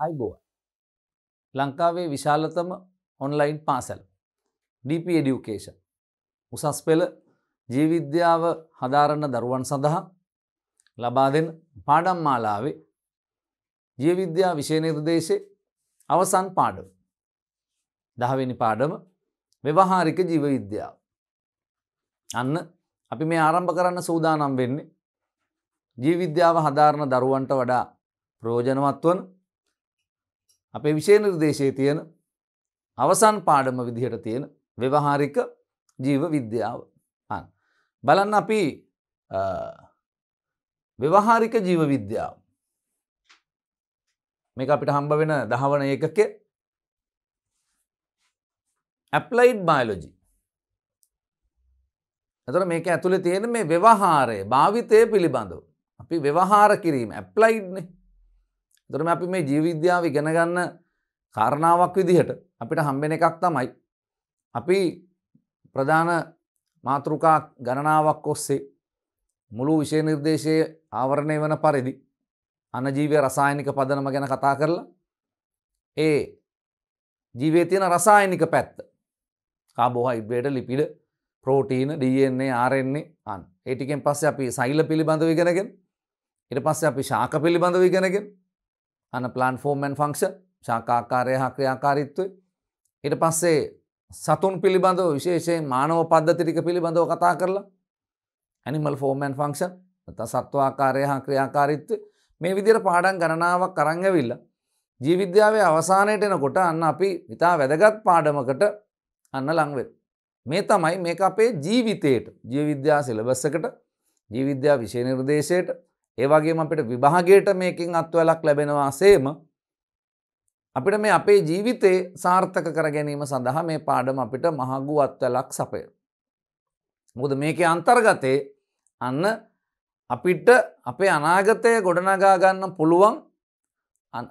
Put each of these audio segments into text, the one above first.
අයිබෝවන්. ලංකාවේ විශාලතම ඔන්ලයින් පාසැල් DP Education උසස් පෙළ ජීවිද්‍යාව හදාරන්න දරුවන් සඳහා ලබා දෙන පාඩම් මාලාවේ ජීවවිද්‍යා විෂය නිර්දේශයේ අවසන් පාඩම 10 වෙනි පාඩම ව්‍යවහාරික ජීව විද්‍යාව. අන්න අපි මේ ආරම්භ කරන්න සූදානම් වෙන්නේ ජීව විද්‍යාව හදාරන දරුවන්ට වඩා ප්‍රයෝජනවත් වන අපේ විෂය නිර්දේශයේ තියෙන අවසන් පාඩම විදිහට තියෙන ව්‍යවහාරික ජීව විද්‍යාව. බලන්න අපි ව්‍යවහාරික ජීව විද්‍යාව මේක අපිට හම්බ වෙන 10 වන ඒකකයේ applied biology. එතකොට මේක ඇතුලේ තියෙන මේ ව්‍යවහාරය භාවිතය පිළිබඳව අපි ව්‍යවහාර කිරීම applied නේ. එතකොට අපි මේ ජීව විද්‍යාව ඉගෙන ගන්න කාරණාවක් විදිහට අපිට හම්බෙන එකක් තමයි අපි ප්‍රධාන මාතෘකා ගණනාවක් ඔස්සේ මුළු විෂය නිර්දේශයේ ආවරණය වන පරිදි අනජීවීය රසායනික පදනම ගැන කතා කරලා ඒ ජීවයේ තියෙන රසායනික පැත්ත කාබෝහයිඩ්‍රේට් ලිපිඩ ප්‍රෝටීන DNA RNA ඒ ටිකෙන් පස්සේ අපි සෛල පිළිබඳව ඉගෙනගෙන ඊට පස්සේ අපි ශාක පිළිබඳව ඉගෙනගෙන plant form and function ශාකාකාරය හා ක්‍රියාකාරීත්වය ඊට පස්සේ සතුන් පිළිබඳව විශේෂයෙන් මානව පද්ධති ටික පිළිබඳව කතා කරලා animal form and function නැත්නම් සත්වාකාරය හා ක්‍රියාකාරීත්වය මේ විදිහට පාඩම් ගණනාවක් අරන් ඇවිල්ලා ජීව විද්‍යාවේ අවසානයේට එනකොට අන්න අපි ඉතා වැදගත් පාඩමකට අන්න ලං වෙනවා. මේ තමයි මේක අපේ ජීවිතේට ජීව විද්‍යා සිලබස් එකට ජීව විද්‍යා විෂය නිර්දේශයට ඒ වගේම අපිට විභාගයට මේකෙන් අත්වලක් ලැබෙනවා සේම අපිට මේ අපේ ජීවිතේ සාර්ථක කර ගැනීම සඳහා මේ පාඩම අපිට මහඟු අත්වලක් සපයන. මොකද මේකේ අන්තර්ගතයේ අන්න අපිට අපේ අනාගතය ගොඩනගා ගන්න පුළුවන්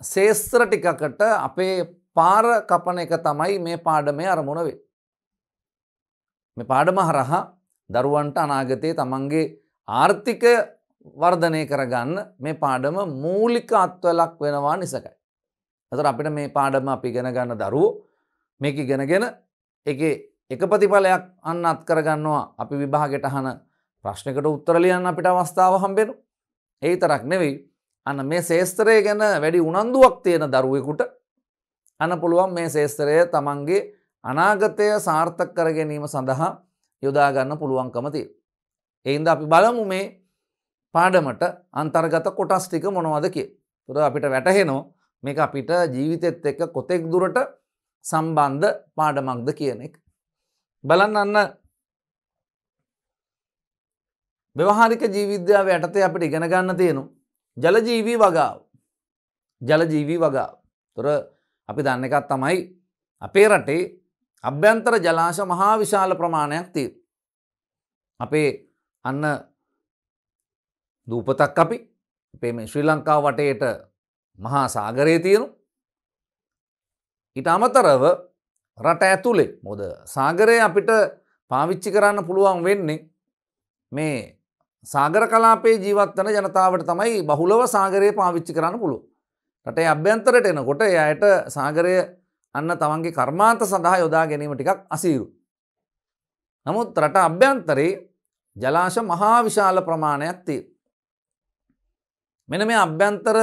ශේස්ත්‍ර ටිකකට අපේ පාර කපන එක තමයි මේ පාඩමේ අරමුණ වෙන්නේ. මේ පාඩම හරහා දරුවන්ට අනාගතයේ තමන්ගේ ආර්ථිකය වර්ධනය කරගන්න මේ පාඩම මූලික අත්වලක් වෙනවා නිසායි. එතකොට අපිට මේ පාඩම අපි ඉගෙන ගන්න දරුවෝ මේක ඉගෙනගෙන ඒකේ එක ප්‍රතිඵලයක් අන්න අත් කරගන්නවා. අපි විභාගයට අහන ප්‍රශ්නකට උත්තර ලියන්න අපිට අවස්ථාව හම්බෙනවා. ඒ විතරක් නෙවෙයි අන්න මේ ශාස්ත්‍රය ගැන වැඩි උනන්දුවක් තියෙන දරුවෙකුට අන්න පුළුවන් මේ ශාස්ත්‍රය තමන්ගේ අනාගතය සාර්ථක කර ගැනීම සඳහා යොදා ගන්න පුළුවන්කම තියෙනවා. ඒ හින්දා අපි බලමු මේ පාඩමට අන්තර්ගත කොටස් ටික මොනවද කියලා. ඒතකොට අපිට වැටහෙනවා මේක අපිට ජීවිතෙත් එක්ක කොතෙක් දුරට සම්බන්ධ පාඩමක්ද කියන එක. බලන්න අන්න ව්‍යවහාරික ජීව විද්‍යාව යටතේ අපිට ඉගෙන ගන්න තියෙනවා ජල ජීවී වගාව. ජල ජීවී වගාව. ඒතකොට අපි දන්න එකක් තමයි අපේ රටේ අභ්‍යන්තර ජලාශ මහා විශාල ප්‍රමාණයක් තියෙනවා. අපේ අන්න දූපතක් අපේ මේ ශ්‍රී ලංකාව වටේට මහා සාගරය තියෙනවා. ඊට අමතරව රට ඇතුලේ මොකද සාගරය අපිට පාවිච්චි කරන්න පුළුවන් වෙන්නේ මේ සාගර කලාපයේ ජීවත් වෙන ජනතාවට තමයි බහුලව සාගරය පාවිච්චි කරන්න පුළුවන්. රටේ අභ්‍යන්තරයට එනකොට එයාට සාගරය අන්න තමන්ගේ කර්මාන්ත සඳහා යොදා ගැනීම ටිකක් අසීරු. නමුත් රට අභ්‍යන්තරේ ජලාශ මහා විශාල ප්‍රමාණයක් තියෙනවා. මෙන්න මේ අභ්‍යන්තර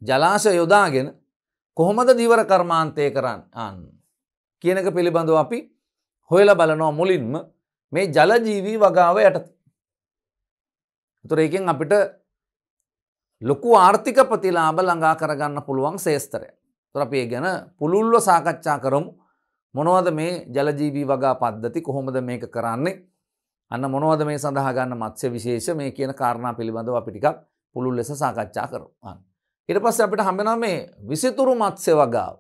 ජලාශ යොදාගෙන කොහොමද දීවර කර්මාන්තය කරන්නේ කියන එක පිළිබඳව අපි හොයලා බලනවා මුලින්ම මේ ජල ජීවී වගාව යටතේ. ඒතර ඒකෙන් අපිට ලොකු ආර්ථික ප්‍රතිලාභ ළඟා කරගන්න පුළුවන් ශාස්ත්‍රයක්. ඒතර අපි ඒ ගැන පුළුල්ව සාකච්ඡා කරමු. මොනවද මේ ජල ජීවී වගා පද්ධති කොහොමද මේක කරන්නේ? අන්න මොනවද මේ සඳහා ගන්න මත්ස්‍ය විශේෂ මේ කියන කාරණා පිළිබඳව අපි ටිකක් පුළුල් ලෙස සාකච්ඡා කරමු. ඊට පස්සේ අපිට හම්බෙනවා මේ විසිතුරු මත්ස්‍ය වගාව.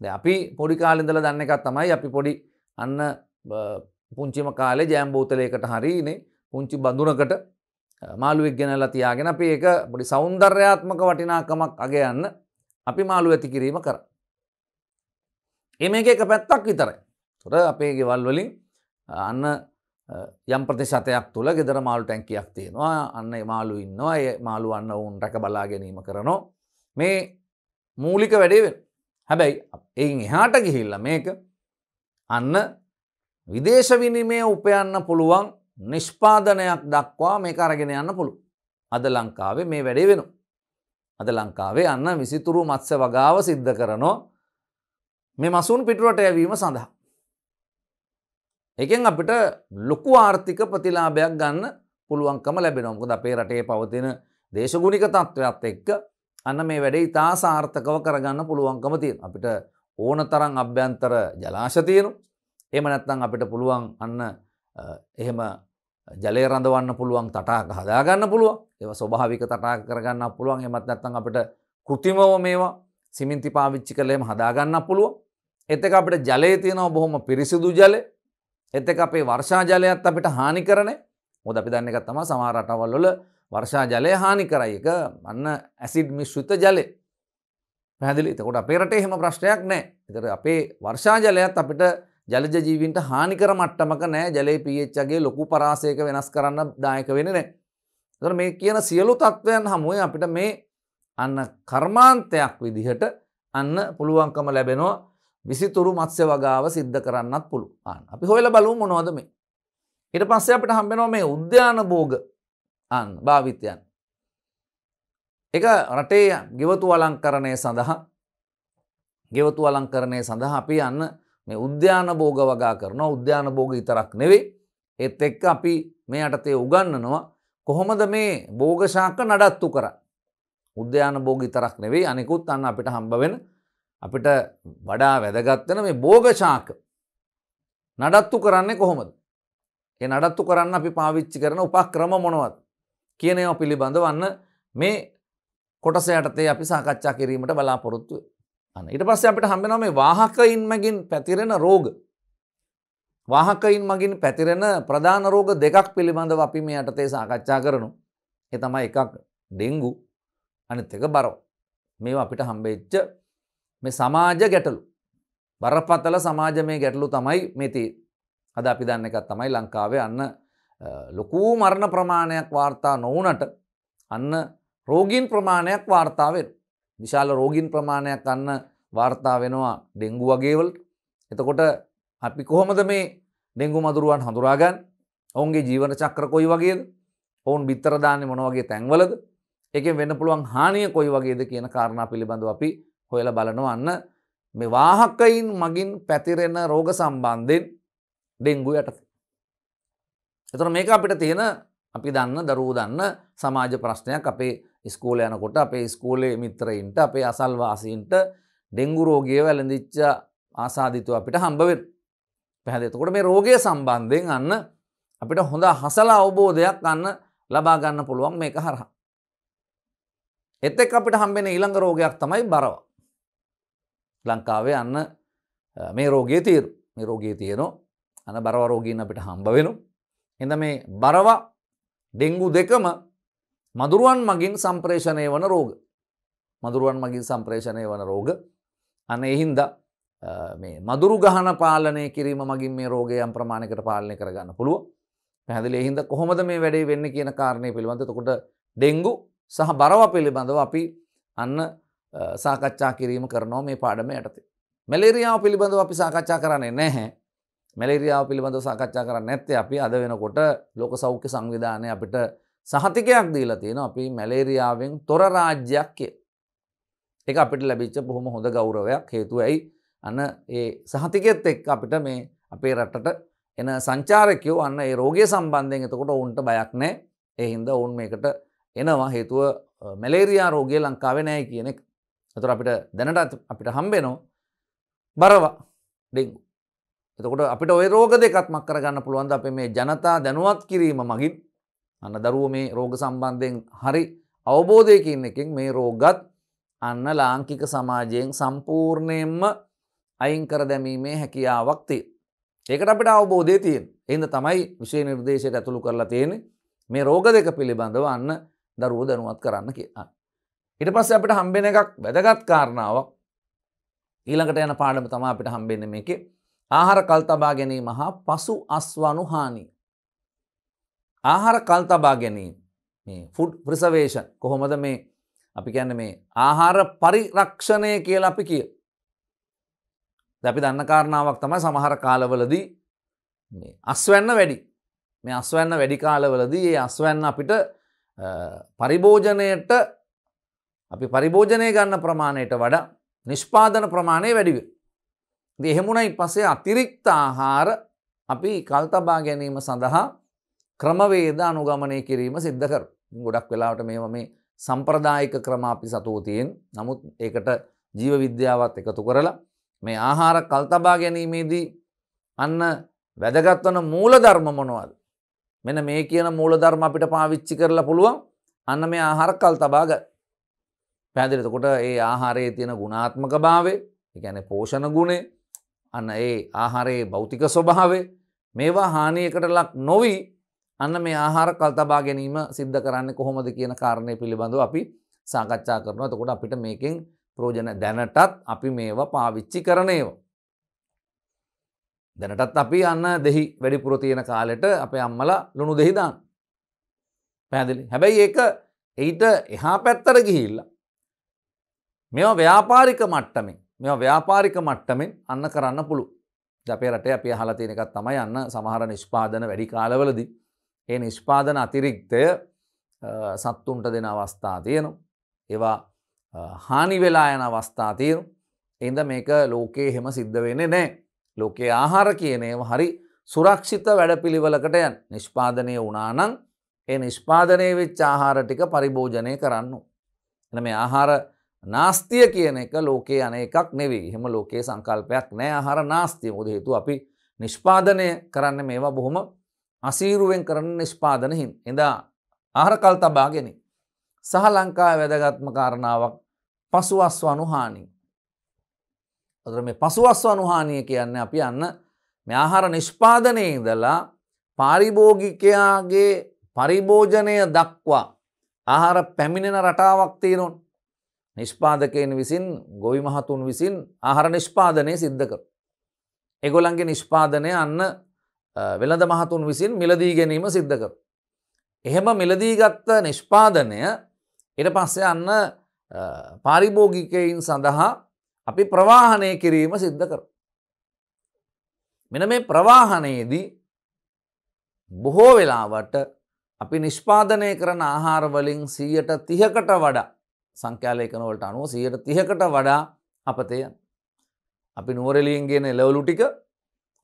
දැන් අපි පොඩි කාලේ ඉඳලා දන්න එකක් තමයි අපි පොඩි අන්න පුංචිම කාලේ ජෑම් බෝතලයකට හරිනේ පුංචි බඳුනකට මාළුවෙක් ගෙනල්ලා තියාගෙන අපි ඒක පොඩි సౌందర్యාත්මක වටිනාකමක් අගයන්න අපි මාළු ඇති කිරීම කරා. මේක එක පැත්තක් විතරයි. ඒතර අපේ ගෙවල් වලින් අන්න යම් ප්‍රතිශතයක් තුල ගෙදර මාළු ටැංකියක් තියෙනවා. අන්න ඒ මාළු ඉන්නවා. ඒ මාළු අන්න වුන් රැක බලා ගැනීම කරනවා. මේ මූලික වැඩේ වෙනවා. හැබැයි එයින් එහාට ගිහිල්ලා මේක අන්න විදේශ විනිමය උපයන්න පුළුවන් නිෂ්පාදනයක් දක්වා මේක අරගෙන යන්න පුළුවන්. අද ලංකාවේ මේ වැඩේ වෙනවා. අද ලංකාවේ අන්න විසිතුරු මත්ස්‍ය වගාව සිද්ධ කරනවා මේ මසුන් පිටරට යැවීම සඳහා. එකෙන් අපිට ලොකු ආර්ථික ප්‍රතිලාභයක් ගන්න පුළුවන්කම ලැබෙනවා. මොකද අපේ රටේ පවතින දේශගුණික තත්ත්වයක් එක්ක අන්න මේ වැඩේ ඉතා සාර්ථකව කරගන්න පුළුවන්කම තියෙනවා. අපිට ඕන තරම් අභ්‍යන්තර ජලාශ තියෙනවා. එහෙම නැත්නම් අපිට පුළුවන් අන්න එහෙම ජලය රඳවන්න පුළුවන් තටාක හදාගන්න පුළුවන්. ඒවා ස්වභාවික තටාක කරගන්න පුළුවන්. එහෙමත් නැත්නම් අපිට කෘත්‍රිමව මේවා සිමෙන්ති පාවිච්චි කරලා එහෙම හදාගන්න පුළුවන්. ඒත් එක අපිට ජලය තියෙනවා බොහොම පිරිසිදු ජලය. ඒත් එක අපේ වර්ෂා ජලයත් අපිට හානි කරන්නේ. මොකද අපි දන්න එක තමයි සමහර රටවල් වල වර්ෂා ජලය හානි කරයි. ඒක අන්න ඇසිඩ් මිශ්‍රිත ජලය. පැහැදිලි. එතකොට අපේ රටේ එහෙම ප්‍රශ්නයක් නැහැ. ඒතර අපේ වර්ෂා ජලයත් අපිට ජලජ ජීවීන්ට හානි කර මට්ටමක නැහැ. ජලයේ pH අගේ ලොකු පරාසයක වෙනස් කරන්න දායක වෙන්නේ නැහැ. ඒතර මේ කියන සියලු තත්වයන් හමුවේ අපිට මේ අන්න කර්මාන්තයක් විදිහට අන්න පුළුවන්කම ලැබෙනවා විසිතුරු මත්ස්‍ය වගාව සිද්ධ කරන්නත් පුළුවන්. අපි හොයලා බලමු මොනවද මේ. ඊට පස්සේ අපිට හම්බ වෙනවා මේ උද්‍යාන භෝග භාවිතයන්. ඒක රටේ ගෙවතු අලංකරණය සඳහා අපි යන්න මේ උද්‍යාන භෝග වගා කරනවා. උද්‍යාන භෝග විතරක් නෙවෙයි ඒත් එක්ක අපි මේ යටතේ උගන්වනවා කොහොමද මේ භෝග ශාක නඩත්තු කරන්නේ. උද්‍යාන භෝග විතරක් නෙවෙයි අනිකුත් අන්න අපිට හම්බ වෙන අපිට වඩා වැදගත් වෙන මේ භෝග ශාක නඩත්තු කරන්නේ කොහොමද? ඒ නඩත්තු කරන්න අපි පාවිච්චි කරන උපක්‍රම මොනවද කියන ඒවා පිළිබඳව අන්න මේ කොටස යටතේ අපි සාකච්ඡා කිරීමට බලාපොරොත්තු වෙනවා. ඊට පස්සේ අපිට හම්බ වෙනවා මේ වාහකයින් මගින් පැතිරෙන රෝග. වාහකයින් මගින් පැතිරෙන ප්‍රධාන රෝග දෙකක් පිළිබඳව අපි මේ යටතේ සාකච්ඡා කරනවා. ඒ තමයි එකක් ඩෙන්ගු අනිත් එක බරව. මේවා අපිට හම්බෙච්ච මේ සමාජ ගැටලු. බරපතල සමාජමය ගැටලු තමයි මේ තියෙන්නේ. අද අපි දන්න එකක් තමයි ලංකාවේ අන්න ලොකු මරණ ප්‍රමාණයක් වාර්තා නොවුනට අන්න රෝගීන් ප්‍රමාණයක් වාර්තා වෙනවා. විශාල රෝගීන් ප්‍රමාණයක් අන්න වාර්තා වෙනවා ඩෙන්ගු වගේ වලට. එතකොට අපි කොහොමද මේ ඩෙන්ගු මදුරුවන් හඳුනාගන්නේ? ඔවුන්ගේ ජීවන චක්‍ර කොයි වගේද? ඔවුන් බිත්තර දාන්නේ මොන වගේ තැන්වලද? ඒකෙන් වෙන්න පුළුවන් හානිය කොයි වගේද කියන කාරණා පිළිබඳව අපි හොයලා බලනවා. අන්න මේ වාහකයින් මගින් පැතිරෙන රෝග සම්බන්ධයෙන් ඩෙන්ගු යටතේ. එතකොට මේක අපිට තියෙන අපි දන්න දරුවෝ දන්න සමාජ ප්‍රශ්නයක්. අපේ ඉස්කෝලේ යනකොට අපේ ඉස්කෝලේ මිත්‍රයින්ට අපේ අසල්වාසීන්ට ඩෙන්ගු රෝගය වැළඳිච්ච ආසාදිතව අපිට හම්බ වෙනවා. පැහැදිලි. එතකොට මේ රෝගය සම්බන්ධයෙන් අන්න අපිට හොඳ හසල අවබෝධයක් අන්න ලබා ගන්න පුළුවන් මේක හරහා. ඒත් එක්ක අපිට හම්බෙන ඊළඟ රෝගයක් තමයි බරව. ලංකාවේ අන්න මේ රෝගයේ තියෙනවා. මේ රෝගයේ තියෙනවා. අන්න බරව රෝගීන් අපිට හම්බ වෙනවා. එහෙනම් මේ බරව ඩෙන්ගු දෙකම මදුරුවන් මගින් සම්ප්‍රේෂණය වන රෝග. මදුරුවන් මගින් සම්ප්‍රේෂණය වන රෝග. අන්න ඒ හින්දා මේ මදුරු ගහන පාලනය කිරීම මගින් මේ රෝගය යම් ප්‍රමාණයකට පාලනය කරගන්න පුළුවන්. පැහැදිලි. ඒ හින්දා කොහොමද මේ වැඩේ වෙන්නේ කියන කාරණේ පිළිබඳව එතකොට ඩෙන්ගු සහ බරව පිළිබඳව අපි අන්න සාකච්ඡා කිරීම කරනවා මේ පාඩම යටතේ. මැලේරියාව පිළිබඳව අපි සාකච්ඡා කරන්නේ නැහැ. මැලේරියාව පිළිබඳව සාකච්ඡා කරන්නේ නැත්තේ අපි අද වෙනකොට ලෝක සෞඛ්‍ය සංවිධානය අපිට සහතිකයක් දීලා තියෙනවා අපි මැලේරියාවෙන් තොර රාජ්‍යයක් කියලා. ඒක අපිට ලැබිච්ච බොහොම හොඳ ගෞරවයක්. හේතුව ඇයි? අන්න ඒ සහතිකයත් එක්ක අපිට මේ අපේ රටට එන සංචාරකයෝ අන්න ඒ රෝගය සම්බන්ධයෙන් එතකොට ඔවුන්ට බයක් නැහැ. ඒ හින්දා ඔවුන් මේකට එනවා. හේතුව මැලේරියා රෝගය ලංකාවේ නැහැ කියන එක. ඒතර අපිට දැනට අපිට හම්බෙනවා බරව ඩෙන්ගු. එතකොට අපිට ওই රෝග දෙකක් මක් කරගන්න පුළුවන්ද අපේ මේ ජනතා දැනුවත් කිරීම මගින් අන්න දරුවෝ මේ රෝග සම්බන්ධයෙන් හරි අවබෝධයකින් එකෙන් මේ රෝගත් අන්න ලාංකික සමාජයෙන් සම්පූර්ණයෙන්ම අයින් කර දැමීමේ හැකියාවක් තියෙනවා. ඒකට අපිට අවබෝධය තියෙනවා. එහෙනම් තමයි විශේෂ නිර්දේශයට ඇතුළු කරලා තියෙන්නේ මේ රෝග දෙක පිළිබඳව අන්න දරුවෝ දැනුවත් කරන්න කියලා. ඊට පස්සේ අපිට හම්බෙන එකක් වැදගත් කාරණාවක් ඊළඟට යන පාඩම තමයි අපිට හම්බෙන්නේ මේකේ ආහාර කල් තබා ගැනීම හා පසු අස්වනු හානිය. ආහාර කල් තබා ගැනීම මේ ෆුඩ් ප්‍රිසර්වේෂන් කොහොමද මේ අපි කියන්නේ මේ ආහාර පරිරක්ෂණය කියලා අපි කිය. දැන් අපි දන්න කාරණාවක් තමයි සමහර කාලවලදී මේ අස්වැන්න වැඩි. මේ අස්වැන්න වැඩි කාලවලදී මේ අස්වැන්න අපිට පරිභෝජනයට අපි පරිභෝජනය ගන්න ප්‍රමාණයට වඩා නිෂ්පාදන ප්‍රමාණය වැඩි වෙනවා. ඉතින් එහෙම උනායි පස්සේ අතිරික්ත ආහාර අපි කල්තබා ගැනීම සඳහා ක්‍රමවේද අනුගමනය කිරීම සිද්ධ කරනවා. ගොඩක් වෙලාවට මේවා මේ සම්ප්‍රදායික ක්‍රම අපි සතුව තියෙන. නමුත් ඒකට ජීව විද්‍යාවත් එකතු කරලා මේ ආහාර කල්තබා ගැනීමේදී අන්න වැදගත් වන මූලධර්ම මොනවද? මෙන්න මේ කියන මූලධර්ම අපිට පාවිච්චි කරලා පුළුවන් අන්න මේ ආහාර කල්තබා ගන්න. පැහැදිලිද? එතකොට ඒ ආහාරයේ තියෙන ගුණාත්මක භාවය, ඒ කියන්නේ පෝෂණ ගුණය, අන්න ඒ ආහාරයේ භෞතික ස්වභාවය මේවා හානියකට ලක් නොවි අන්න මේ ආහාර කල්තබා ගැනීම සිද්ධ කරන්නේ කොහොමද කියන කාරණය පිළිබඳව අපි සාකච්ඡා කරනවා. එතකොට අපිට මේකෙන් ප්‍රයෝජන දැනටත් අපි මේවා පාවිච්චි කරන ඒවා. දැනටත් අපි අන්න දෙහි වැඩිපුර තියෙන කාලෙට අපේ අම්මලා ලුණු දෙහි දාන. පැහැදිලි. හැබැයි ඒක ඊට එහා පැත්තට ගිහිල්ලා මේවා ව්‍යාපාරික මට්ටමින් අන්න කරන්න පුළුවන්. දැන් අපේ රටේ අපි අහලා තියෙන එකක් තමයි අන්න සමහර නිෂ්පාදන වැඩි කාලවලදී ඒ නිෂ්පාදන අතිරික්තය සත්තුන්ට දෙන අවස්ථා තියෙනවා. ඒවා හානි වෙලා යන අවස්ථා තියෙනවා. එහෙනම් මේක ලෝකේ හැම සිද්ධ වෙන්නේ නැහැ. ලෝකයේ ආහාර කියන ඒවා හරි සුරක්ෂිත වැඩපිළිවෙලකට යන නිෂ්පාදනය වුණා නම් ඒ නිෂ්පාදනය වෙච්ච ආහාර ටික පරිභෝජනය කරන්න ඕන. එහෙනම් මේ ආහාර නාස්තිය කියන එක ලෝකයේ අනේකක් නෙවෙයි. එහෙම ලෝකයේ සංකල්පයක් නැහැ ආහාර නාස්තිය. මොකද හේතුව අපි නිෂ්පාදනය කරන්නේ මේවා බොහොම අසීරුවෙන් කරන නිෂ්පාදන හින්දා. එදා ආහාර කල්තබා ගැනීම සහ ලංකාවේ වැදගත්ම කාරණාවක් පසුඅස්වනු හානිය. අතර මේ පසුඅස්වනු හානිය කියන්නේ අපි අන්න මේ ආහාර නිෂ්පාදනයේ ඉඳලා පාරිභෝගිකයාගේ පරිභෝජනය දක්වා ආහාර පැමිණෙන රටාවක් තියෙනවා. නිෂ්පාදකයන් විසින් ගොවි මහතුන් විසින් ආහාර නිෂ්පාදනය සිද්ධ කරනවා. ඒගොල්ලන්ගේ නිෂ්පාදනය අන්න වෙළඳ මහතුන් විසින් මිලදී ගැනීම සිද්ධ කරනවා. එහෙම මිලදී ගත්ත නිෂ්පාදනය ඊට පස්සේ අන්න පාරිභෝගිකයින් සඳහා අපි ප්‍රවාහනය කිරීම සිද්ධ කරනවා. මෙන්න මේ ප්‍රවාහනයේදී බොහෝ වෙලාවට අපි නිෂ්පාදනය කරන ආහාර වලින් 30%කට වඩා සංඛ්‍යාලේඛන වලට අනුව 30%කට වඩා අපතේ යන. අපි නුවරඑළියෙන් ගෙන එළවලු ටික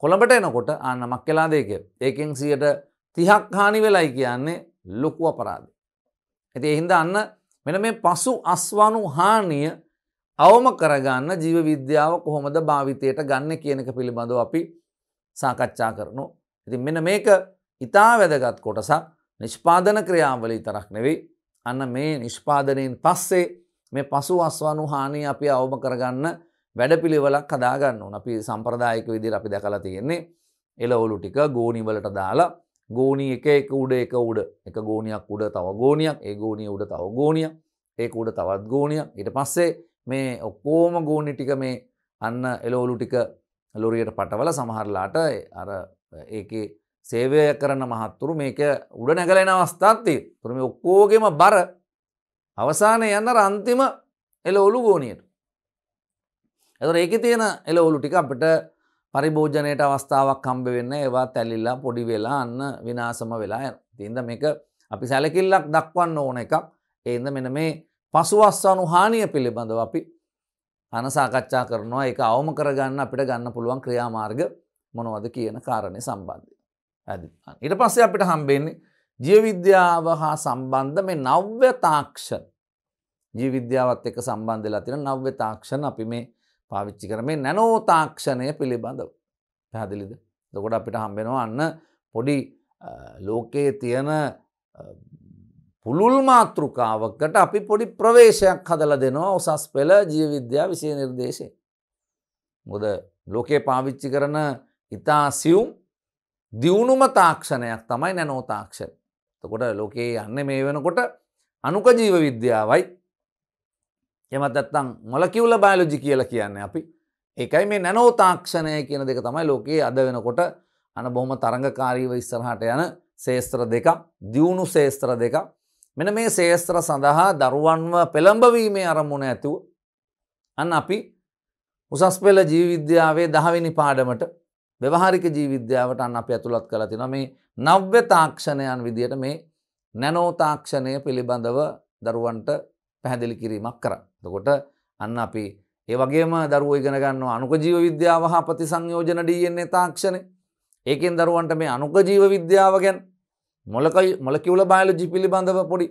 කොළඹට එනකොට නමක් වෙලා දෙයක. ඒකෙන් 30%ක් හානි වෙලයි කියන්නේ ලොකු අපරාධයක්. ඉතින් ඒ හින්දා අන්න මෙන්න මේ පසු අස්වනු හානිය අවම කරගන්න ජීව විද්‍යාව කොහොමද භාවිතයට ගන්න කියන එක පිළිබඳව අපි සාකච්ඡා කරනවා. ඉතින් මෙන්න මේක ඉතා වැදගත් කොටසක්. නිෂ්පාදන ක්‍රියාවලිය තරක් නෙවෙයි. අන්න මේ නිෂ්පාදනයෙන් පස්සේ මේ පසු අස්වනු හානිය අපි අවම කරගන්න වැඩපිළිවෙලක් හදා ගන්න ඕන. අපි සම්ප්‍රදායික විදිහට අපි දැකලා තියෙන්නේ එළවලු ටික ගෝණි වලට දාලා ගෝණි එක උඩ එක ගෝණියක් උඩ තව ගෝණියක්, ඒ ගෝණිය උඩ තව ගෝණියක්, ඒක උඩ තවත් ගෝණියක්. ඊට පස්සේ මේ ඔක්කොම ගෝණි ටික මේ අන්න එළවලු ටික ලොරියට පටවලා සමහරලාට අර ඒකේ සේවය කරන මහත්තුරු මේක උඩ නැගලා එන අවස්ථාවක් තියෙනවා. ඒතර මේ ඔක්කොගෙම බර අවසානයේ යන අන්තිම එළවලු ගෝණියට. ඒතර ඒකේ තියෙන එළවලු ටික අපිට පරිභෝජනයට අවස්ථාවක් හම්බ වෙන්නේ ඒවා තැලිලා පොඩි වෙලා අන්න විනාශම වෙලා යනවා. ඉතින් මේක අපි සැලකිල්ලක් දක්වන්න ඕන එකක්. ඒ හින්දා මෙන්න මේ පසුඅස්වනු හානිය පිළිබඳව අපි සාකච්ඡා කරනවා. ඒක අවම කරගන්න අපිට ගන්න පුළුවන් ක්‍රියාමාර්ග මොනවද කියන කාරණේ සම්බන්ධයි. හරි. ඊට පස්සේ අපිට හම්බෙන්නේ ජීව විද්‍යාව හා සම්බන්ධ මේ නව්‍ය තාක්ෂණ. ජීව විද්‍යාවත් එක්ක සම්බන්ධ වෙලා තියෙන නව්‍ය තාක්ෂණ අපි මේ පාවිච්චි කරන මේ නැනෝ තාක්ෂණය පිළිබඳව. පැහැදිලිද? එතකොට අපිට හම්බ වෙනවා අන්න පොඩි ලෝකයේ තියෙන පුළුල් මාතෘකාවකට අපි පොඩි ප්‍රවේශයක් හදලා දෙනවා උසස් පෙළ ජීව විද්‍යා විෂය නිර්දේශයෙන්. මොකද ලෝකයේ පාවිච්චි කරන ඉතා සියුම් දියුණුම තාක්ෂණයක් තමයි නැනෝ තාක්ෂණය. එතකොට ලෝකයේ යන්නේ මේ වෙනකොට අණුක ජීව විද්‍යාවයි එහෙමත් නැත්නම් මොලකියුලර් බයොලොජි කියලා කියන්නේ අපි. ඒකයි මේ නැනෝ තාක්ෂණය කියන දෙක තමයි ලෝකයේ අද වෙනකොට බොහොම තරංගකාරීව ඉස්සරහට යන ශේස්ත්‍ර දෙකක්, දියුණු ශේස්ත්‍ර දෙකක්. මෙන්න මේ ශේස්ත්‍ර සඳහා දරුවන්ව පෙළඹවීමේ අරමුණ ඇතුව අන්න අපි උසස් පෙළ ජීව විද්‍යාවේ 10 වෙනි පාඩමට ව්‍යවහාරික ජීව විද්‍යාවට අන්න අපි ඇතුළත් කරලා තිනවා මේ නව්‍ය තාක්ෂණයන් විදියට මේ නැනෝ තාක්ෂණය පිළිබඳව දරුවන්ට පැහැදිලි කිරීමක් කරා. එතකොට අන්න අපි ඒ වගේම දරුවෝ ඉගෙන ගන්නවා අණුක ජීව විද්‍යාව හා ප්‍රතිසංයෝජන DNA තාක්ෂණය. ඒකෙන් දරුවන්ට මේ අණුක ජීව විද්‍යාව ගැන මොලකියුලර් බයොලොජි පිළිබඳව පොඩි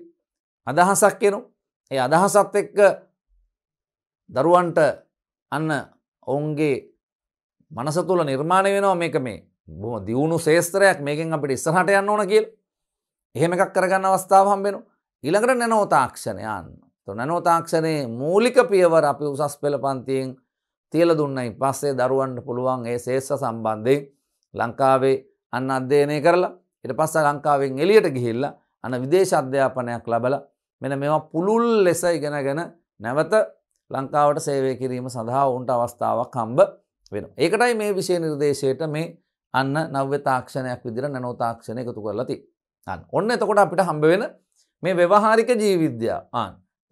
අදහසක් එනවා. ඒ අදහසත් එක්ක දරුවන්ට අන්න ඔවුන්ගේ මනස තුළ නිර්මාණය වෙනවා මේක මේ බොහොම දියුණු ශේස්ත්‍රයක් මේකෙන් අපිට ඉස්සරහට යන්න ඕන කියලා. එහෙම එකක් කරගන්න අවස්ථාව හම්බ වෙනවා. ඊළඟට නැනෝ තාක්ෂණය යන්න. නැනෝ තාක්ෂණයේ මූලික පියවර අපි උසස් පෙළ පන්තියෙන් තියලා දුන්නයින් පස්සේ දරුවන්ට පුළුවන් ඒ ශේෂ්ත්‍ර සම්බන්ධයෙන් ලංකාවේ අන්න අධ්‍යයනය කරලා ඊට පස්සේ ලංකාවෙන් එළියට ගිහිල්ලා අන්න විදේශ අධ්‍යාපනයක් ලැබලා මෙන්න මේවා පුළුල් ලෙස ඉගෙනගෙන නැවත ලංකාවට සේවය කිරීම සඳහා උන්ට අවස්ථාවක් හම්බ වෙනවා. ඒකටයි මේ විෂය නිර්දේශයට මේ අන්න නව්‍ය තාක්ෂණයක් විදිහට නැනෝ තාක්ෂණය එකතු කරලා තියෙන්නේ. ඔන්න එතකොට අපිට හම්බ වෙන මේ ව්‍යවහාරික ජීව විද්‍යාව.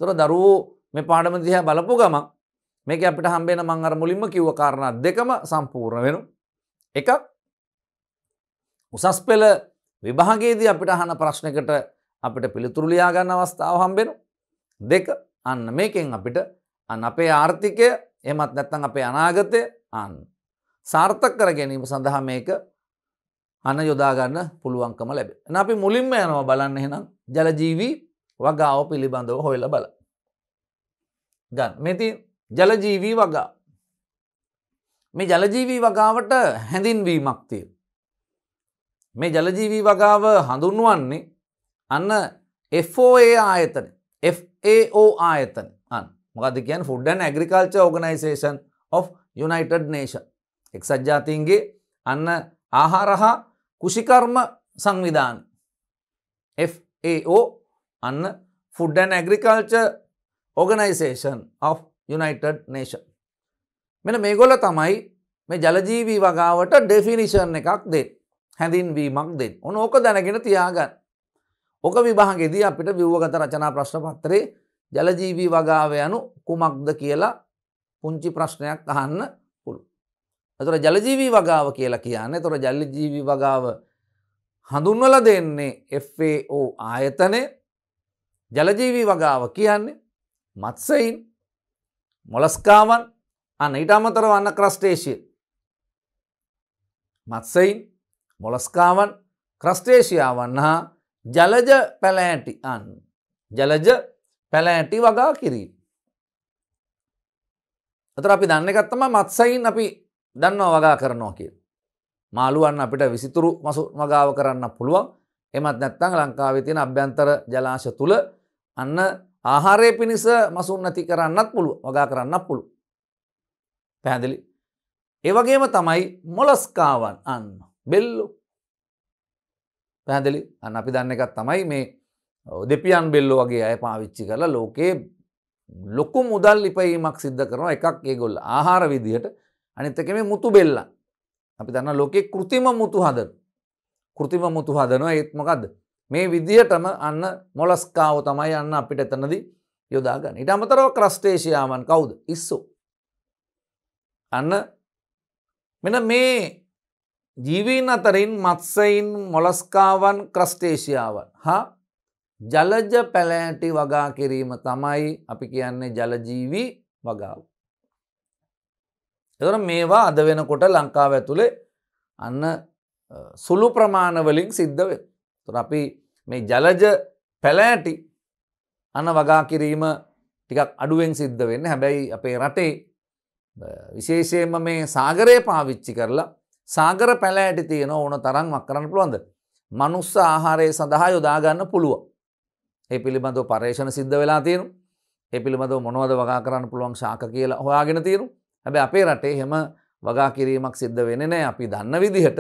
ඒතර දරුවෝ මේ පාඩම දිහා බලපු ගමන් මේක අපිට හම්බ වෙන මම අර මුලින්ම කිව්ව කාරණා දෙකම සම්පූර්ණ වෙනවා. එකක් උසස් පෙළ විභාගයේදී අපිට අහන ප්‍රශ්නයකට අපිට පිළිතුරු ලියා ගන්න අවස්ථාව හම්බ වෙනවා. දෙක අන්න මේකෙන් අපිට අන්න අපේ ආර්ථිකය එහෙමත් නැත්නම් අපේ අනාගතය අන්න සාර්ථක කර ගැනීම සඳහා මේක අන්න යොදා ගන්න පුළුවන්කම ලැබෙනවා. එහෙනම් අපි මුලින්ම යනවා බලන්න එහෙනම් ජලජීවී වගාව පිළිබඳව හොයලා බලන්න. ගන්න. මේ තියෙන ජලජීවී වගාව. මේ ජලජීවී වගාවට හැඳින්වීමක් තියෙනවා. මේ ජලජීවී වගාව හඳුන්වන්නේ අන්න FOA ආයතන. FAO ආයතන. අන්න මොකද්ද කියන්නේ? Food and Agriculture Organization of United Nations. එක්සත් ජාතීන්ගේ අන්න ආහාර හා කෘෂිකර්ම සංවිධාන. FAO අන්න Food and Agriculture Organization of United Nations. මෙන්න මේගොල්ලෝ තමයි මේ ජලජීවී වගාවට ඩෙෆිනිෂන් එකක් දෙන්නේ. හැඳින්වීමක් දෙන්නේ. ඔන්න ඕක දැනගෙන තියාගන්න. ඕක විභාගෙදී අපිට ව්‍යුහගත රචනා ප්‍රශ්න පත්‍රයේ ජලජීවී වගාව යනු කුමක්ද කියලා පුංචි ප්‍රශ්නයක් අහන්න පුළුවන්. ඒතර ජලජීවී වගාව කියලා කියන්නේ ඒතර ජලජීවී වගාව හඳුන්වලා දෙන්නේ FAO ආයතනය. ජලජීවී වගාව කියන්නේ මත්ස්‍යයින්, මොලස්කාවන්, අන්න ඊට අමතරව අන්න ක්‍රස්ටේෂියන්. මත්ස්‍යයින්, මොලස්කාවන්, ක්‍රස්ටේෂියාවන් හා ජලජ පැලෑටි අන්න ජලජ පැලෑටි වගා කිරීම. අතර අපි දන්න එකක් තමයි මත්ස්‍යයින් අපි දන්නවා වගා කරනවා කියලා. මාළුවන් අපිට විසිතුරු මසු වගාව කරන්න පුළුවන්. එමත් නැත්නම් ලංකාවේ තියෙන අභ්‍යන්තර ජලාශ තුල අන්න ආහාරය පිණිස මසුන් නැති කරන්නත් පුළුවන්. වගා කරන්නත් පුළුවන්. පැහැදිලි? ඒ වගේම තමයි මොලස්කාවන් අන්න බෙල්ලෝ. පැහැදිලි? අන්න අපි දන්න එකක් තමයි මේ දෙපියන් බෙල්ලෝ වගේ අය පාවිච්චි කරලා ලෝකේ ලොකු මුදල් ඉපයීමක් සිද්ධ කරනවා. එකක් ඒගොල්ල ආහාර විදිහට, අනිත් එක මේ මුතු බෙල්ලන්. අපි දන්නා ලෝකේ කෘතිම මුතු හදන. කෘතිම මුතු හදනවා. ඒත් මොකද්ද? මේ විදිහටම අන්න මොලස්කාව තමයි අන්න අපිට එතනදී යොදා ගන්න. ඊට අමතරව ක්‍රස්ටේෂියාවන් කවුද? ඉස්සෝ. අන්න මෙන්න මේ ජීවීන් අතරින් මත්ස්‍යයින්, මොලස්කාවන්, ක්‍රස්ටේෂියාවන් හා ජලජ පැලෑටි වගා කිරීම තමයි අපි කියන්නේ ජලජීවී වගාව. එතකොට මේවා අද වෙනකොට ලංකාව ඇතුලේ අන්න සුළු ප්‍රමාණ වලින් සිද්ධ වෙනවා. එතකොට අපි මේ ජලජ පැලෑටි අන්න වගා කිරීම ටිකක් අඩුවෙන් සිද්ධ වෙන්නේ. හැබැයි අපේ රටේ විශේෂයෙන්ම මේ සාගරය පාවිච්චි කරලා සාගර පැලෑටි තියෙන ඕන තරම්ක් කරන්න පුළුවන්ද? මනුස්ස ආහාරය සඳහා යොදා ගන්න පුළුවන්. ඒ පිළිබඳව පරීක්ෂණ සිද්ධ වෙලා තියෙනවා. ඒ පිළිබඳව මොනවද වගා කරන්න පුළුවන් ශාක කියලා හොයාගෙන තියෙනවා. හැබැයි අපේ රටේ එහෙම වගා කිරීමක් සිද්ධ වෙන්නේ නැහැ. අපි දන්න විදිහට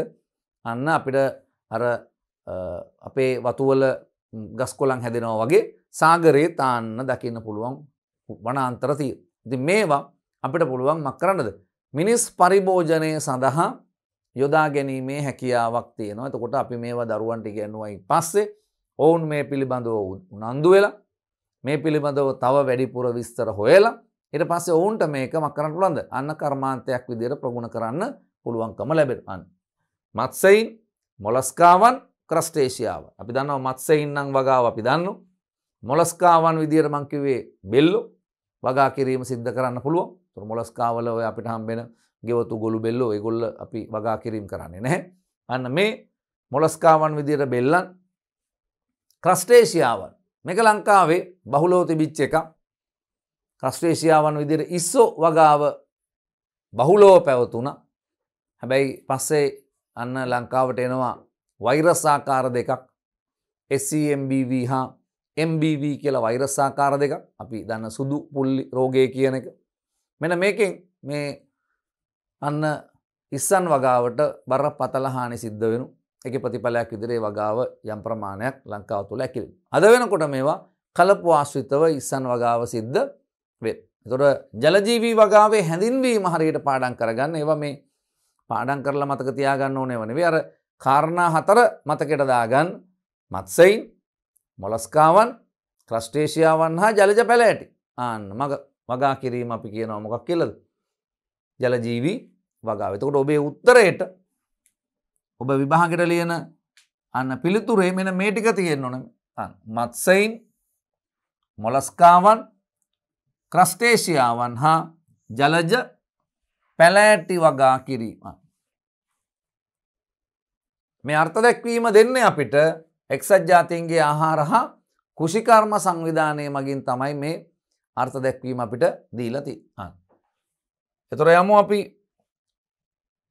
අන්න අපිට අර අපේ වතුවල ගස් කොළන් හැදෙනවා වගේ සාගරේ තාන්න දකින්න පුළුවන් වනාන්තර තියෙනවා. ඉතින් මේවා අපිට පුළුවන් මක් කරන්නද? මිනිස් පරිභෝජනය සඳහා යොදා ගැනීමේ හැකියාවක් තියෙනවා. එතකොට අපි මේවා දරුවන්ට ඉගෙනුවයින් පස්සේ ඔවුන් මේ පිළිබඳව උනන්දු වෙලා මේ පිළිබඳව තව වැඩිපුර විස්තර හොයලා ඊට පස්සේ ඔවුන්ට මේක මක් කරන්න පුළුවන්ද? අන්න කර්මාන්තයක් විදිහට ප්‍රගුණ කරන්න පුළුවන්කම ලැබෙනවා. මත්ස්‍යයින්, මොලස්කාවන්, ක්‍රස්ටේෂියාව. අපි දන්නවා මත්ස්‍යයින් නම් වගාව අපි දන්නවා. මොලස්කාවන් විදිහට මං කිව්වේ බෙල්ලෝ වගා කිරීම සිද්ධ කරන්න පුළුවන්. ඒතර මොලස්කාවල ඔය අපිට හම්බෙන ගෙවතු ගොළු බෙල්ලෝ ඒගොල්ල අපි වගා කිරීම කරන්නේ නැහැ. අන්න මේ මොලස්කාවන් විදිහට බෙල්ලන් ක්‍රස්ටේෂියාවන් මේක ලංකාවේ බහුලව තිබිච්ච එකක්. ක්‍රස්ටේෂියාවන් විදිහට ඉස්සෝ වගාව බහුලව පැවතුණා. හැබැයි පස්සේ අන්න ලංකාවට එනවා වෛරස් ආකාර දෙකක් SCMBV හා MBV කියලා වෛරස් ආකාර දෙකක්. අපි දන්න සුදු පුල්ලි රෝගය කියන එක. මෙන්න මේකෙන් මේ අන්න ඉස්සන් වගාවට බරපතල හානි සිද්ධ වෙනු. ඒකේ ප්‍රතිඵලයක් විදිහට වගාව යම් ප්‍රමාණයක් ලංකාව තුළ ඇකිලි. අද වෙනකොට මේවා කලපු ආශ්‍රිතව ඉස්සන් වගාව සිද්ධ වේ. ඒතකොට ජලජීවී වගාවේ හැඳින්වීම හරියට පාඩම් කරගන්න. ඒවා මේ පාඩම් කරලා මතක තියාගන්න ඕනේව නෙවෙයි. අර කාරණා 4 මතකයට දාගන්න. මත්ස්‍යයින්, මොලස්කාවන්, ක්‍රස්ටේෂියාවන් හා ජලජ පැලෑටි. ආන්න වගා කිරීම අපි කියනවා මොකක් කියලාද? ජලජීවී වගාව. එතකොට ඔබේ උත්තරේට ඔබ විභාගයට ලියන අන්න පිළිතුරේ මෙන්න මේ ටික තියෙන්න ඕනේ. මත්ස්‍යයින්, මොලස්කාවන්, ක්‍රස්ටේෂියාවන් හා ජලජ පැලෑටි වගා කිරීම. මේ අර්ථ දැක්වීම දෙන්නේ අපිට එක්සත් ජාතීන්ගේ ආහාර හා කෘෂිකර්ම සංවිධානය මගින් තමයි මේ අර්ථ දැක්වීම අපිට දීලා තියෙන්නේ. ඒතර යමු අපි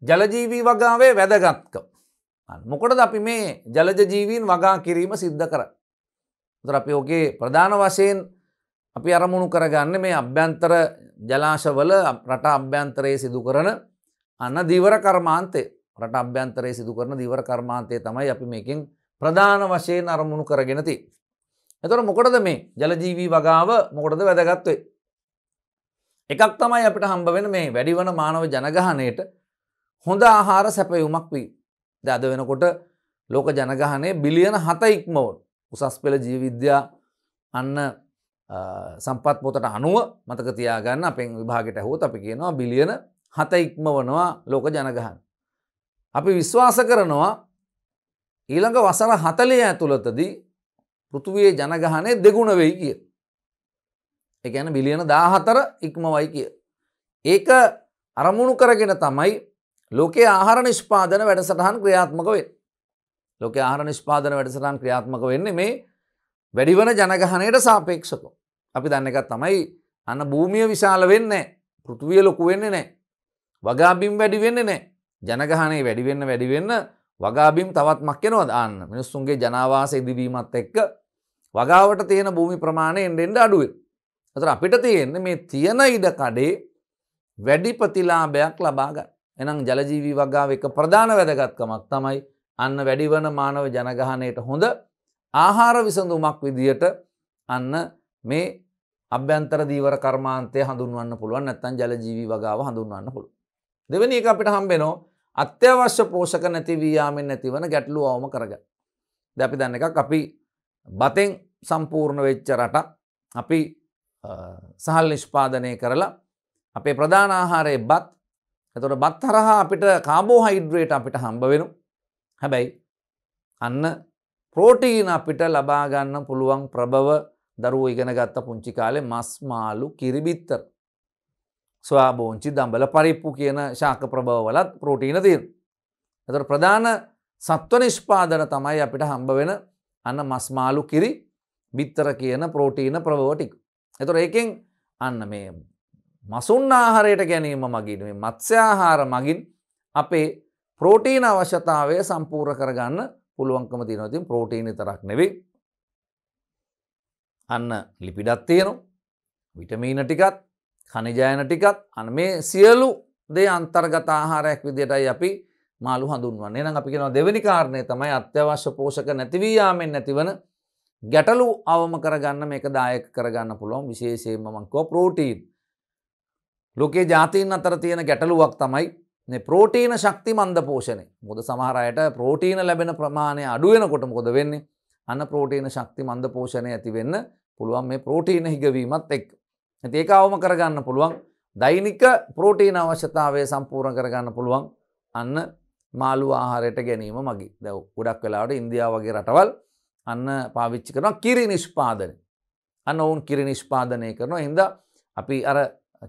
ජලජීවී වගාවේ වැදගත්කම. මොකටද අපි මේ ජලජ ජීවීන් වගා කිරීම සිද්ධ කරන්නේ? ඒතර අපි ඔකේ ප්‍රධාන වශයෙන් අපි අරමුණු කරගන්නේ මේ අභ්‍යන්තර ජලාශවල රට අභ්‍යන්තරයේ සිදු කරන අන්න දීවර කර්මාන්තය. රට අභ්‍යන්තරයේ සිදු කරන දීවර කර්මාන්තය තමයි අපි මේකෙන් ප්‍රධාන වශයෙන් අරමුණු කරගෙන තියෙන්නේ. එතකොට මොකටද මේ ජලජීවී වගාව මොකටද වැදගත් වෙන්නේ? එකක් තමයි අපිට හම්බ වෙන මේ වැඩිවන මානව ජනගහනයට හොඳ ආහාර සැපයුමක් වී. දැන් අද වෙනකොට ලෝක ජනගහනය බිලියන 7 ඉක්මවන. උසස් පෙළ ජීව විද්‍යා අන්න සම්පත් පොතට අනුව මතක තියාගන්න අපෙන් විභාගයට ඇහුවොත් අපි කියනවා බිලියන 7 ඉක්මවනවා ලෝක ජනගහනය. අපි විශ්වාස කරනවා ඊළඟ වසර 40 ඇතුළතදී පෘථුවියේ ජනගහනය දෙගුණ වෙයි කිය. ඒ කියන්නේ බිලියන 14 ඉක්මවයි කිය. ඒක අරමුණු කරගෙන තමයි ලෝකයේ ආහාර නිෂ්පාදන වැඩසටහන් ක්‍රියාත්මක වෙන්නේ. ලෝකයේ ආහාර නිෂ්පාදන වැඩසටහන් ක්‍රියාත්මක වෙන්නේ මේ වැඩිවන ජනගහනයට සාපේක්ෂව. අපි දන්න එකක් තමයි අන්න භූමිය විශාල වෙන්නේ නැහැ. පෘථුවිය ලොකු වෙන්නේ නැහැ. වගාබිම් වැඩි වෙන්නේ නැහැ. ජනගහනය වැඩි වෙන්න වගාබිම් තවත් මක් වෙනවද? ආන්න මිනිස්සුන්ගේ ජනාවාස ඉදිවීමත් එක්ක වගාවට තියෙන භූමි ප්‍රමාණය එන්න අඩු වෙනවා. ඒතර අපිට තියෙන්නේ මේ තියෙන ඉඩ කඩේ වැඩි ප්‍රතිලාභයක් ලබා ගන්න. එහෙනම් ජලජීවී වගාව එක ප්‍රධාන වැදගත්කමක් තමයි අන්න වැඩිවන මානව ජනගහනයට හොඳ ආහාර විසඳුමක් විදියට අන්න මේ අභ්‍යන්තර දීවර කර්මාන්තය හඳුන්වන්න පුළුවන්. නැත්නම් ජලජීවී වගාව හඳුන්වන්න පුළුවන්. දෙවෙනි එක අපිට හම්බෙනවා අත්‍යවශ්‍ය පෝෂක නැති වී යාමෙන් නැතිවන ගැටලු අවම කරගන්න. දැන් අපි දන්න එකක් අපි බතෙන් සම්පූර්ණ වෙච්ච රටක්. අපි සහල් නිෂ්පාදනය කරලා අපේ ප්‍රධාන ආහාරයේ බත්. එතකොට බත් හරහා අපිට කාබෝහයිඩ්‍රේට් අපිට හම්බ වෙනවා. හැබැයි අන්න ප්‍රෝටීන් අපිට ලබා ගන්න පුළුවන් ප්‍රබව දරුවෝ ඉගෙන ගත්ත පුංචි කාලේ මස් මාළු කිරි බිත්තර සොයා බෝංචි දඹල පරිප්පු කියන ශාක ප්‍රභව වලත් ප්‍රෝටීන තියෙනවා. ඒතර ප්‍රධාන සත්ව නිෂ්පාදන තමයි අපිට හම්බ වෙන අන්න මස් මාළු කිරි බිත්තර කියන ප්‍රෝටීන ප්‍රභව ටික. ඒතර ඒකෙන් අන්න මේ මසුන් ආහාරයට ගැනීම මගින් මේ මත්ස්‍ය ආහාර මගින් අපේ ප්‍රෝටීන අවශ්‍යතාවය සම්පූර්ණ කරගන්න පුළුවන්කම තියෙනවා. ඉතින් ප්‍රෝටීන විතරක් නෙවෙයි අන්න ලිපිඩක් තියෙනවා. විටමීන ටිකත් khනිජයන ටිකත් අන්න මේ සියලු දේ අන්තර්ගත ආහාරයක් විදිහටයි අපි මාළු හඳුන්වන්නේ. එහෙනම් අපි කියනවා දෙවෙනි කාරණය තමයි අත්‍යවශ්‍ය පෝෂක නැති වී යාමෙන් නැතිවන ගැටලු අවම කරගන්න මේක දායක කරගන්න පුළුවන් විශේෂයෙන්ම මම කියව ප්‍රෝටීන්. ලෝකයේ ජාතීන් අතර තියෙන ගැටලුවක් තමයි මේ ප්‍රෝටීන ශක්ති මන්ද පෝෂණය. මොකද සමහර අයට ප්‍රෝටීන ලැබෙන ප්‍රමාණය අඩු වෙනකොට මොකද වෙන්නේ? අන්න ප්‍රෝටීන ශක්ති මන්ද පෝෂණය ඇති වෙන්න පුළුවන් මේ ප්‍රෝටීන හිගවීමත් එක්ක. ඉතින් ඒක අවම කරගන්න පුළුවන් දෛනික ප්‍රෝටීන අවශ්‍යතාවය සම්පූර්ණ කරගන්න පුළුවන් අන්න මාළු ආහාරයට ගැනීම මගින්. දැන් ගොඩක් වෙලාවට ඉන්දියාව වගේ රටවල් අන්න පාවිච්චි කරනවා කිරි නිෂ්පාදනය. අන්න ඔවුන් කිරි නිෂ්පාදනය කරනවා. හින්දා අපි අර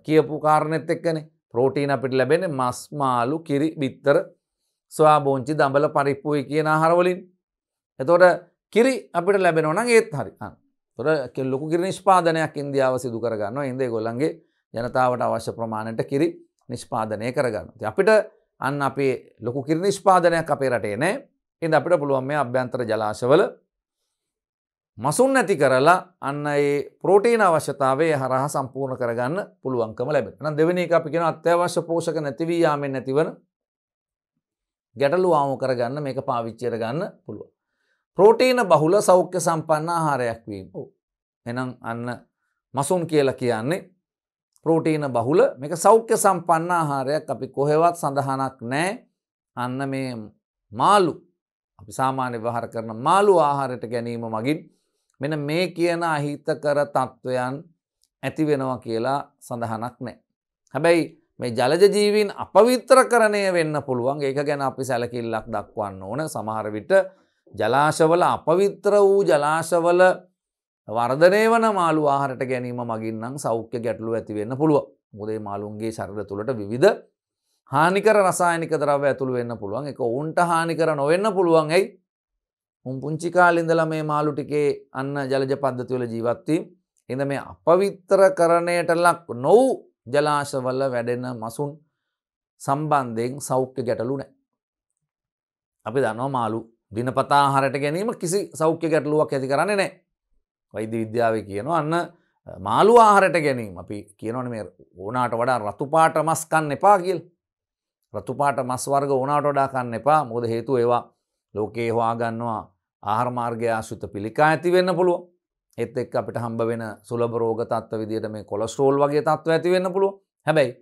කියපු කාරණෙත් එක්කනේ ප්‍රෝටීන අපිට ලැබෙන්නේ මස්, මාළු, කිරි, බිත්තර, සෝයා බෝංචි, දඹල, පරිප්පුයි කියන ආහාර වලින්. එතකොට කිරි අපිට ලැබෙනවා නම් ඒත් හරි. එතකොට ලොකු කිරි නිෂ්පාදනයක් ඉන්දියාව සිදු කර ගන්නවා. ඉන්දියා ඒගොල්ලන්ගේ ජනතාවට අවශ්‍ය ප්‍රමාණයට කිරි නිෂ්පාදනය කරගන්නවා. ඉතින් අපිට අන්න අපේ ලොකු කිරි නිෂ්පාදනයක් අපේ රටේ නැහැ. ඉතින් අපිට පුළුවන් මේ අභ්‍යන්තර ජලාශවල මසුන් නැති කරලා අන්න ඒ ප්‍රෝටීන අවශ්‍යතාවය හරහා සම්පූර්ණ කරගන්න පුළුවන්කම ලැබෙනවා. එහෙනම් දෙවෙනි එක අපි කියන අත්‍යවශ්‍ය පෝෂක නැති වී යාමෙන් නැතිවන ගැටලු ආවම කරගන්න මේක පාවිච්චි කරගන්න පුළුවන්. ප්‍රෝටීන බහුල සෞඛ්‍ය සම්පන්න ආහාරයක් වීම. ඔව්. එහෙනම් අන්න මසුන් කියලා කියන්නේ ප්‍රෝටීන බහුල මේක සෞඛ්‍ය සම්පන්න ආහාරයක්. අපි කොහෙවත් සඳහනක් නැහැ. අන්න මේ මාළු අපි සාමාන්‍ය ව්‍යවහාර කරන මාළු ආහාරයට ගැනීම මගින් මෙන්න මේ කියන අහිතකර තත්වයන් ඇති වෙනවා කියලා සඳහනක් නැහැ. හැබැයි මේ ජලජ ජීවීන් අපවිත්‍රකරණය වෙන්න පුළුවන්. ඒක ගැන අපි සැලකිල්ලක් දක්වන්න ඕන. සමහර විට ජලාශවල අපවිත්‍ර වූ ජලාශවල වර්ධනය වන මාළු ආහාරයට ගැනීම මගින් නම් සෞඛ්‍ය ගැටලු ඇති වෙන්න පුළුවන්. මොකද මේ මාළුන්ගේ ශරීර තුළට විවිධ හානිකර රසායනික ද්‍රව්‍ය ඇතුළු වෙන්න පුළුවන්. ඒක උන්ට හානිකර නොවෙන්න පුළුවන්. ඇයි? උන් පුංචි කාලේ ඉඳලා මේ මාළු ටිකේ අන්න ජලජ පද්ධති වල ජීවත් වීම. එහෙනම් මේ අපවිත්‍රකරණයට ලක් නොවු ජලාශවල වැඩෙන මසුන් සම්බන්ධයෙන් සෞඛ්‍ය ගැටලු නැහැ. අපි දන්නවා මාළු දිනපතා ආහාරයට ගැනීම කිසි සෞඛ්‍ය ගැටලුවක් ඇති කරන්නේ නැහැ. වෛද්‍ය විද්‍යාවේ කියනවා අන්න මාළු ආහාරයට ගැනීම අපි කියනවනේ මේ ඕනාට වඩා රතු පාට මස් කන්න එපා කියලා. රතු පාට මස් වර්ග ඕනාට වඩා කන්න එපා. මොකද හේතුව ඒවා ලෝකේ හොයා ගන්නවා ආහාර මාර්ගය ආශ්‍රිත පිළිකා ඇති වෙන්න පුළුවන්. ඒත් එක්ක අපිට හම්බ වෙන සුලභ රෝග තත්ත්ව විදියට මේ කොලෙස්ටරෝල් වගේ තත්ත්ව ඇති වෙන්න පුළුවන්. හැබැයි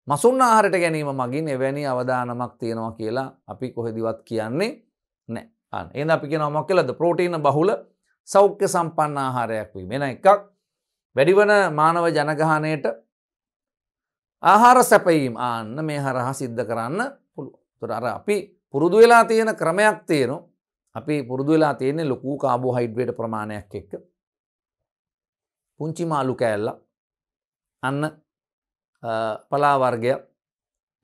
මසුන් ආහාරයට ගැනීම මගින් එවැනි අවදානමක් තියෙනවා කියලා අපි කොහෙදිවත් කියන්නේ නැහැ. අන්න එහෙනම් අපි කියනවා මොකක් කියලාද? ප්‍රෝටීන බහුල සෞඛ්‍ය සම්පන්න ආහාරයක් වීම. වෙන එකක් වැඩිවන මානව ජනගහනයට ආහාර සැපයීම ආන්න මේ හරහා සිද්ධ කරන්න පුළුවන්. ඒතර අර අපි පුරුදු වෙලා තියෙන ක්‍රමයක් තියෙනවා. අපි පුරුදු වෙලා තියෙන්නේ ලොකු කාබෝහයිඩ්‍රේට් ප්‍රමාණයක් එක්ක. පුංචි මාළු කෑල්ල අන්න පලා වර්ගයක්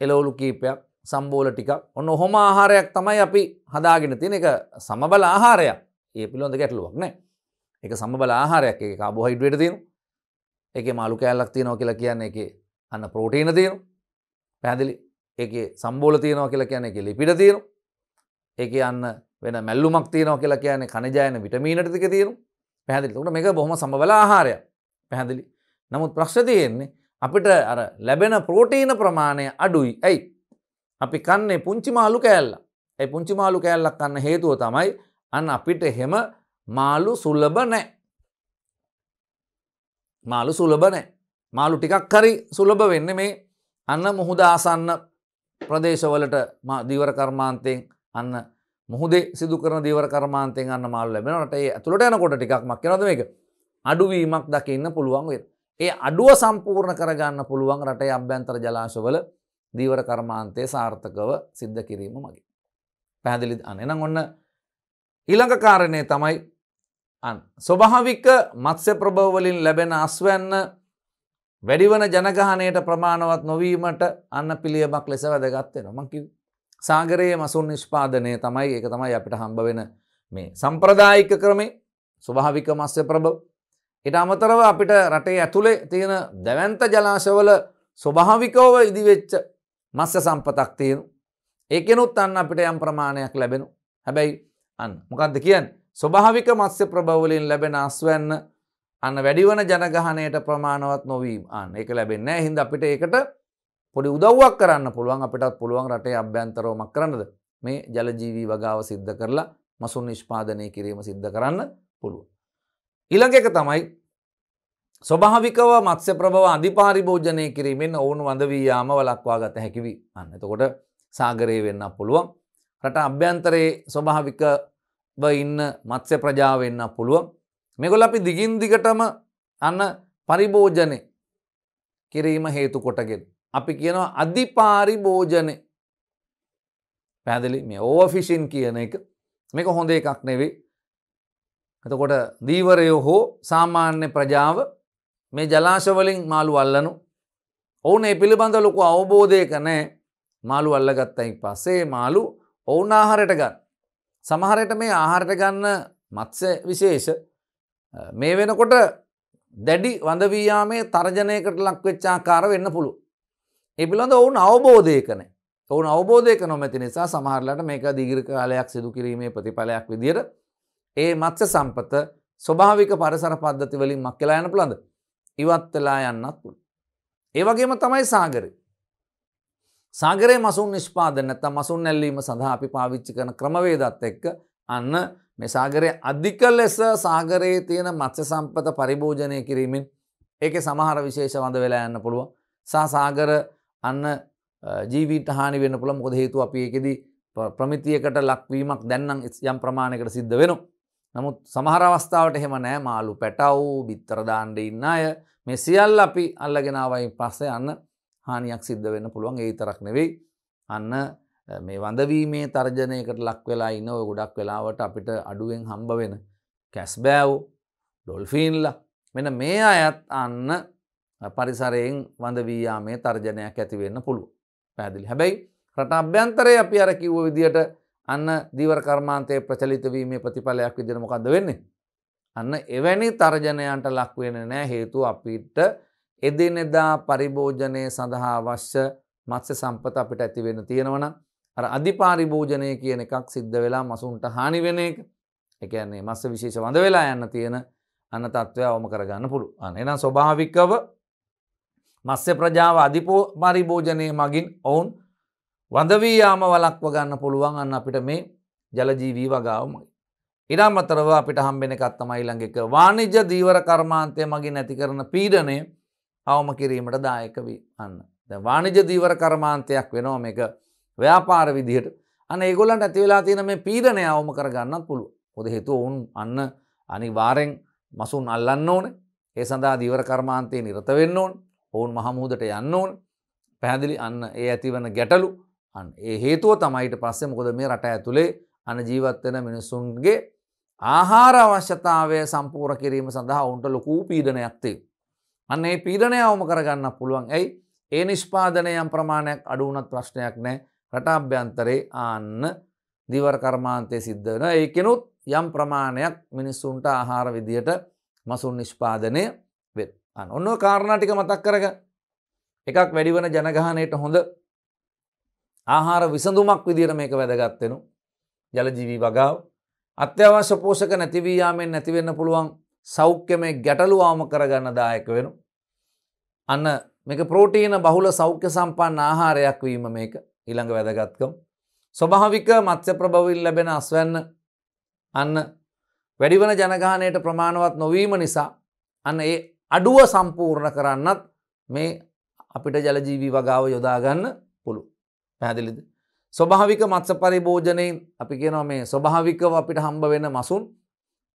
එළවලු කීපයක් සම්බෝල ටිකක් ඔන්න ඔහොම ආහාරයක් තමයි අපි හදාගෙන තියෙන. එක සමබල ආහාරයක්. ඒ පිළිබඳ ගැටලුවක් නැහැ. ඒක සමබල ආහාරයක්. ඒකේ කාබෝහයිඩ්‍රේට් තියෙනවා. ඒකේ මාළු කෑල්ලක් තියෙනවා කියලා කියන්නේ ඒකේ අන්න ප්‍රෝටීන තියෙනවා. පැහැදිලි. ඒකේ සම්බෝල තියෙනවා කියලා කියන්නේ ඒකේ ලිපිඩ තියෙනවා. ඒකේ අන්න වෙන මැල්ලුමක් තියෙනවා කියලා කියන්නේ කනිජයන විටමීන ටික තියෙනවා. පැහැදිලි. ඒකට මේක බොහොම සමබල ආහාරයක්. පැහැදිලි. නමුත් ප්‍රශ්නේ තියෙන්නේ අපිට අර ලැබෙන ප්‍රෝටීන ප්‍රමාණය අඩුයි. ඇයි? අපි කන්නේ පුංචි මාළු කෑල්ල. ඒ පුංචි මාළු කෑල්ලක් කන්න හේතුව තමයි අන්න අපිට එහෙම මාළු සුලභ නැහැ. මාළු සුලභ නැහැ. මාළු ටිකක් හරි සුලභ වෙන්නේ මේ අන්න මුහුද ආසන්න ප්‍රදේශවලට දීවර කර්මාන්තයෙන් අන්න මුහුදේ සිදු කරන දීවර කර්මාන්තයෙන් අන්න මාළු ලැබෙනවා. රට ඒ ඇතුළට යනකොට ටිකක් මක් වෙනවද මේක? අඩුවීමක් දකින්න පුළුවන් වෙනවා. ඒ අඩුව සම්පූර්ණ කරගන්න පුළුවන් රටේ අභ්‍යන්තර ජලාශවල දීවර කර්මාන්තයේ සාර්ථකව සිද්ධ කිරීම මගින්. පැහැදිලිද? එහෙනම් ඔන්න ඊළඟ කාරණේ තමයි ස්වභාවික මත්ස්‍ය ප්‍රභව වලින් ලැබෙන අස්වැන්න වැඩිවන ජනගහනයට ප්‍රමාණවත් නොවීමට අන්න පිළියමක් ලෙස වැදගත් වෙනවා. මම කිව්වේ සාගරයේ මසුන් නිෂ්පාදනය තමයි ඒක තමයි අපිට හම්බ වෙන මේ සම්ප්‍රදායික ක්‍රමේ ස්වභාවික මත්ස්‍ය ප්‍රභව. ඊට අමතරව අපිට රටේ ඇතුලේ තියෙන දැවැන්ත ජලාශවල ස්වභාවිකව ඉදිවෙච්ච මත්ස්‍ය සම්පතක් තියෙනවා. ඒකෙනුත් අන්න අපිට යම් ප්‍රමාණයක් ලැබෙනවා. හැබැයි අන්න මොකක්ද කියන්නේ? ස්වභාවික මත්ස්‍ය ප්‍රභව වලින් ලැබෙන අස්වැන්න අන්න වැඩිවන ජනගහනයට ප්‍රමාණවත් නොවීම. අන්න ඒක ලැබෙන්නේ නැහැ. හින්දා අපිට ඒකට පොඩි උදව්වක් කරන්න පුළුවන්. අපිටත් පුළුවන් රටේ අභ්‍යන්තරව මක් කරන්නද? මේ ජල ජීවී වගාව සිද්ධ කරලා මසුන් නිෂ්පාදනය කිරීම සිද්ධ කරන්න පුළුවන්. ඊළඟ එක තමයි ස්වභාවිකව මත්ස්‍ය ප්‍රභව අධිපාරිභෝජනය කිරීමෙන් ඔවුන් වඳ වී යාම වළක්වා ගත හැකි වී. අන්න එතකොට සාගරයේ වෙන්න පුළුවන්. රට අභ්‍යන්තරයේ ස්වභාවික ඉන්න මත්ස්‍ය ප්‍රජාව වෙන්න පුළුවන්. මේගොල්ලෝ අපි දිගින් දිගටම අන්න පරිභෝජනය කිරීම හේතු කොටගෙන අපි කියනවා අධිපාරිභෝජනය. පැහැදිලි? මේ ඕවර් ෆිෂින් කියන එක මේක හොඳ එකක් නෙවෙයි. එතකොට දීවරයෝ හෝ සාමාන්‍ය ප්‍රජාව මේ ජලාශ වලින් මාළු අල්ලනු. ඔවුන් ඒ පිළිබඳ ලොකු අවබෝධයක නැහැ. මාළු අල්ලගත්තයින් පස්සේ මාළු ඔවුන් ආහාරයට ගන්න. සමහරට මේ ආහාරයට ගන්න මත්ස්‍ය විශේෂ මේ වෙනකොට දැඩි වඳ වී යාමේ තර්ජනයකට ලක් වෙච්ච ආකාර වෙන්න පුළුවන්. ඒ පිළිබඳ ඔවුන් අවබෝධයක නැහැ. ඔවුන් අවබෝධයක නොමැති නිසා සමහරලාට මේක දීර්ඝ කාලයක් සිදු කිරීමේ ප්‍රතිඵලයක් විදියට ඒ මත්ස්‍ය සම්පත ස්වභාවික පරිසර පද්ධති වලින් මක් වෙලා යන්න පුළුවන්ද? ඉවත් වෙලා යන්නත් පුළුවන්. ඒ වගේම තමයි සාගරේ. සාගරයේ මසුන් නිෂ්පාදනය නැත්නම් මසුන් නැල්ලීම සඳහා අපි පාවිච්චි කරන ක්‍රමවේදات එක්ක අන්න මේ සාගරයේ අධික ලෙස සාගරයේ තියෙන මත්ස්‍ය සම්පත පරිභෝජනය කිරීමෙන් ඒකේ සමහර විශේෂ වඳ වෙලා යන්න පුළුවන්. සාගර අන්න ජීවිත හානි වෙන්න පුළුවන්. මොකද හේතුව අපි ඒකෙදි ප්‍රමිතියකට ලක්වීමක් දැන් නම් යම් ප්‍රමාණයකට සිද්ධ වෙනවා. නමුත් සමහර අවස්ථාවට එහෙම නැහැ. මාළු පැටවු බිත්තර දාන්න ඉන්න අය මේ සියල්ල අපි අල්ලගෙන ආවයින් පස්සේ අන්න හානියක් සිද්ධ වෙන්න පුළුවන්. ඒ විතරක් නෙවෙයි අන්න මේ වඳවීමේ තර්ජනයකට ලක් වෙලා ඉන්න ඔය ගොඩක් වෙලාවට අපිට අඩුවෙන් හම්බ වෙන කැස්බෑවෝ ඩොල්ෆින්ලා මෙන්න මේ අයත් අන්න පරිසරයෙන් වඳ වී යාමේ තර්ජනයක් ඇති වෙන්න පුළුවන්. පැහැදිලි. හැබැයි රට අභ්‍යන්තරයේ අපි අර කිව්ව විදියට අන්න දීවර කර්මාන්තයේ ප්‍රචලිත වීමේ ප්‍රතිඵලයක් විදියට මොකද්ද වෙන්නේ? අන්න එවැනි තර්ජනයන්ට ලක් වෙන්නේ නැහැ. හේතුව අපිට එදිනෙදා පරිභෝජනය සඳහා අවශ්‍ය මත්ස්‍ය සම්පත අපිට ඇති වෙන්න තියෙනවා නම් අර අධිපාරිභෝජනය කියන එකක් සිද්ධ වෙලා මසුන්ට හානි වෙන එක. ඒ කියන්නේ මත්ස්‍ය විශේෂ වඳ වෙලා යන්න තියෙන අන්න තත්ත්වය අවම කරගන්න පුළුවන්. එහෙනම් ස්වභාවිකව මත්ස්‍ය ප්‍රජාව අධිපාරිභෝජනයේ මගින් ඔවුන් වඳ වී යාම වළක්ව ගන්න පුළුවන් අන්න අපිට මේ ජල ජීවී වගාව මගින්. ඊට අමතරව අපිට හම්බෙන එකක් තමයි ඊළඟ එක වාණිජ්‍ය දීවර කර්මාන්තය මගින් ඇති කරන පීඩනය අවම කිරීමට දායක වේ. අන්න දැන් වාණිජ්‍ය දීවර කර්මාන්තයක් වෙනවා මේක ව්‍යාපාර විදිහට. අන්න ඒගොල්ලන්ට ඇති වෙලා තියෙන මේ පීඩනය අවම කර ගන්නත් පුළුවන්. මොකද හේතුව ඔවුන් අන්න අනිවාර්යෙන් මසුන් අල්ලන්න ඕනේ. ඒ සඳහා දීවර කර්මාන්තයේ නිරත වෙන්න ඕනේ. ඔවුන් මහමුහුදට යන්න ඕනේ. පැහැදිලි. අන්න ඒ ඇතිවන ගැටලු අන්න ඒ හේතුව තමයි ඊට පස්සේ මොකද මේ රට ඇතුලේ අන්න ජීවත් වෙන මිනිසුන්ගේ ආහාර අවශ්‍යතාවය සම්පූර්ණ කිරීම සඳහා ඔවුන්ට ලොකු පීඩනයක් තියෙනවා. අන්න ඒ පීඩනය අවම කරගන්න පුළුවන්. ඇයි? ඒ නිෂ්පාදනය යම් ප්‍රමාණයක් අඩු වුණත් ප්‍රශ්නයක් නැහැ. රට අභ්‍යන්තරේ ආන්න දීවර කර්මාන්තයේ සිද්ධ වෙන ඒකිනුත් යම් ප්‍රමාණයක් මිනිස්සුන්ට ආහාර විදියට මසුන් නිෂ්පාදනය වෙන. අන්න ඔන්න ඔය කාරණා ටික මතක් කරගන්න. එකක් වැඩි වෙන ජනගහනයට හොඳ ආහාර විසඳුමක් විදියට මේක වැදගත් වෙනවා. ජල ජීවී වගාව අත්‍යවශ්‍ය පෝෂක නැති වී යාමෙන් නැති වෙන්න පුළුවන් සෞඛ්‍යමය ගැටලු අවම කරගන්න දායක වෙනවා. අන්න මේක ප්‍රෝටීන බහුල සෞඛ්‍ය සම්පන්න ආහාරයක් වීම මේක ඊළඟ වැදගත්කම. ස්වභාවික මත්ස්‍ය ප්‍රභවයෙන් ලැබෙන අස්වැන්න අන්න වැඩිවන ජනගහනයට ප්‍රමාණවත් නොවීම නිසා අන්න ඒ අඩුව සම්පූර්ණ කරන්නත් මේ අපිට ජල ජීවී වගාව යොදා ගන්න පුළුවන්. පැහැදිලිද? ස්වභාවික මත්ස්‍ය පරිභෝජනයෙන් අපි කියනවා මේ ස්වභාවිකව අපිට හම්බ වෙන මසුන්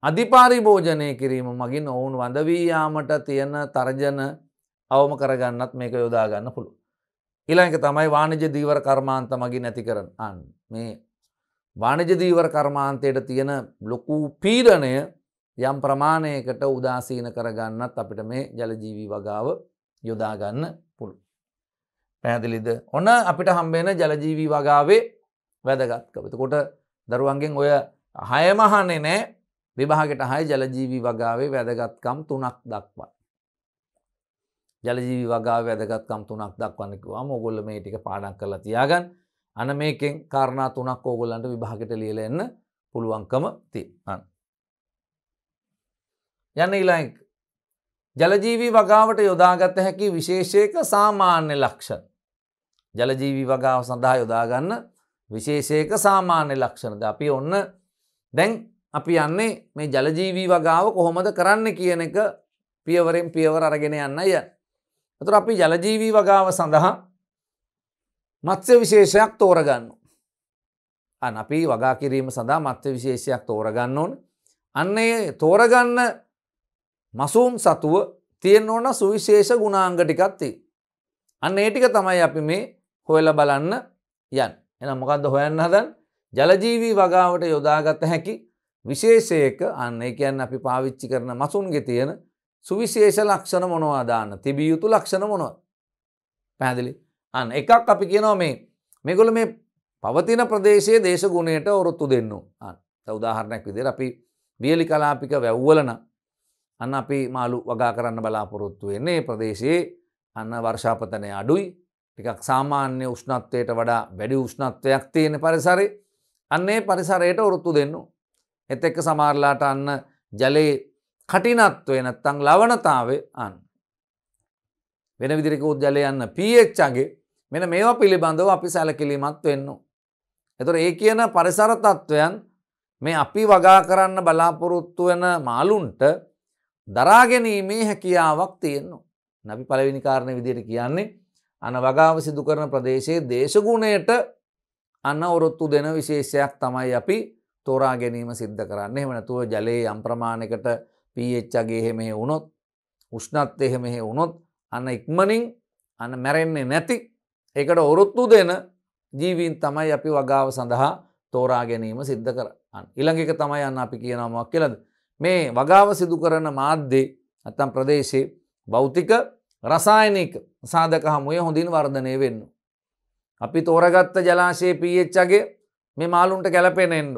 අධිපාරිභෝජනය කිරීම මගින් ඔවුන් වඳ වී යාමට තියෙන තර්ජන අවම කරගන්නත් මේක යොදා ගන්න පුළුවන්. ඊළඟ තමයි වාණිජ්‍ය දීවර කර්මාන්ත මගින් ඇති කරන අන්න මේ වාණිජ්‍ය දීවර කර්මාන්තයට තියෙන ලොකු පීඩනය යම් ප්‍රමාණයකට උදාසීන කරගන්නත් අපිට මේ ජල ජීවී වගාව යොදා ගන්න පුළුවන්. පැහැදිලිද? ඔන්න අපිට හම්බ වෙන ජල ජීවී වගාවේ වැදගත්කම. එතකොට දරුවන්ගෙන් ඔය 6ම අහන්නේ නැහැ. විභාගයට 6 ජල ජීවී වගාවේ වැදගත්කම් 3ක් දක්වන්න. ජල ජීවී වගාවේ වැදගත්කම් 3ක් දක්වන්න කිව්වම ඕගොල්ලෝ මේ ටික පාඩම් කරලා තියාගන්න. අන්න මේකෙන් කාරණා 3ක් ඕගොල්ලන්ට විභාගයට ලියලා එන්න පුළුවන්කම තියෙනවා. යන්න ඊළඟ ජල ජීවී වගාවට යොදාගත හැකි විශේෂයක සාමාන්‍ය ලක්ෂණ. ජල ජීවී වගාව සඳහා යොදා ගන්න විශේෂයක සාමාන්‍ය ලක්ෂණ. අපි ඔන්න දැන් අපි යන්නේ මේ ජල ජීවී වගාව කොහොමද කරන්න කියන එක පියවරෙන් පියවර අරගෙන යන්න යන්නේ. ඒතර අපි ජල ජීවී වගාව සඳහා මත්ස්‍ය විශේෂයක් තෝරගන්නවා. අන්න අපි වගා කිරීම සඳහා මත්ස්‍ය විශේෂයක් තෝරගන්න ඕන. අන්න ඒ තෝරගන්න මසුම් සතුව තියෙන්න ඕන සුවිශේෂ ගුණාංග ටිකක් තියෙනවා. අන්න ඒ ටික තමයි අපි මේ හොයලා බලන්න යන්නේ. එහෙනම් මොකද්ද හොයන්න හදන්නේ? ජලජීවී වගාවට යොදාගත හැකි විශේෂයක අන්න ඒ කියන්නේ අපි පාවිච්චි කරන මසුන්ගේ තියෙන සුවිශේෂ ලක්ෂණ මොනවද දාන්න තිබිය යුතු ලක්ෂණ මොනවද? පැහැදිලි? අන්න එකක් අපි කියනවා මේගොල්ලෝ මේ පවතින ප්‍රදේශයේ දේශගුණයට ඔරොත්තු දෙන්න ඕන. අන්න උදාහරණයක් විදිහට අපි වියලි කලාපික වැව්වල නම් අන්න අපි මාළු වගා කරන්න බලාපොරොත්තු වෙන්නේ ප්‍රදේශයේ අන්න වර්ෂාපතනය අඩුයි. ටිකක් සාමාන්‍ය උෂ්ණත්වයට වඩා වැඩි උෂ්ණත්වයක් තියෙන පරිසරේ අන්නේ පරිසරයට ඔරොත්තු දෙන්න ඕන. ඒත් එක්ක සමහරලාට අන්න ජලයේ කටිනත්වය නැත්තම් ලවණතාවය අන්න වෙන විදිහට කිව්වොත් ජලයේ යන pH අගේ මෙන්න මේවා පිළිබඳව අපි සැලකිලිමත් වෙන්න ඕන. ඒතර ඒ කියන පරිසර තත්වයන් මේ අපි වගා කරන්න බලාපොරොත්තු වෙන මාළුන්ට දරා ගැනීමේ හැකියාවක් තියෙනවා. අපි පළවෙනි කාරණේ විදිහට කියන්නේ අන වගාව සිදු කරන ප්‍රදේශයේ දේශගුණයට අන්න ඔරොත්තු දෙන විශේෂයක් තමයි අපි තෝරා ගැනීම සිද්ධ කරන්නේ. එහෙම නැතුව ජලයේ යම් ප්‍රමාණයකට pH අගේ එහෙම වුණොත් උෂ්ණත්වය එහෙම වුණොත් අන්න ඉක්මනින් අන්න මැරෙන්නේ නැති ඒකට ඔරොත්තු දෙන ජීවීන් තමයි අපි වගාව සඳහා තෝරා ගැනීම සිද්ධ කරන්නේ. ඊළඟ එක තමයි අන්න අපි කියනවා මොකක් කියලාද? මේ වගාව සිදු කරන මාධ්‍යේ නැත්නම් ප්‍රදේශයේ භෞතික රසායනික සාධක හමුවේ හොඳින් වර්ධනය වෙන්න. අපි තෝරගත්ත ජලාශයේ pH අගය මේ මාළුන්ට ගැලපෙන්න එන්න.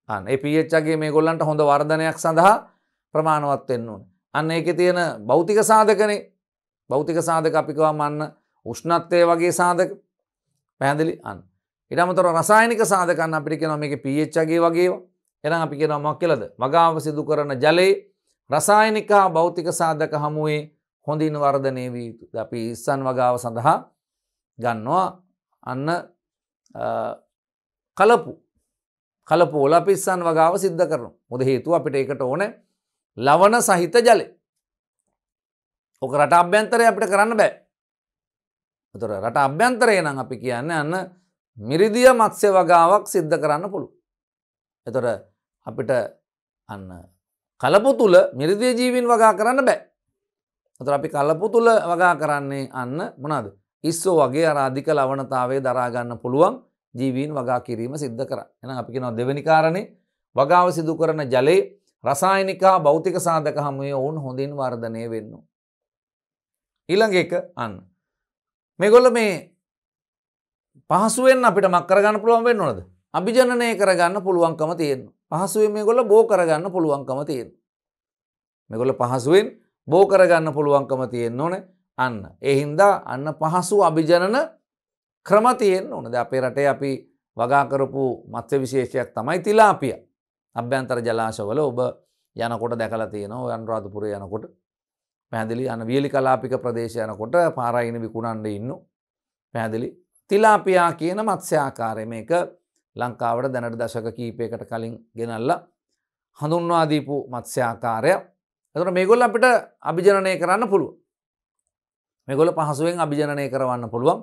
අන්න ඒ pH අගය මේගොල්ලන්ට හොඳ වර්ධනයක් සඳහා ප්‍රමාණවත් වෙන්න ඕනේ. අන්න ඒකේ තියෙන භෞතික සාධකනේ. භෞතික සාධක අපි කියවම අන්න උෂ්ණත්වය වගේ සාධක. පැහැදිලි? අන්න. ඊට අමතරව රසායනික සාධකයන් අපිට කියනවා මේකේ pH අගය වගේ ඒවා. එහෙනම් අපි කියනවා මොකක් කියලාද? වගාව සිදු කරන ජලයේ රසායනික හා භෞතික සාධක හමුවේ හොඳින් වර්ධනය විය යුතුයි. අපි ඉස්සන් වගාව සඳහා ගන්නවා අන්න කලපු වල අපි ඉස්සන් වගාව සිද්ධ කරනවා. මොකද හේතුව අපිට ඒකට ඕනේ ලවණ සහිත ජලය. ඔක රට අභ්‍යන්තරේ අපිට කරන්න බෑ. ඒතර රට අභ්‍යන්තරේ නම් අපි කියන්නේ අන්න මිරිදිය මත්ස්‍ය වගාවක් සිද්ධ කරන්න පුළුවන්. ඒතර අපිට අන්න කලපු තුල මිරිදිය ජීවීන් වගා කරන්න බෑ. ඒතර අපි කලපු තුල වගා කරන්නේ අන්න මොනවාද? ඉස්සෝ වගේ අර අධික ලවණතාවයේ දරා ගන්න පුළුවන් ජීවීන් වගා කිරීම සිද්ධ කරා. එහෙනම් අපි කියනවා දෙවෙනි කාරණේ වගාව සිදු කරන ජලයේ රසායනික හා භෞතික සාධක හමුවේ වුන් හොඳින් වර්ධනය වෙන්න. ඊළඟ එක අන්න මේගොල්ලෝ මේ පහසුවෙන් අපිට මක් කරගන්න පුළුවන් වෙන්න ඕනද? අභිජනනය කරගන්න පුළුවන්කම තියෙනවා. පහසුවෙන් මේගොල්ලෝ බෝ කරගන්න පුළුවන්කම තියෙනවා. මේගොල්ලෝ පහසුවෙන් බෝ කරගන්න පුළුවන්කම තියෙන්න ඕනේ. අන්න ඒ හින්දා අන්න පහසු අභිජනන ක්‍රම තියෙන්න ඕනේ. දැන් අපේ රටේ අපි වගා කරපු මත්ස්‍ය විශේෂයක් තමයි තිලාපියා. අභ්‍යන්තර ජලාශවල ඔබ යනකොට දැකලා තියෙනවා. ඔය අනුරාධපුරේ යනකොට පැහැදිලි අන්න වියලි කලාපික ප්‍රදේශ යනකොට පාරායින විකුණන්න ඉන්නු. පැහැදිලි තිලාපියා කියන මත්ස්‍ය ආකාරය මේක ලංකාවට දැනට දශක කීපයකට කලින් ගෙනල්ලා හඳුන්වා දීපු මත්ස්‍ය ආකාරය. එතකොට මේගොල්ලෝ අපිට අභිජනනය කරන්න පුළුවන්. මේගොල්ලෝ පහසුවෙන් අභිජනනය කරවන්න පුළුවන්.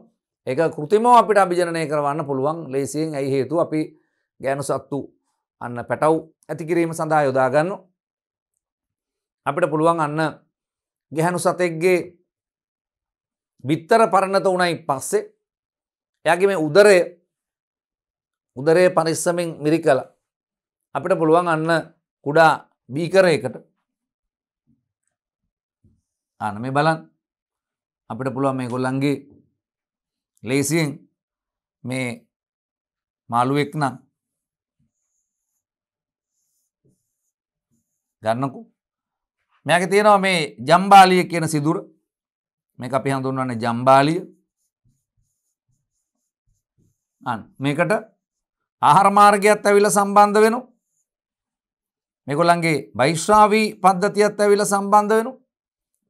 ඒක කෘත්‍රිමව අපිට අභිජනනය කරවන්න පුළුවන් ලේසියෙන්. ඇයි හේතුව අපි ගෑනු සත්තු අන්න පැටව් ඇති කිරීම සඳහා යොදා ගන්නවා. අපිට පුළුවන් අන්න ගැහණු සතෙක්ගේ බිත්තර පරිණත වුණයි පස්සේ එයාගේ මේ උදරයේ පරිස්සමෙන් මිරිකලා අපිට පුළුවන් අන්න කුඩා බීකරයකට අන්න මේ බලන්න අපිට පුළුවන් මේගොල්ලන්ගේ ලේසියෙන් මේ මාළුවෙක් නම් ගන්නකෝ. මෙයාගේ තියෙනවා මේ ජම්බාලිය කියන සිදුර. මේක අපි හඳුන්වන්නේ ජම්බාලිය. අන්න මේකට ආහාර මාර්ගයත් ඇවිල්ලා සම්බන්ධ වෙනවා. මේගොල්ලන්ගේ වෛශ්‍රාවී පද්ධතියත් ඇවිල්ලා සම්බන්ධ වෙනවා.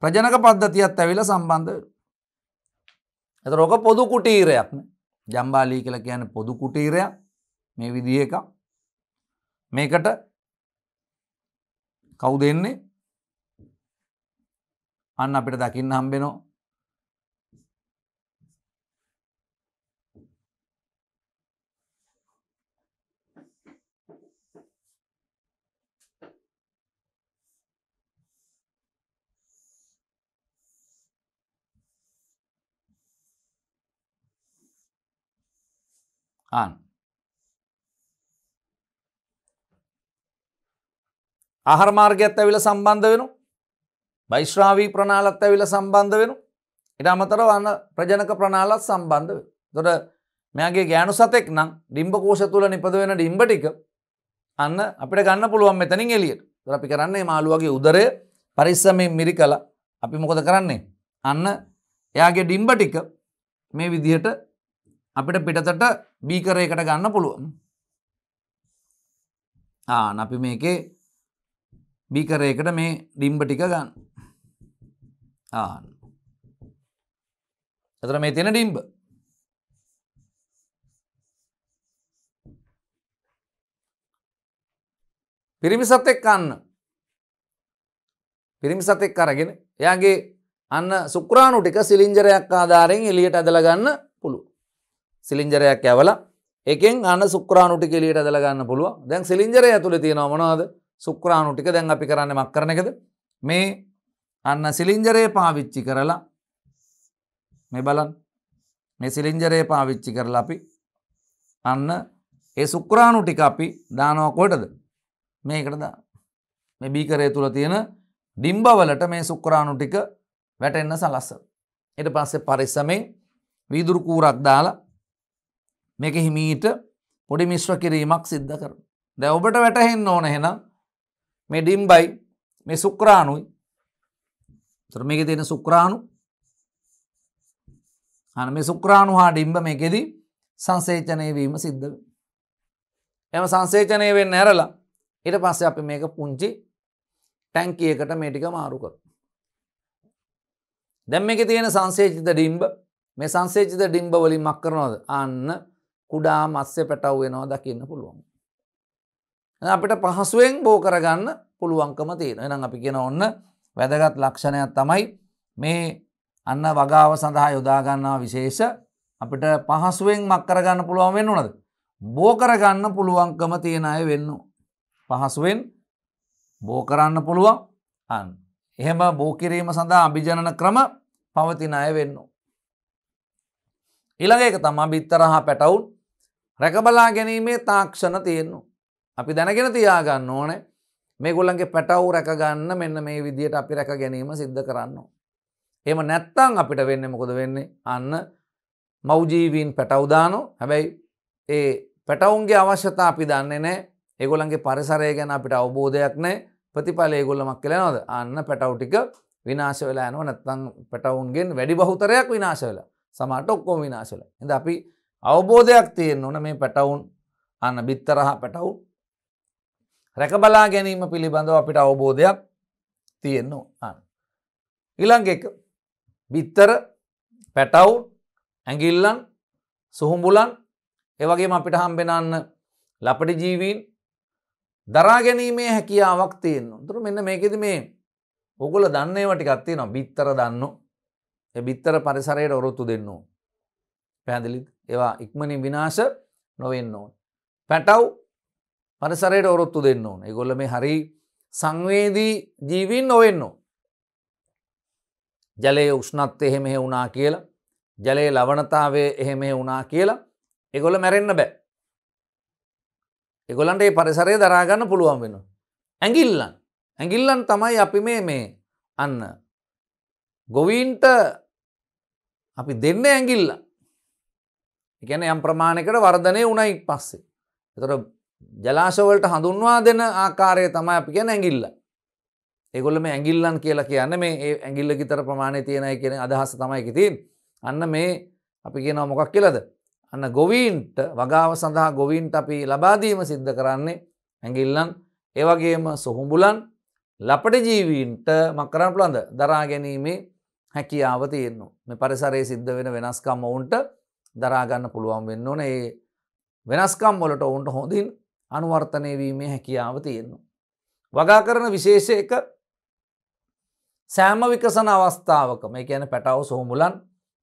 ප්‍රජනක පද්ධතියත් ඇවිල්ලා සම්බන්ධ වෙනවා. ඒතර ඔක පොදු කුටීරයක් නේ. ජම්බාලිය කියලා කියන්නේ පොදු කුටීරයක්. මේ විදිහ එකක්. මේකට කවුද එන්නේ? අන්න අපිට දකින්න හම්බෙනවා ආන් ආහාර මාර්ගයත් ඇවිල්ලා සම්බන්ධ වෙනවා. වෛශ්‍රාවී ප්‍රනාලත් ඇවිල්ලා සම්බන්ධ වෙනවා. ඊට අමතරව අන්න ප්‍රජනක ප්‍රනාලත් සම්බන්ධ වෙනවා. එතකොට මෙයාගේ ගෑනු සතෙක් නම් ඩිම්බ කෝෂ තුල නිපද වෙන ඩිම්බ ටික අන්න අපිට ගන්න පුළුවන් මෙතනින් එළියට. ඒතර අපි කරන්නේ මාළුවාගේ උදරය පරිස්සමෙන් මිරිකලා අපි මොකද කරන්නේ? අන්න එයාගේ ඩිම්බ ටික මේ විදිහට අපිට පිටතට බීකරයකට ගන්න පුළුවන්. අපි මේකේ බීකරයකට මේ ඩිම්බ ටික ගන්න. එතන මේ තියෙන ඩිම්බ. පිරිමි සතෙක් කන්න. පිරිමි සතෙක් අරගෙන එයාගේ අන්න සුක්‍රාණු ටික සිලින්ජරයක් ආධාරයෙන් එළියට ඇදලා ගන්න පුළුවන්. සිලින්ජරයක් ඇවලා එකෙන් අන්න සුක්‍රාණු ටික එළියට ඇදලා ගන්න පුළුවන්. දැන් සිලින්ජරය ඇතුලේ තියෙනවා මොනවද? සුක්‍රාණු ටික. දැන් අපි කරන්නේ මක් කරන එකද? මේ අන්න සිලින්ජරය පාවිච්චි කරලා මේ බලන්න. මේ සිලින්ජරය පාවිච්චි කරලා අපි අන්න ඒ සුක්‍රාණු ටික අපි දානවා කොහෙටද? මේකට දාන්න. මේ බීකරය තුල තියෙන ඩිම්බවලට මේ සුක්‍රාණු ටික වැටෙන්න සලස්සන. ඊට පස්සේ පරිස්සමෙන් වීදුරු කූරක් දාලා මේක හිමීට පොඩි මිශ්‍ර කිරීමක් සිද්ධ කරනවා. දැන් ඔබට වැටහෙන්න ඕන එහෙනම් මේ ඩිම්බයි මේ සුක්‍රාණුයි. ඒතර මේකේ තියෙන සුක්‍රාණු මේ සුක්‍රාණු හා ඩිම්බ මේකෙදි සංසේචනය වීම සිද්ධ වෙනවා. එහෙම සංසේචනය වෙන්න ඇරලා ඊට පස්සේ අපි මේක පුංචි ටැංකියකට මේ ටික මාරු කරමු. දැන් මේකේ තියෙන සංසේචිත ඩිම්බ මේ සංසේචිත ඩිම්බ වලින් මක් කරනවද? අන්න කුඩා මත්ස්‍ය පැටව් වෙනවා දකින්න පුළුවන්. අපිට පහසුවෙන් බෝ කරගන්න පුළුවන්කම තියෙනවා. එහෙනම් අපි කියන ඔන්න වැදගත් ලක්ෂණයක් තමයි මේ අන්න වගාව සඳහා යොදා ගන්නා විශේෂ අපිට පහසුවෙන් මක් කරගන්න පුළුවන් වෙන්න ඕනද? බෝ කරගන්න පුළුවන්කම තියෙන අය වෙන්න ඕන. පහසුවෙන් බෝ කරන්න පුළුවන්. අන්න එහෙම බෝ කිරීම සඳහා අභිජනන ක්‍රම පවතින අය වෙන්න ඕන. ඊළඟ එක තමයි බිත්තර හා පැටවුන් රැකබලා ගැනීමේ තාක්ෂණ තියෙනවා. අපි දැනගෙන තියාගන්න ඕනේ මේගොල්ලන්ගේ පැටව් රැක ගන්න මෙන්න මේ විදිහට අපි රැක ගැනීම සිද්ධ කරන්න ඕන. එහෙම නැත්නම් අපිට වෙන්නේ මොකද වෙන්නේ? අන්න මව්ජීවීන් පැටව් දානවා. හැබැයි ඒ පැටවුන්ගේ අවශ්‍යතා අපි දන්නේ නැහැ. ඒගොල්ලන්ගේ පරිසරය ගැන අපිට අවබෝධයක් නැහැ. ප්‍රතිඵල ඒගොල්ලමක් කියලා නේද? අන්න පැටව් ටික විනාශ වෙලා යනවා. නැත්නම් පැටවුන්ගෙන් වැඩි බහුතරයක් විනාශ වෙලා. සමහරට ඔක්කොම විනාශ වෙලා. එහෙනම් අපි අවබෝධයක් තියෙන්න ඕන මේ පැටවුන් අන්න බිත්තර හා පැටවුන් රැකබලා ගැනීම පිළිබඳව අපිට අවබෝධයක් තියෙන්න ඕන. ඊළඟ එක බිත්තර පැටවුන් ඇඟිල්ලන් සුහුඹුලන් ඒ වගේම අපිට හම්බෙන අන්න ලපටි ජීවීන් දරා ගැනීමේ හැකියාවක් තියෙනවා. ඒතර මෙන්න මේකෙදි මේ ඕගොල්ලෝ දන්න ඒවා ටිකක් තියෙනවා. බිත්තර දන්නෝ. ඒ බිත්තර පරිසරයට ඔරොත්තු දෙන්න ඕන. පැහැදිලිද? ඒවා ඉක්මනින් විනාශ නොවෙන්න ඕන. පැටව් පරිසරයට ඔරොත්තු දෙන්න ඕන. ඒගොල්ලෝ මේ හරි සංවේදී ජීවීන් නොවෙන්න ඕන. ජලයේ උෂ්ණත්වය එහෙම වුණා කියලා, ජලයේ ලවණතාවය එහෙම වුණා කියලා ඒගොල්ලෝ මැරෙන්න බෑ. ඒගොල්ලන්ට මේ පරිසරය දරා ගන්න පුළුවන් වෙනවා. ඇඟිල්ලන් තමයි අපි මේ අන්න ගොවීන්ට අපි දෙන්නේ ඇඟිල්ල. ඒ කියන්නේ යම් ප්‍රමාණයකට වර්ධනය වුණයි පස්සේ. ඒතර ජලාශය වලට හඳුන්වා දෙන ආකාරය තමයි අපි කියන්නේ ඇඟිල්ල. ඒගොල්ලෝ මේ ඇඟිල්ලන් කියලා කියන්නේ මේ ඇඟිල්ල විතර ප්‍රමාණය තියෙන අය කියන අදහස තමයි ඒකේ තියෙන්නේ. අන්න මේ අපි කියනවා මොකක් කියලාද? අන්න ගොවීන්ට වගාව සඳහා ගොවීන්ට අපි ලබා දීම සිද්ධ කරන්නේ ඇඟිල්ලන්. ඒ වගේම සොහුඹුලන් ලපටි ජීවීන්ට මක් කරන්න පුළුවන්ද? දරා ගැනීමේ හැකියාව තියෙනවා. මේ පරිසරයේ සිද්ධ වෙන වෙනස්කම් වුන්ට දරා ගන්න පුළුවන් වෙන්න ඕනේ. ඒ වෙනස්කම් වලට වුන්ට හොඳින් අනුවර්තනය වීමේ හැකියාව තියෙනවා. වගා කරන විශේෂ එක සෑම විකසන අවස්ථාවක මේ කියන්නේ පැටව සොහුඹුලන්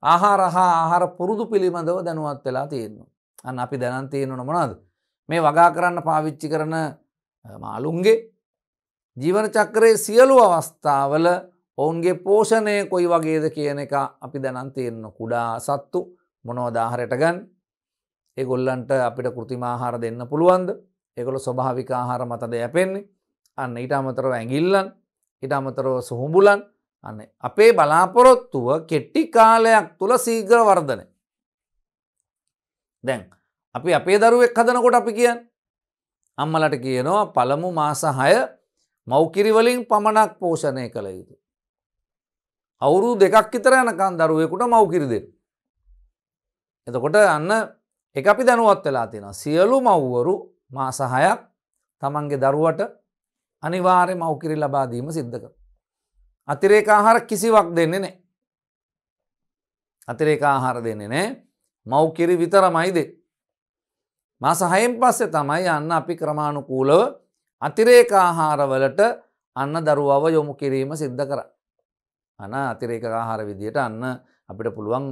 ආහාර හා ආහාර පුරුදු පිළිබඳව දැනුවත් වෙලා තියෙනවා. අන්න අපි දැනන් තියෙනවනේ මොනවද? මේ වගා කරන්න පාවිච්චි කරන මාළුන්ගේ ජීවන චක්‍රයේ සියලු අවස්ථාවල ඔවුන්ගේ පෝෂණය කොයි වගේද කියන එක අපි දැනන් තියෙනවා. කුඩා සත්තු මොනවද ආහාරයට ගන්න? ඒගොල්ලන්ට අපිට කෘතිම ආහාර දෙන්න පුළුවන්ද? ඒගොල්ලෝ ස්වභාවික ආහාර මතද යැපෙන්නේ? අන්න ඊට අමතරව ඇඟිල්ලන්, ඊට අමතරව සුහුඹුලන්, අන්න අපේ බලාපොරොත්තුව කෙටි කාලයක් තුල ශීඝ්‍ර වර්ධනය. දැන් අපි අපේ දරුවෙක් හදනකොට අපි කියන්නේ අම්මලට කියනවා පළමු මාස 6 මව්කිරි වලින් පමණක් පෝෂණය කළ යුතුයි. අවුරුදු 2ක් විතර යනකම් දරුවෙකුට මව්කිරි දෙන්න. එතකොට අන්න ඒක අපි දැනුවත් වෙලා තියෙනවා. සියලු මව්වරු මාස 6ක් තමන්ගේ දරුවට අනිවාර්ය මව්කිරි ලබා දීම සිද්ධ කරනවා. අතිරේක ආහාර කිසිවක් දෙන්නේ නැහැ. අතිරේක ආහාර දෙන්නේ නැහැ. මව්කිරි විතරමයි දෙන්නේ. මාස 6න් පස්සේ තමයි අන්න අපි ක්‍රමානුකූලව අතිරේක ආහාර වලට අන්න දරුවව යොමු කිරීම සිද්ධ කරන්නේ. අන අතිරේක ආහාර විදියට අන්න අපිට පුළුවන්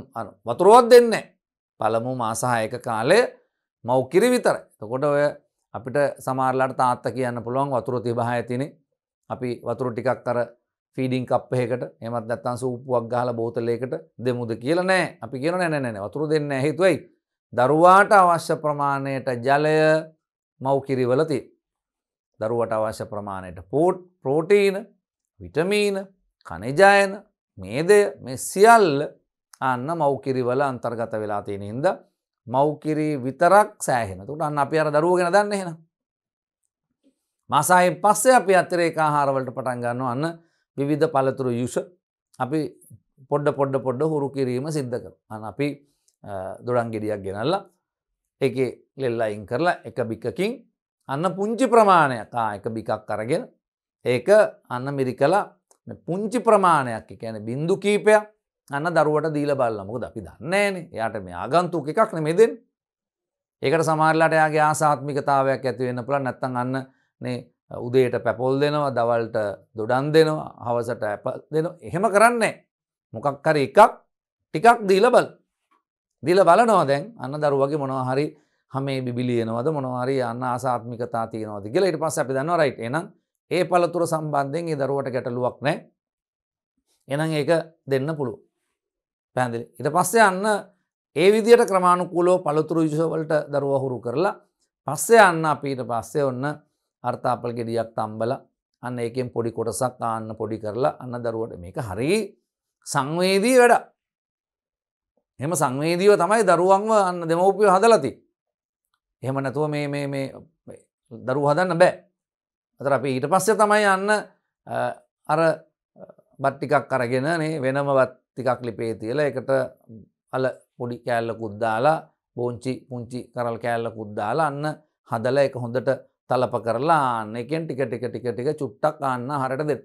වතුරවත් දෙන්නේ නැහැ. පළමු මාස 6ක කාලේ මව්කිරි විතරයි. එතකොට ඔය අපිට සමහරලාට තාත්තා කියන්න පුළුවන් වතුර 36 ඇතිනේ. අපි වතුර ටිකක් අර ෆීඩින් කප් එකකට එහෙමත් නැත්නම් සූප්පුවක් ගහලා බෝතලයකට දෙමුද කියලා නෑ. අපි කියනවා නෑ වතුර දෙන්නේ නැහැ. හේතුව ඇයි? දරුවාට අවශ්‍ය ප්‍රමාණයට ජලය මව්කිරි වල තියෙන. දරුවට අවශ්‍ය ප්‍රමාණයට ප්‍රෝටීන, විටමීන, කනිජයන, මේදය මේ සියල්ල අන්න මව්කිරි වල අන්තර්ගත වෙලා තියෙන හින්දා මව්කිරි විතරක් සෑහෙන. එතකොට අන්න අපි අර දරුවෝ ගැන දන්නේ එහෙනම්. මාස 6න් පස්සේ අපි අතිරේක ආහාර වලට පටන් ගන්නවා අන්න විවිධ පළතුරු යුෂ අපි පොඩ හුරු කිරීම සිද්ධ කරනවා. අන්න අපි දොඩම් ගෙඩියක් ගෙනල්ලා ඒකේ ලෙල් අයින් කරලා එක බිකකින් අන්න පුංචි ප්‍රමාණයක් එක බිකක් අරගෙන ඒක අන්න මිරිකලා පුංචි ප්‍රමාණයක් කියන්නේ බින්දු කීපයක් අන්න දරුවට දීලා බලලා. මොකද අපි දන්නේ නැහනේ. එයාට මේ ආගන්තුක එකක් නෙමෙයි දෙන්නේ. ඒකට සමහරලාට එයාගේ ආසාත්මිකතාවයක් ඇති වෙන්න පුළුවන්. නැත්නම් අන්න නේ උදේට පැපොල් දෙනවා, දවල්ට දොඩම් දෙනවා, හවසට ඇපල් දෙනවා. එහෙම කරන්නේ නැහැ. මොකක් හරි එකක් ටිකක් දීලා බල. දීලා බලනවා දැන් අන්න දරුවගේ මොනවා හරි හැමේ බිබිලියනවද මොනවා හරි අන්න ආසාත්මිකතාව තියෙනවද කියලා. ඊට පස්සේ අපි දන්නවා රයිට්. එහෙනම් ඒ පළතුර සම්බන්ධයෙන් ඒ දරුවට ගැටලුවක් නැහැ. එහෙනම් ඒක දෙන්න පුළුවන්. පැහැදිලි. ඊට පස්සේ අන්න ඒ විදිහට ක්‍රමානුකූලව පළතුරු යුෂ වලට දරුවා හුරු කරලා පස්සේ අන්න අපි ඊට පස්සේ ඔන්න අර්ථාපල් ගෙඩියක් තම්බලා අන්න ඒකෙන් පොඩි කොටසක් ආන්න පොඩි කරලා අන්න දරුවට මේක හරිය සංවේදී වැඩක්. එහෙම සංවේදීව තමයි දරුවන්ව අන්න දෙමව්පියෝ හදලා තියෙන්නේ. එහෙම නැතුව මේ දරුවෝ හදන්න බෑ. අතර අපි ඊට පස්සේ තමයි අන්න අර බත් ටිකක් අරගෙන නේ වෙනම බත් ටිකක් ලිපේ තියලා ඒකට අල පොඩි කෑල්ලකුත් දාලා බෝංචි පුංචි කරල් කෑල්ලකුත් දාලා අන්න හදලා ඒක හොඳට තලප කරලා අන්න එකෙන් ටික චුට්ටක් අන්න හරට දෙන්න.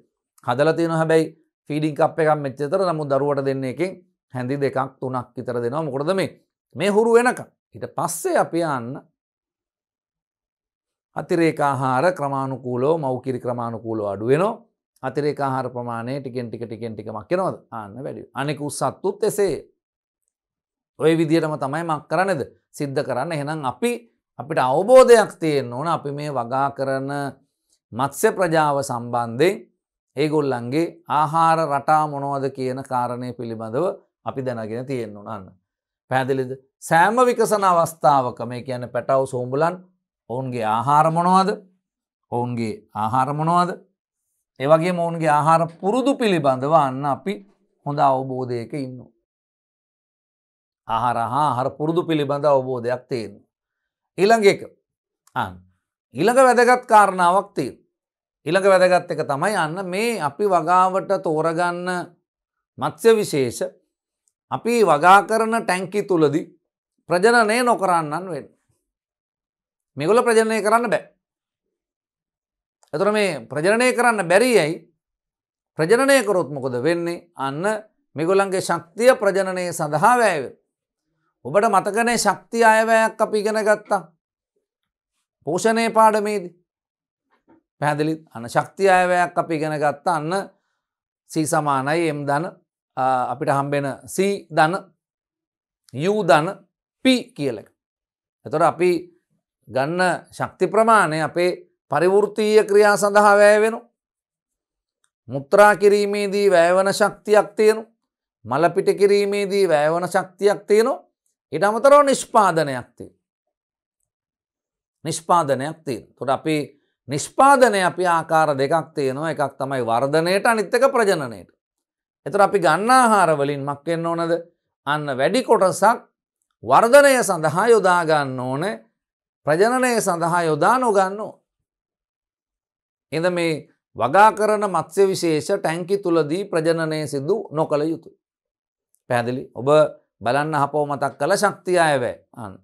හදලා තියෙනවා හැබැයි ෆීඩින් කප් එකක් මෙච්චර නමුත් දරුවට දෙන්නේ එකෙන් හැඳි දෙකක් තුනක් විතර දෙනවා. මොකටද මේ හුරු වෙනකම්. ඊට පස්සේ අපි යන්න අතිරේක ආහාර ක්‍රමානුකූලව මව්කිරි ක්‍රමානුකූලව අඩු වෙනවා. අතිරේක ආහාර ප්‍රමාණය ටිකෙන් ටික මක් වෙනවද? අන්න වැඩි. අනිකුත් සත්තුත් එසේ. ওই විදිහටම තමයි මක් කරන්නේද? සිද්ධ කරන්න. එහෙනම් අපිට අවබෝධයක් තියෙන්න ඕන අපි මේ වගා කරන මත්ස්‍ය ප්‍රජාව සම්බන්ධයෙන් ඒගොල්ලන්ගේ ආහාර රටා මොනවද කියන කාරණය පිළිබඳව අපි දැනගෙන තියෙන්න ඕන. අන්න පැහැදිලිද? සෑම විකසන අවස්ථාවක මේ කියන්නේ පැටව සෝඹුලන් ඔවුන්ගේ ආහාර මොනවද? ඒ වගේම ඔවුන්ගේ ආහාර පුරුදු පිළිබඳව අන්න අපි හොඳ අවබෝධයක ඉන්නවා. ආහාර පුරුදු පිළිබඳ අවබෝධයක් තියෙනවා. ඊළඟ එක ඊළඟ වැදගත් කාරණාවක් තියෙනවා. ඊළඟ වැදගත් එක තමයි අන්න මේ අපි වගාවට තෝරගන්න මත්ස්‍ය විශේෂ අපි වගා කරන ටැංකි තුලදී ප්‍රජනනය නොකරන්නන් වෙන්නේ. මේගොල්ලෝ ප්‍රජනනය කරන්න බෑ. එතකොට මේ ප්‍රජනනය කරන්න බැරි ඇයි? ප්‍රජනනය කරොත් මොකද වෙන්නේ? අන්න මේගොල්ලන්ගේ ශක්තිය ප්‍රජනනය සඳහා වැය වෙනවා. ඔබට මතකනේ ශක්තිය අයවැයක් අපි ඉගෙන ගත්තා. පෝෂණයේ පාඩමේදී. පැහැදිලිද? අන්න ශක්තිය අයවැයක් අපි ඉගෙන ගත්තා. අන්න C සමානයි M ධන අපිට හම්බෙන C ධන U ධන P කියලා එක. එතකොට අපි ගන්න ශක්ති ප්‍රමාණය අපේ පරිවෘත්තීය ක්‍රියා සඳහා වැය වෙනවා. මුත්‍රා කිරීමේදී වැයවන ශක්තියක් තියෙනවා. මල පිට කිරීමේදී වැයවන ශක්තියක් තියෙනවා. ඊට අමතරව නිෂ්පාදනයක් තියෙනවා. නිෂ්පාදනයක් තියෙනවා. එතකොට අපි නිෂ්පාදනය අපි ආකාර දෙකක් තියෙනවා. එකක් තමයි වර්ධනයට, අනිත් එක ප්‍රජනනයට. එතකොට අපි ගන්න ආහාර වලින් මක් වෙන්න ඕනද? අන්න වැඩි කොටසක් වර්ධනය සඳහා යොදා ගන්න ඕනේ. ප්‍රජනනය සඳහා යොදා නොගන්න ඕනේ. එඳ මේ වගා කරන මත්ස්‍ය විශේෂ ටැංකි තුලදී ප්‍රජනනය සිදු නොකළ යුතුයි. පැහැදිලි? ඔබ බලන්න හපව මතක් කළ ශක්තිය අයවැය. අන්න.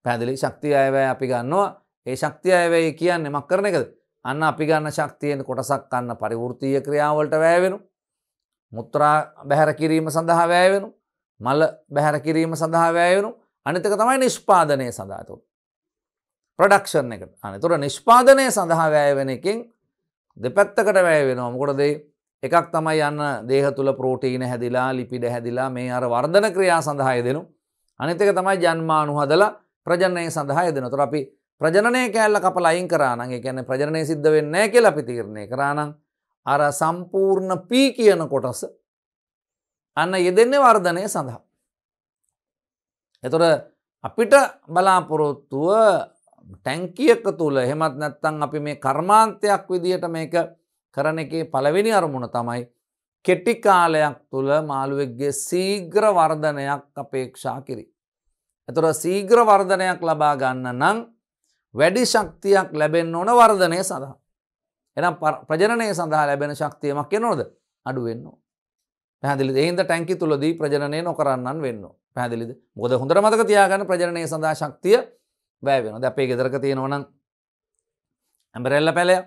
පැහැදිලි? ශක්තිය අයවැය අපි ගන්නවා. ඒ ශක්තිය අයවැය කියන්නේ මක් කරන එකද? අන්න අපි ගන්න ශක්තියෙන් කොටසක් ගන්න පරිවෘත්තීය ක්‍රියාවලට වැය වෙනවා. මුත්‍රා බැහැර කිරීම සඳහා වැය වෙනවා. මල බැහැර කිරීම සඳහා වැය වෙනවා. අනිත් එක තමයි නිෂ්පාදනය සඳහා. එතකොට ප්‍රොඩක්ෂන් එකට. අන්න. එතකොට නිෂ්පාදනය සඳහා වැය වෙන එකෙන් දෙපැත්තකට වැය වෙනවා. මොකටද එකක් තමයි යන්න දේහ තුල ප්‍රෝටීන හැදිලා, ලිපිඩ හැදිලා මේ අර වර්ධන ක්‍රියා සඳහා යෙදෙනවා. අනිත් එක තමයි ජන්මාණු හදලා ප්‍රජනනය සඳහා යෙදෙනවා. එතකොට අපි ප්‍රජනනය කැලල කපලා අයින් කරා නම්, ඒ කියන්නේ ප්‍රජනනය සිද්ධ වෙන්නේ නැහැ කියලා අපි තීරණය කරා නම්, අර සම්පූර්ණ P කියන කොටස අන්න යෙදෙන්නේ වර්ධනය සඳහා. එතකොට අපිට බලාපොරොත්තුව ටැංකියක තුල එහෙමත් නැත්නම් අපි මේ කර්මාන්තයක් විදියට මේක කරන එකේ පළවෙනි අරමුණ තමයි කෙටි කාලයක් තුල මාළුවෙක්ගේ ශීඝ්‍ර වර්ධනයක් අපේක්ෂා කිරීම. එතකොට ශීඝ්‍ර වර්ධනයක් ලබා ගන්න නම් වැඩි ශක්තියක් ලැබෙන්න ඕන වර්ධනය සඳහා. එහෙනම් ප්‍රජනනය සඳහා ලැබෙන ශක්තිය මොකක් වෙනවද? අඩු වෙන්න ඕන. පැහැදිලිද? ඒ හින්දා ටැංකිය තුලදී ප්‍රජනනය නොකරන්නන් වෙන්න ඕන. පැහැදිලිද? මොකද හොඳට මතක තියාගන්න ප්‍රජනනය සඳහා ශක්තිය වැය වෙනවා. දැන් අපේ ගෙදරක තියෙනවා නම් ඇඹරෙල්ල පැලයක්,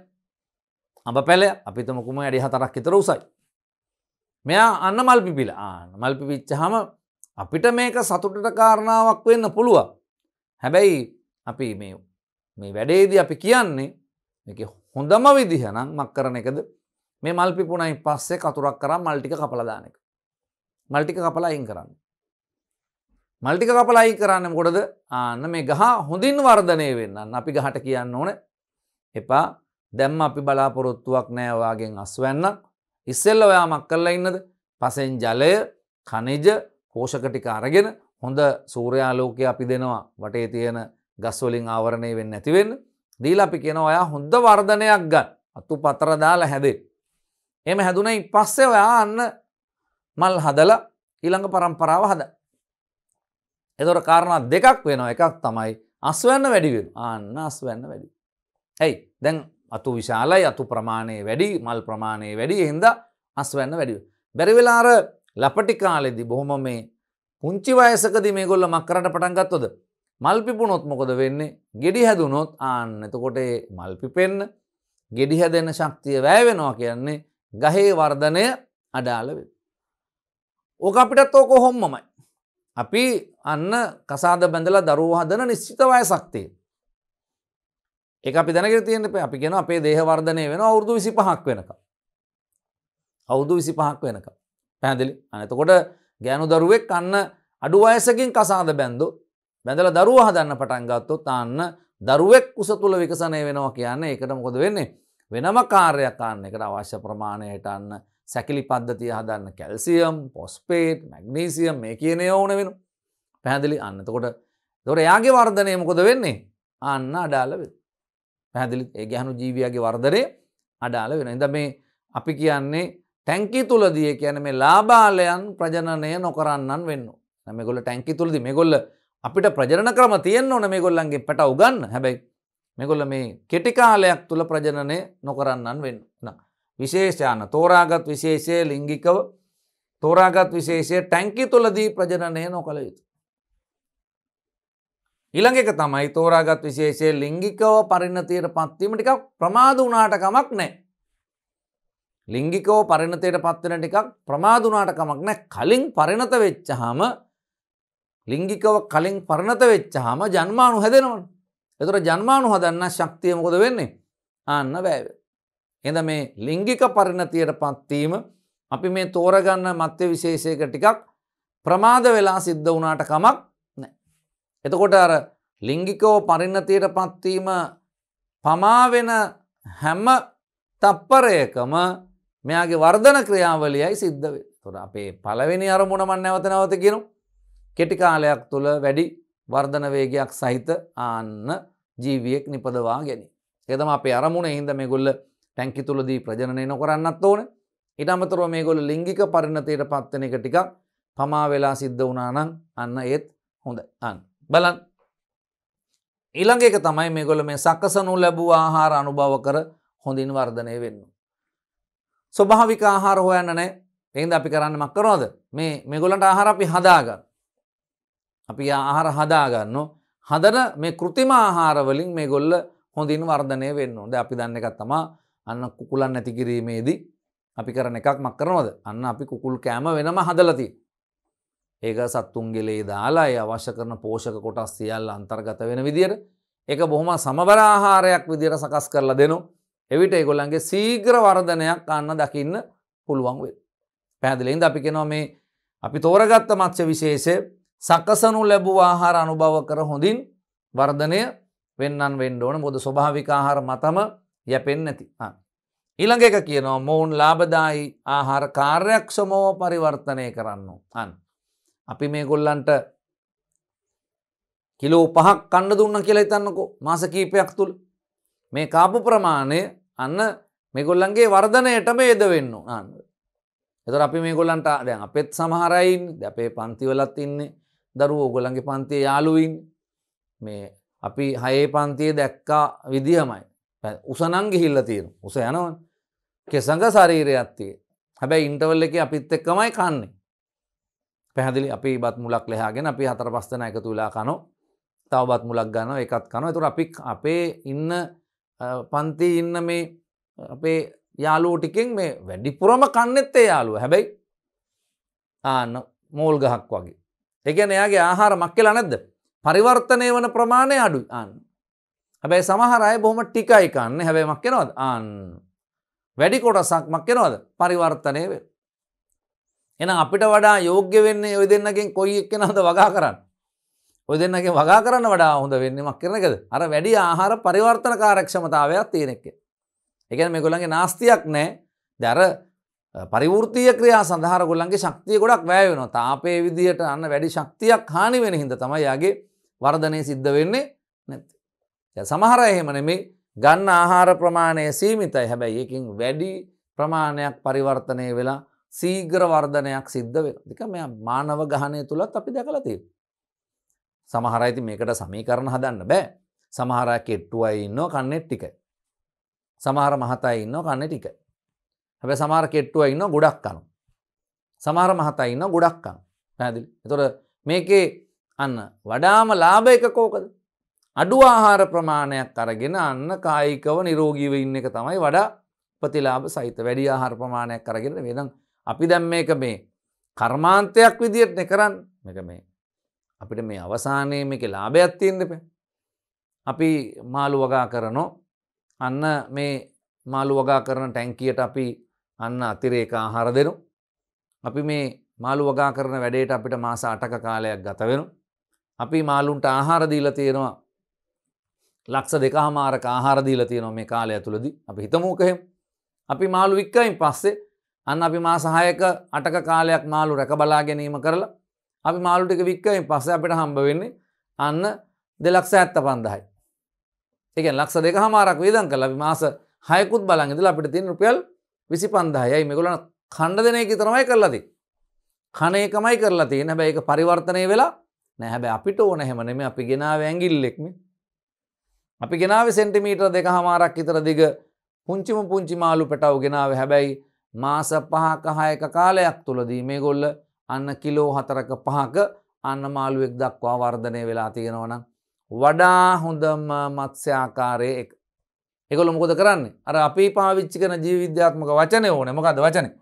අඹ පැලයක් අපි හිතමුකෝ අඩි 4ක් විතර උසයි. මෙයා අන්න මල් පිපිලා. මල් පිපිච්චාම අපිට මේක සතුටට කාරණාවක් වෙන්න පුළුවන්. හැබැයි අපි මේ වැඩේදී අපි කියන්නේ මේකේ හොඳම විදිහ නම් මක් කරන එකද? මේ මල් පිපුණයින් පස්සේ කතුරක් කරන් මල් ටික කපලා දාන එක. මල් ටික කපලා අයින් කරන්න. මල් ටික කපලා අයින් කරන්නේ මොකටද? ආන්න මේ ගහ හොඳින් වර්ධනය වෙන්න. අපි ගහට කියන්න ඕනේ එපා. දැම්ම අපි බලාපොරොත්තුවක් නෑ ඔයාගෙන් අස්වැන්නක්. ඉස්සෙල්ලා ඔයා මක් කරලා ඉන්නද? පසෙන් ජලය, khනිජ, පෝෂක ටික අරගෙන හොඳ සූර්යාලෝකය අපි දෙනවා වටේ තියෙන ගස් වලින් ආවරණය වෙන්නේ නැති වෙන්න. දීලා අපි කියනවා ඔයා හොඳ වර්ධනයක් ගන්න. අතු පතර දාලා හැදෙන්න. එහෙම හැදුනයින් පස්සේ ඔයා අන්න මල් හදලා ඊළඟ පරම්පරාව හදන්න. එතකොට කාරණා දෙකක් වෙනවා. එකක් තමයි අස්වැන්න වැඩි වෙනවා. අන්න අස්වැන්න වැඩි. ඇයි? දැන් අතු විශාලයි, අතු ප්‍රමාණය වැඩි, මල් ප්‍රමාණය වැඩි. ඒ හින්දා අස්වැන්න වැඩි වෙනවා. බැරි වෙලා අර ලපටි කාලෙදී බොහොම මේ පුංචි වයසකදී මේගොල්ලෝ මක් කරන්න පටන් ගත්තොද? මල් පිපුණොත් මොකද වෙන්නේ? ගෙඩි හැදුනොත් ආන්න එතකොට මල් පිපෙන්න, ගෙඩි හැදෙන ශක්තිය වැය වෙනවා කියන්නේ ගහේ වර්ධනය අඩාල වෙනවා. ඕක අපිටත් ඕක කොහොමමයි. අපි අන්න කසාද බැඳලා දරුවෝ හදන නිශ්චිත වයසක් තියෙනවා. ඒක අපි දැනගෙන තියෙන්න එපා. අපි කියනවා අපේ දේහ වර්ධනය වෙනවා අවුරුදු 25ක් වෙනකම්. අවුරුදු 25ක් වෙනකම්. පැහැදිලි? එතකොට ගෑනු දරුවෙක් අන්න අඩු වයසකින් කසාද බැඳලා දරුවා හදන්න පටන් ගත්තොත් අන්න දරුවෙක් කුස තුල විකසනය වෙනවා කියන්නේ ඒකට මොකද වෙන්නේ? වෙනම කාර්යයක් ගන්න එකට අවශ්‍ය ප්‍රමාණයට අන්න සැකිලි පද්ධතිය හදන්න කැල්සියම්, ෆොස්ෆේට්, මැග්නීසියම් මේ කියන ඒවා ඕන වෙනවා. පැහැදිලි? අන්න එතකොට එයාගේ වර්ධනය මොකද වෙන්නේ? අන්න අඩාල වෙනවා. පැහැදිලි? ඒ ගැහණු ජීවියාගේ වර්ධනය අඩාල වෙනවා. ඉතින් මේ අපි කියන්නේ ටැංකිය තුලදී ඒ කියන්නේ මේ ලාබාලයන් ප්‍රජනනය නොකරන්නන් වෙන්න ඕන. දැන් මේගොල්ලෝ ටැංකිය තුලදී මේගොල්ලෝ අපිට ප්‍රජනන ක්‍රම තියෙන්න ඕන මේගොල්ලන්ගේ පැටව ගන්න. හැබැයි මේගොල්ලෝ මේ කෙටි කාලයක් තුල ප්‍රජනනය නොකරන්නන් වෙන්න. විශේෂාන තෝරාගත් විශේෂයේ ලිංගිකව තෝරාගත් විශේෂයේ ටැංකිය තුලදී ප්‍රජනනය නොකළ යුතුයි. ඊළඟ එක තමයි තෝරාගත් විශේෂයේ ලිංගිකව පරිණතයටපත් වීම ටිකක් ප්‍රමාද වුණාට කමක් නැහැ. ලිංගිකව පරිණතයටපත් වෙන ටිකක් ප්‍රමාද වුණාට කමක් නැහැ. කලින් පරිණත වෙච්චාම ලිංගිකව කලින් පරිණත වෙච්චාම ජන්මාණු හැදෙනවනේ. ඒතර ජන්මාණු හදන්න ශක්තිය මොකද වෙන්නේ? ආන්න වැය වෙනවා. එහෙනම් මේ ලිංගික පරිණතියටපත් වීම අපි මේ තෝරගන්න මත්ය විශේෂයක ටිකක් ප්‍රමාද වෙලා සිද්ධ වුණාට කමක් නැහැ. එතකොට අර ලිංගිකව පරිණතියටපත් වීම පමා වෙන හැම තප්පරයකම මෙයාගේ වර්ධන ක්‍රියාවලියයි සිද්ධ වෙන්නේ. එතකොට අපේ පළවෙනි අරමුණ මම නැවත කියනවා. කෙටි කාලයක් තුල වැඩි වර්ධන වේගයක් සහිත ආන්න ජීවියෙක් නිපදවා ගැනීම. ඒක තමයි අපේ අරමුණ. ඒ හින්දා මේගොල්ල ටැංකි තුලදී ප්‍රජනනය නොකරන්නත් ඕනේ. ඊට අමතරව මේගොල්ල ලිංගික පරිණතයට පත් වෙන එක ටිකක් පමා වෙලා සිද්ධ වුණා නම් අන්න ඒත් හොඳයි. අන්න බලන්න. ඊළඟ එක තමයි මේගොල්ල මේ සකසනු ලැබූ ආහාර අනුභව කර හොඳින් වර්ධනය වෙන්න. ස්වභාවික ආහාර හොයන්න නැහැ. ඒ හින්දා අපි කරන්නේ මොකක් කරනවද? මේගොල්ලන්ට ආහාර අපි හදාගන්න. අපි ආහාර හදාගන්නවා. හදන මේ કૃතිම ආහාර වලින් මේගොල්ල හොඳින් වර්ධනය වෙන්න ඕනේ. දැන් අපි දන්න එකක් තමයි අන්න කුකුලන් නැති කිරීමේදී අපි කරන එකක් මක් කරනවද? අන්න අපි කුකුල් කෑම වෙනම හදලා තියෙනවා. ඒක සත්තුන්ගේ ලේ දාලා ඒ අවශ්‍ය කරන පෝෂක කොටස් සියල්ල අන්තර්ගත වෙන විදියට ඒක බොහොම සමබර ආහාරයක් විදියට සකස් කරලා දෙනවා. එවිට ඒගොල්ලන්ගේ ශීඝ්‍ර වර්ධනයක් අන්න දකින්න පුළුවන් වෙනවා. පැහැදිලි. එහෙනම් අපි කියනවා මේ අපි තෝරගත්ත මත්ස්‍ය විශේෂය සකසනු ලැබූ ආහාර අනුභව කර හොඳින් වර්ධනය වෙන්නන් වෙන්න ඕන. මොකද ස්වභාවික ආහාර මතම යැපෙන්නේ නැති. ඊළඟ එක කියනවා මොවුන් ලාභදායි ආහාර කාර්යක්ෂමව පරිවර්තනය කරන්න ඕන. අපි මේගොල්ලන්ට කිලෝ 5ක් කන්න දුන්න කියලා හිතන්නකෝ මාස කිහිපයක් තුල. මේ කාපු ප්‍රමාණය අන්න මේගොල්ලන්ගේ වර්ධනයටම යෙද වෙන්න ඕන. එතකොට අපි මේගොල්ලන්ට දැන් අපෙත් සමහර අය ඉන්නේ. දැන් අපේ පන්ති වලත් ඉන්නේ දරුවෝ ඕගොල්ලන්ගේ පන්තියේ යාළුවෝ ඉන්නේ. මේ අපි 6 පන්තියේ දැක්කා විදියමයි. උස නම් ගිහිල්ලා තියෙනවා. උස යනවනේ. කෙසඟ ශරීරයක් තියෙන. හැබැයි ඉන්ටර්වල් එකේ අපිත් එක්කමයි කන්නේ. පැහැදිලි. අපි බත් මුලක් ලෙහාගෙන අපි 4-5 දෙනා එකතු වෙලා කනවා. තව බත් මුලක් ගන්නවා ඒකත් කනවා. ඒතකොට අපි අපේ ඉන්න පන්තියේ ඉන්න මේ අපේ යාළුවෝ ටිකෙන් මේ වැඩිපුරම කන්නේත් ඒ යාළුවා. හැබැයි මෝල් ගහක් වගේ. ඒ කියන්නේ එයාගේ ආහාර මක් කියලා නැද්ද? පරිවර්තනය වන ප්‍රමාණය අඩුයි. හැබැයි සමහර අය බොහොම ටිකයි කන්නේ. හැබැයි මක් වෙනවද? වැඩි කොටසක් මක් වෙනවද? පරිවර්තනය වෙනවා. එහෙනම් අපිට වඩා යෝග්‍ය වෙන්නේ ওই දෙන්නගෙන් කොයි එක්කෙනාද වගා කරන්නේ? ওই දෙන්නගෙන් වගා කරන්න වඩා හොඳ වෙන්නේ මක් කරන එකද? අර වැඩි ආහාර පරිවර්තන කාර්යක්ෂමතාවයක් තියෙන එක. ඒ කියන්නේ මේගොල්ලන්ගේ නාස්තියක් නැහැ. දැන් අර පරිවෘත්තීය ක්‍රියා සඳහා ඒගොල්ලන්ගේ ශක්තිය ගොඩක් වැය වෙනවා. තාපයේ විදියට අන්න වැඩි ශක්තියක් හානි වෙන හින්දා තමයි යාගේ වර්ධනය සිද්ධ වෙන්නේ නැත්තේ. දැන් සමහර අය එහෙම නෙමෙයි ගන්න ආහාර ප්‍රමාණය සීමිතයි. හැබැයි ඒකෙන් වැඩි ප්‍රමාණයක් පරිවර්තනය වෙලා ශීඝ්‍ර වර්ධනයක් සිද්ධ වෙනවා. ඒක මේ මානව ගහණය තුලත් අපි දැකලා තියෙනවා. සමහර අය ඉතින් මේකට සමීකරණ හදන්න බෑ. සමහර අය කෙට්ටු අය ඉන්නවා කන්නේ ටිකයි. සමහර මහත අය ඉන්නවා කන්නේ ටිකයි. හැබැයි සමහර කෙට්ටු අය ඉන්නවා ගොඩක් කනවා. සමහර මහත අය ඉන්නවා ගොඩක් කනවා. පැහැදිලි. ඒතකොට මේකේ අන්න වඩාම ලාභ එක කෝකද? අඩු ආහාර ප්‍රමාණයක් අරගෙන අන්න කායිකව නිරෝගීව ඉන්න එක තමයි වඩා ප්‍රතිලාභ සහිත. වැඩි ආහාර ප්‍රමාණයක් අරගෙන නෙවෙයි. අපි දැන් මේක මේ කර්මාන්තයක් විදියට නේ කරන්නේ. මේක මේ අපිට මේ අවසානයේ මේකේ ලාභයක් තියෙන්න බෑ. අපි මාළු වගා කරනවා. අන්න මේ මාළු වගා කරන ටැංකියට අපි අන්න අතිරේක ආහාර දෙනවා. අපි මේ මාළු වගා කරන වැඩේට අපිට මාස 8ක කාලයක් ගත වෙනවා. අපි මාළුන්ට ආහාර දීලා තියෙනවා. ලක්ෂ 2කමාරක ආහාර දීලා තියෙනවා මේ කාලය ඇතුළතදී. අපි හිතමුක එහෙම. අපි මාළු වික්කයින් පස්සේ අන්න අපි මාස 6ක 8ක කාලයක් මාළු රැක බලා ගැනීම කරලා අපි මාළු ටික වික්කයින් පස්සේ අපිට හම්බ වෙන්නේ අන්න 2,75,000යි. ඒ කියන්නේ ලක්ෂ 2කමාරක් වේදම් කරලා අපි මාස 6කුත් බලන් ඉඳලා අපිට තියෙන රුපියල් 25,000යි. මේගොල්ලන් ඛණ්ඩ දෙන එක විතරමයි කරලා තියෙන්නේ. කණ එකමයි කරලා තියෙන්නේ. හැබැයි ඒක පරිවර්තනය වෙලා නෑ. හැබැයි අපිට ඕන එහෙම නෙමෙයි. අපි ගෙනාවේ ඇඟිල්ලෙක් නේ. අපි ගෙනාවේ සෙන්ටිමීටර 2කමාරක් විතර දිග පුංචි මාළු පැටව ගෙනාවේ. හැබැයි මාස 5ක 6ක කාලයක් තුලදී මේගොල්ල අන්න කිලෝ 4ක 5ක අන්න මාළුවෙක් දක්වා වර්ධනය වෙලා තියෙනවා නම් වඩා හොඳම මත්ස්‍යාකාරයේ එක. ඒගොල්ලෝ මොකද කරන්නේ? අර අපි පාවිච්චි කරන ජීව විද්‍යාත්මක වචනේ ඕනේ. මොකද්ද වචනේ?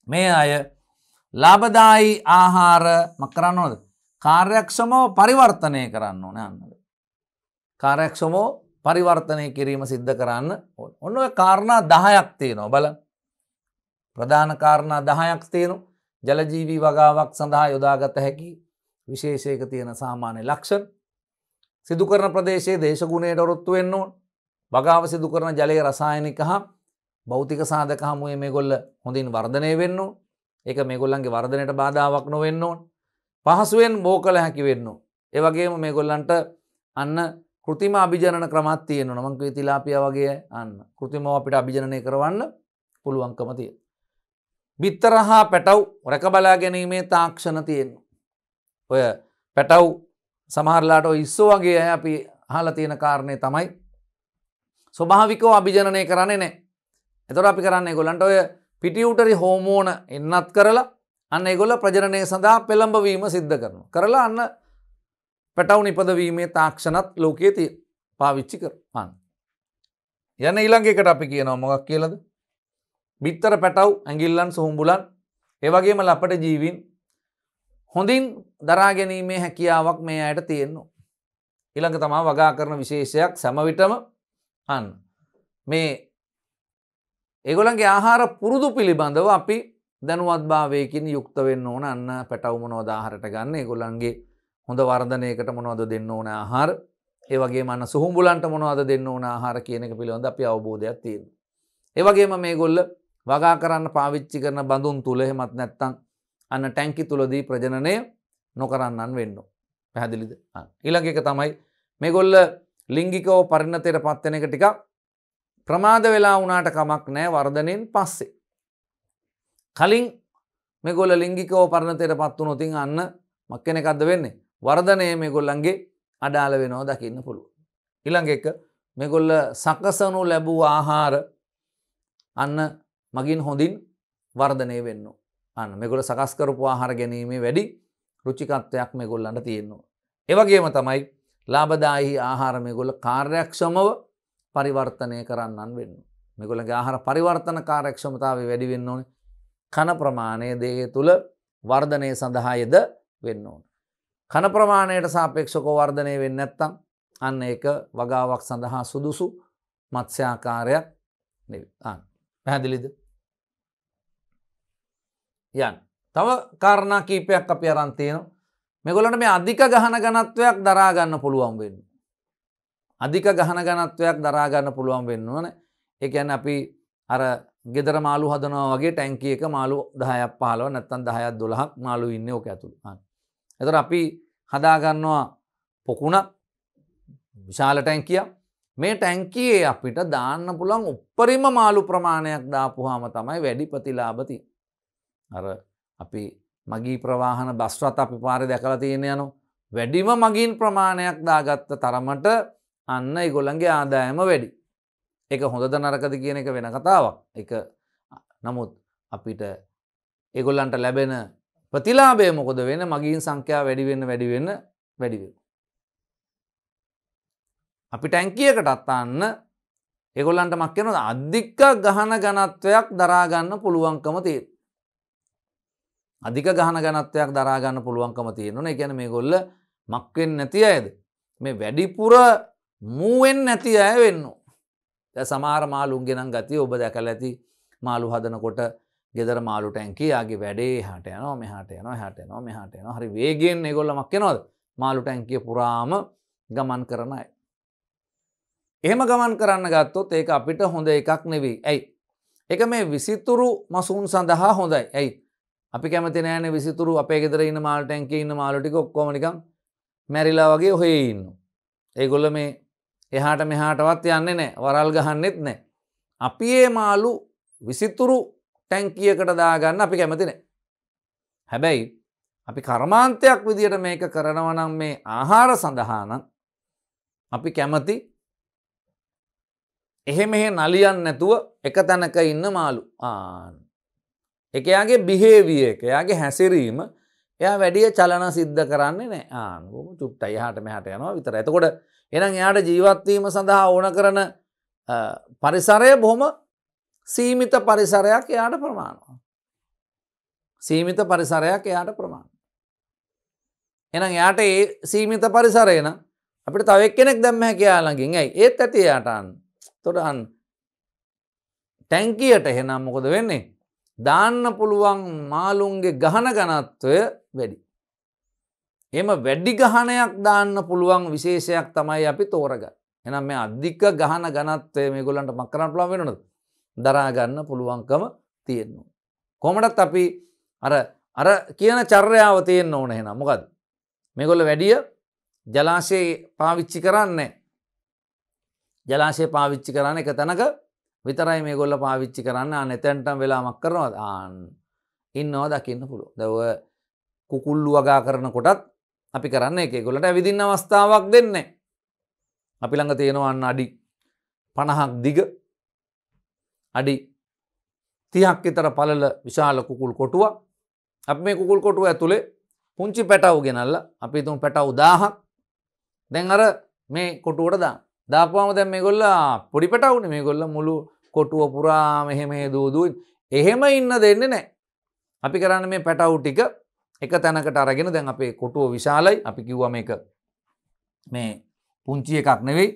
මේ අය ලාභදායි ආහාර මක් කරන්න ඕනද? කාර්යක්ෂමව පරිවර්තනය කරන්න ඕනේ අන්න. කාර්යක්ෂමව පරිවර්තනය කිරීම සිද්ධ කරන්න ඕනේ. ඔන්න ඔය කාරණා 10ක් තියෙනවා බලන්න. ප්‍රධාන කාරණා 10ක් තියෙනවා. ජලජීවී වගාවක් සඳහා යොදාගත හැකි විශේෂයක තියෙන සාමාන්‍ය ලක්ෂණ. සිදු කරන ප්‍රදේශයේ දේශගුණයට ඔරොත්තු වෙන්න ඕන. වගාව සිදු කරන ජලයේ රසායනික හා භෞතික සාධක හමුවේ මේගොල්ල හොඳින් වර්ධනය වෙන්න ඕන. ඒක මේගොල්ලන්ගේ වර්ධනයට බාධාවක් නොවෙන්න ඕන. පහසුවෙන් බෝ කළ හැකි වෙන්න ඕන. ඒ වගේම මේගොල්ලන්ට අන්න කෘතිම අභිජනන ක්‍රමත් තියෙනවා. මම කිව්වේ තිලාපියා වගේ අන්න. කෘතිමව අපිට අභිජනනය කරවන්න පුළුවන්කම තියෙනවා. බිත්තර හා පැටව් රැක බලා ගැනීමේ තාක්ෂණ තියෙනවා. ඔය පැටව් සමහරලාට ඔය ඉස්සෝ වගේ අය අපි අහලා තියෙන කාරණේ තමයි ස්වභාවිකව අභිජනනය කරන්නේ නැහැ. එතකොට අපි කරන්නේ ඒගොල්ලන්ට ඔය පිටියුටරි හෝමෝන එන්නත් කරලා අන්න ඒගොල්ල ප්‍රජනනය සඳහා පෙළඹවීම සිද්ධ කරනවා. කරලා අන්න පැටව් නිපදවීමේ තාක්ෂණත් ලෝකයේ පාවිච්චි කරනවා. යන ඊළඟ එකට අපි කියනවා මොකක් කියලාද? බිත්තර පැටව් ඇඟිල්ලන් සුහුඹුලන් ඒ වගේම ලපට ජීවීන් හොඳින් දරා ගැනීමේ හැකියාවක් මේ අයට තියෙනවා. ඊළඟ තමයි වගා කරන විශේෂයක් සෑම විටම අන්න මේ ඒගොල්ලන්ගේ ආහාර පුරුදු පිළිබඳව අපි දැනුවත්භාවයකින් යුක්ත වෙන්න ඕන. අන්න පැටව් මොනවද ආහාරයට ගන්න, ඒගොල්ලන්ගේ හොඳ වර්ධනයකට මොනවද දෙන්න ඕන ආහාර, ඒ වගේම අන්න සුහුඹුලන්ට මොනවද දෙන්න ඕන ආහාර කියන එක පිළිබඳව අපි අවබෝධයක් තියෙනවා. ඒ වගේම මේගොල්ල වගා කරන්න පාවිච්චි කරන බඳුන් තුල එහෙමත් නැත්නම් අන්න ටැංකි තුලදී ප්‍රජනනය නොකරන්නන් වෙන්න. පැහැදිලිද? ඊළඟ එක තමයි මේගොල්ල ලිංගිකව පරිණතයට පත් වෙන එක ටිකක් ප්‍රමාද වෙලා වුණාට කමක් නැහැ වර්ධනයෙන් පස්සේ. කලින් මේගොල්ල ලිංගිකව පරිණතයට පත් වුණොත් අන්න මක් කෙනෙක්ද වෙන්නේ? වර්ධනය මේගොල්ලන්ගේ අඩාල වෙනවා දකින්න පුළුවන්. ඊළඟ එක මේගොල්ල සකසනු ලැබූ ආහාර අන්න මගින් හොඳින් වර්ධනය වෙන්න. අන්න මේගොල්ල සකස් කරපු ආහාර ගැනීමේ වැඩි රුචිකත්වයක් මේගොල්ලන්ට තියෙනවා. ඒ වගේම තමයි ලාභදායී ආහාර මේගොල්ල කාර්යක්ෂමව පරිවර්තනය කරන්නන් වෙන්න. මේගොල්ලන්ගේ ආහාර පරිවර්තන කාර්යක්ෂමතාවය වැඩි වෙන්න ඕනේ. කන ප්‍රමාණය දේහය තුල වර්ධනය සඳහා යෙද වෙන්න ඕනේ. කන ප්‍රමාණයට සාපේක්ෂව වර්ධනය වෙන්නේ නැත්නම් අන්න ඒක වගාවක් සඳහා සුදුසු මත්ස්‍යාකාරයක් නෙවෙයි. පැහැදිලිද? යන්න. තව කාරණා කීපයක් අපි අරන් තියෙනවා. මේගොල්ලන්ට මේ අධික ගහන ඝනත්වයක් දරා ගන්න පුළුවන් වෙන්නේ. අධික ගහන ඝනත්වයක් දරා ගන්න පුළුවන් වෙන්න ඕනේ. ඒ කියන්නේ අපි අර ගෙදර මාළු හදනවා වගේ ටැංකිය එක මාළු 10ක් 15ක් නැත්නම් 10ක් 12ක් මාළු ඉන්නේ ඕක ඇතුළේ. එතකොට අපි හදා ගන්නවා පොකුණක් විශාල ටැංකියක්. මේ ටැංකියේ අපිට දාන්න පුළුවන් උප්පරිම මාළු ප්‍රමාණයක් දාපුවාම තමයි වැඩි ප්‍රතිලාභ තියෙන්නේ. අර අපි මගී ප්‍රවාහන බස් රථ අපි පාරේ දැකලා තියෙන යනවා. වැඩිම මගීන් ප්‍රමාණයක් දාගත්ත තරමට අන්න ඒගොල්ලන්ගේ ආදායම වැඩි. ඒක හොඳද නරකද කියන එක වෙන කතාවක්. ඒක නමුත් අපිට ඒගොල්ලන්ට ලැබෙන ප්‍රතිලාභය මොකද වෙන්නේ? මගීන් සංඛ්‍යාව වැඩි වෙන්න. අපි ටැංකියකටත් අන්න ඒගොල්ලන්ට මක් වෙනවද? අධික ගහන ඝනත්වයක් දරා ගන්න පුළුවන්කම තියෙනවා. අධික ගහන ඝනත්වයක් දරා ගන්න පුළුවන්කම තියෙනවනේ. ඒ කියන්නේ මේගොල්ල මක් වෙන්නේ නැති අයද? මේ වැඩිපුර මූ වෙන්නේ නැති අය වෙන්න ඕන. දැන් සමහර මාළුන්ගේ නම් ගතිය ඔබ දැකලා ඇති. මාළු හදනකොට ගෙදර මාළු ටැංකිය යාගේ වැඩේ එහාට යනවා මෙහාට යනවා. හරි වේගයෙන් ඒගොල්ල මක් වෙනවද? මාළු ටැංකිය පුරාම ගමන් කරන අය. එහෙම ගමන් කරන්න ගත්තොත් ඒක අපිට හොඳ එකක් නෙවෙයි. ඇයි? ඒක මේ විසිතුරු මසුන් සඳහා හොඳයි. ඇයි? අපි කැමති නෑනේ විසිතුරු අපේ ගෙදර ඉන්න මාළු ටැංකියේ ඉන්න මාළු ටික ඔක්කොම නිකන් මැරිලා වගේ ඔහේ ඉන්නවා. ඒගොල්ල මේ එහාට මෙහාටවත් යන්නේ නැහැ. වරල් ගහන්නෙත් නැහැ. අපි මේ මාළු විසිතුරු ටැංකියකට දාගන්න අපි කැමති නැහැ. හැබැයි අපි කර්මාන්තයක් විදියට මේක කරනවා නම් මේ ආහාර සඳහා නම් අපි කැමති එහෙම නලියන් නැතුව එක තැනක ඉන්න මාළු. එයාගේ බිහේවියර් එක, එයාගේ හැසිරීම එයා වැඩි චලන සිද්ධ කරන්නේ නැහැ. බොහොම චුට්ටයි එහාට මෙහාට යනවා විතරයි. එතකොට එහෙනම් එයාට ජීවත් වීම සඳහා ඕන කරන පරිසරය බොහොම සීමිත පරිසරයක් එයාට ප්‍රමාණවත්. සීමිත පරිසරයක් එයාට ප්‍රමාණවත්. එහෙනම් එයාට ඒ සීමිත පරිසරය නම් අපිට තව එක්කෙනෙක් දැම්ම හැකියි එයා ළඟින්. ඇයි? ඒත් ඇති එයාට අන්න. එතකොට අන්න ටැංකියට එහෙනම් මොකද වෙන්නේ? දාන්න පුළුවන් මාළුන්ගේ ගහන ඝනත්වය වැඩි. එහෙම වැඩි ගහනයක් දාන්න පුළුවන් විශේෂයක් තමයි අපි තෝරගන්නේ. එහෙනම් මේ අධික ගහන ඝනත්වය මේගොල්ලන්ට මක් කරන්න පුළුවන් වෙනවද? දරා ගන්න පුළුවන්කම තියෙනවා. කොහොමදත් අපි අර කියන චර්යාව තියෙන්න ඕන එහෙනම් මොකද්ද? මේගොල්ලෝ වැඩිය ජලාශය පාවිච්චි කරන්නේ ජලාශය පාවිච්චි කරන්න එක තැනක විතරයි මේගොල්ලෝ පාවිච්චි කරන්න. අන්න එතෙන්ටම වෙලාමක් කරනවද? ඉන්නවා දකින්න පුළුවන්. දැන් ඔය කුකුල්ලු වගා කරනකොටත් අපි කරන්නේ ඒගොල්ලන්ට ඇවිදින්න අවස්ථාවක් දෙන්නේ. අපි ළඟ තියෙනවා අන්න අඩි 50ක් දිග අඩි 30ක් විතර පළල විශාල කුකුල් කොටුවක්. අපි මේ කුකුල් කොටුව ඇතුලේ පුංචි පැටවු ගෙනල්ලා අපි තුන් පැටවු 1000ක් දැන් අර මේ කොටුවට දාපුවාම දැන් මේගොල්ලෝ පොඩි පැටවුනේ මේගොල්ලෝ මුළු කොටුව පුරා මෙහෙම දූ එහෙම ඉන්න දෙන්නේ නැහැ. අපි කරන්නේ මේ පැටවු ටික එක තැනකට අරගෙන දැන් අපේ කොටුව විශාලයි. අපි කිව්වා මේක මේ පුංචි එකක් නෙවෙයි.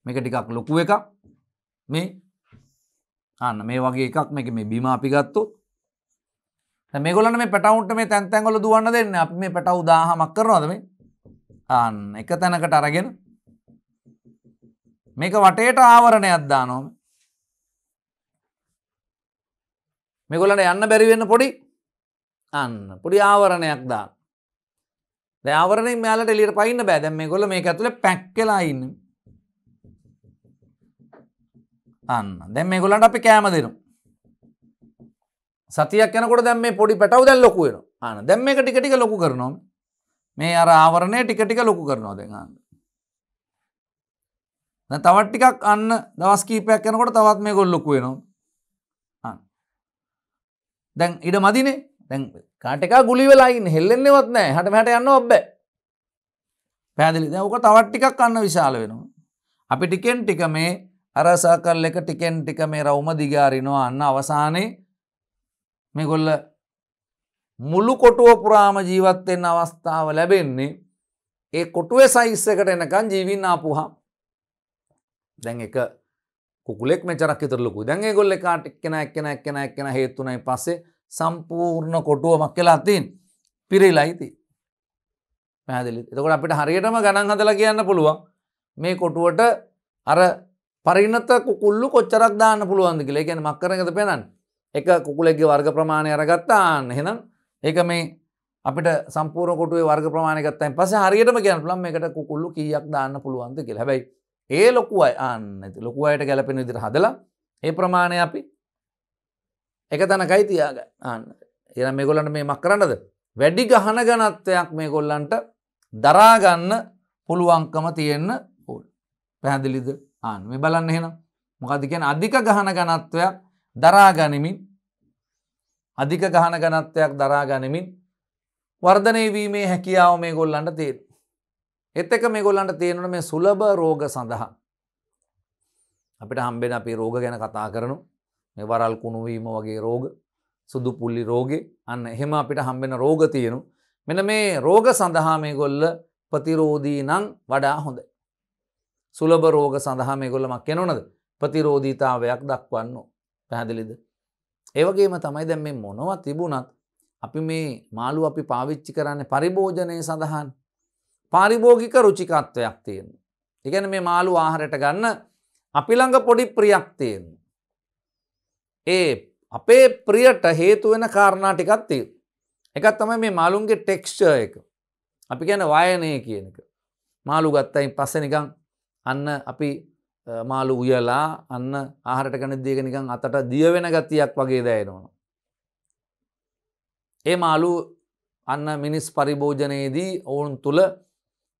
මේක ටිකක් ලොකු එකක්. මේ අන්න මේ වගේ එකක් මේ බිම අපි ගත්තොත් දැන් මේගොල්ලන්ට මේ පැටවුන්ට මේ තැන් තැන් වල දුවන්න දෙන්නේ. අපි මේ පැටවු 1000ක් කරනවද මේ? අන්න එක තැනකට අරගෙන මේක වටේට ආවරණයක් දානවා. මේගොල්ලන්ට යන්න බැරි වෙන්න පොඩි ආවරණයක් දාන්න. දැන් ආවරණයෙන් මෙයාලට එළියට පයින්න බෑ. දැන් මේගොල්ලෝ මේක ඇතුලේ පැක් වෙලා ඉන්නේ. අන්න දැන් මේගොල්ලන්ට අපි කෑම දෙනවා. සතියක් යනකොට දැන් මේ පොඩි පැටව දැන් ලොකු වෙනවා. අන්න දැන් මේක ටික ටික ලොකු කරනවා. මේ අර ආවරණය ටික ටික ලොකු කරනවා දැන් අන්න. දැන් තවත් ටිකක් අන්න දවස් කීපයක් යනකොට තවත් මේගොල්ලෝ ලොකු වෙනවා. අන්න. දැන් ඉඩ මදිනේ. දැන් කාට එකා ගුලි වෙලා ඉන්නේ. හෙල්ලෙන්නේවත් නැහැ. එහාට මෙහාට යන්නවත් බෑ. පැහැදිලි. දැන් ඔක තවත් ටිකක් අන්න විශාල වෙනවා. අපි ටිකෙන් ටික මේ අර සර්කල් එක ටිකෙන් ටික මේ රවුම දිගාරිනවා. අන්න අවසානයේ මේගොල්ල මුළු කොටුව පුරාම ජීවත් වෙන්න අවස්ථාව ලැබෙන්නේ ඒ කොටුවේ සයිස් එකට එනකන් ජීවින් ආපුවා. දැන් එක කුකුලෙක් මෙච්චරක් විතර ලොකුයි. දැන් ඒගොල්ලෝ එකාට එක්කෙනා හේතු තුනයි පස්සේ සම්පූර්ණ කොටුවමක් වෙලා තියෙන්නේ. පිරීලායි තියෙන්නේ. පැහැදිලිද? එතකොට අපිට හරියටම ගණන් හදලා කියන්න පුළුවන් මේ කොටුවට අර පරිණත කුකුල්ලු කොච්චරක් දාන්න පුළුවන්ද කියලා. ඒ කියන්නේ මක් කරන එකද පේනන්නේ. එක කුකුලෙක්ගේ වර්ග ප්‍රමාණය අරගත්තා. එහෙනම් ඒක මේ අපිට සම්පූර්ණ කොටුවේ වර්ග ප්‍රමාණය ගත්තාන් පස්සේ හරියටම කියන්න පුළුවන් මේකට කුකුල්ලු කීයක් දාන්න පුළුවන්ද කියලා. හැබැයි ඒ ලොකු අය ලොකු අයට ගැලපෙන විදිහට හදලා ඒ ප්‍රමාණය අපි එක තැනකයි තියාගන්න. එහෙනම් මේගොල්ලන්ට මේ මක් කරන්නද? වැඩි ගහන ඝනත්වයක් මේගොල්ලන්ට දරා ගන්න පුළුවන්කම තියෙන්න ඕන. පැහැදිලිද? මේ බලන්න එහෙනම් මොකද්ද කියන්නේ? අධික ගහන ඝනත්වයක් දරා ගනිමින් වර්ධනය වීමේ හැකියාව මේගොල්ලන්ට තියෙනවා. ඒත් එක මේගොල්ලන්ට තියෙනවා මේ සුලභ රෝග සඳහා. අපිට හම්බෙන අපි රෝග ගැන කතා කරනවා. මේ වරල් කුණු වීම වගේ රෝග, සුදු පුල්ලි රෝගේ, අන්න එහෙම අපිට හම්බෙන රෝග තියෙනවා. මෙන්න මේ රෝග සඳහා මේගොල්ල ප්‍රතිරෝධී නම් වඩා හොඳයි. සුලභ රෝග සඳහා මේගොල්ලෝ මක් කරනවද? ප්‍රතිරෝධීතාවයක් දක්වන්න ඕන. පැහැදිලිද? ඒ වගේම තමයි දැන් මේ මොනවා තිබුණත් අපි මේ මාළු අපි පාවිච්චි කරන්නේ පරිභෝජනයේ සඳහා. පාරිභෝගික රුචිකත්වයක් තියෙනවා. ඒ කියන්නේ මේ මාළු ආහාරයට ගන්න අපි ළඟ පොඩි ප්‍රියක් තියෙනවා. ඒ අපේ ප්‍රියට හේතු වෙන කාරණා ටිකක් තියෙනවා. එකක් තමයි මේ මාළුන්ගේ ටෙක්ස්චර් එක. අපි කියන්නේ වයනය කියන එක. මාළු ගත්තයින් පස්සේ නිකන් අන්න අපි මාළු උයලා අන්න ආහාරයට ගන්න දේක නිකන් අතට දිය වෙන ගතියක් වගේ දැනෙනවා. ඒ මාළු අන්න මිනිස් පරිභෝජනයේදී ඔවුන් තුල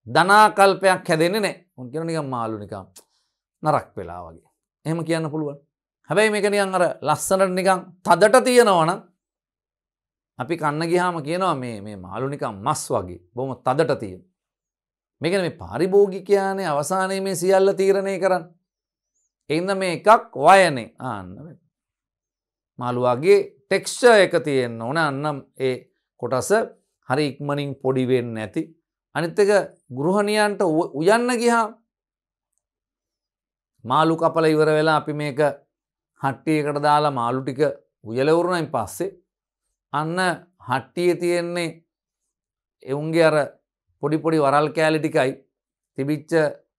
ධනාකල්පයක් හැදෙන්නේ නැහැ. උන් කියන නිකන් මාළු නිකන් නරක් වෙලා වගේ. එහෙම කියන්න පුළුවන්. හැබැයි මේක නිකන් අර ලස්සනට නිකන් තදට තියෙනවා නම් අපි කන්න ගියාම කියනවා මේ මාළු නිකන් මස් වගේ. බොහොම තදට තියෙන. මේ කියන්නේ මේ පාරිභෝගිකයානේ අවසානයේ මේ සියල්ල තීරණය කරන්නේ. ඒ හින්දා මේ එකක් වයනේ. මාළුවාගේ ටෙක්ස්චර් එක තියෙන්න ඕන. අන්න ඒ කොටස හරි ඉක්මනින් පොඩි වෙන්නේ නැති. අනිත් එක ගෘහණියන්ට උයන්න ගියාම මාළු කපලා ඉවර වෙලා අපි මේක හට්ටියකට දාලා මාළු ටික උයලා වුණායින් පස්සේ අන්න හට්ටියේ තියෙන්නේ එවුන්ගේ අර පොඩි පොඩි වරල් කෑලි ටිකයි තිබිච්ච